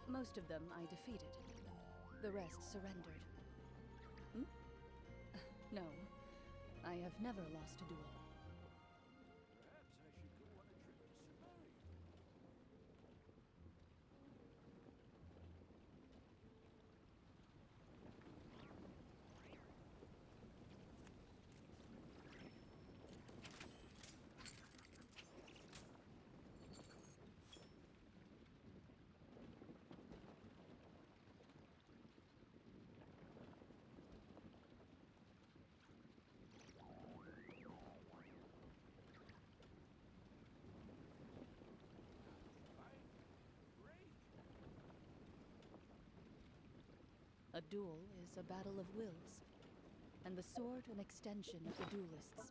Most of them I defeated. The rest surrendered. Hmm? No, I have never lost a duel. Perhaps I should go on a trip to Samaria. A duel is a battle of wills, and the sword an extension of the duelist's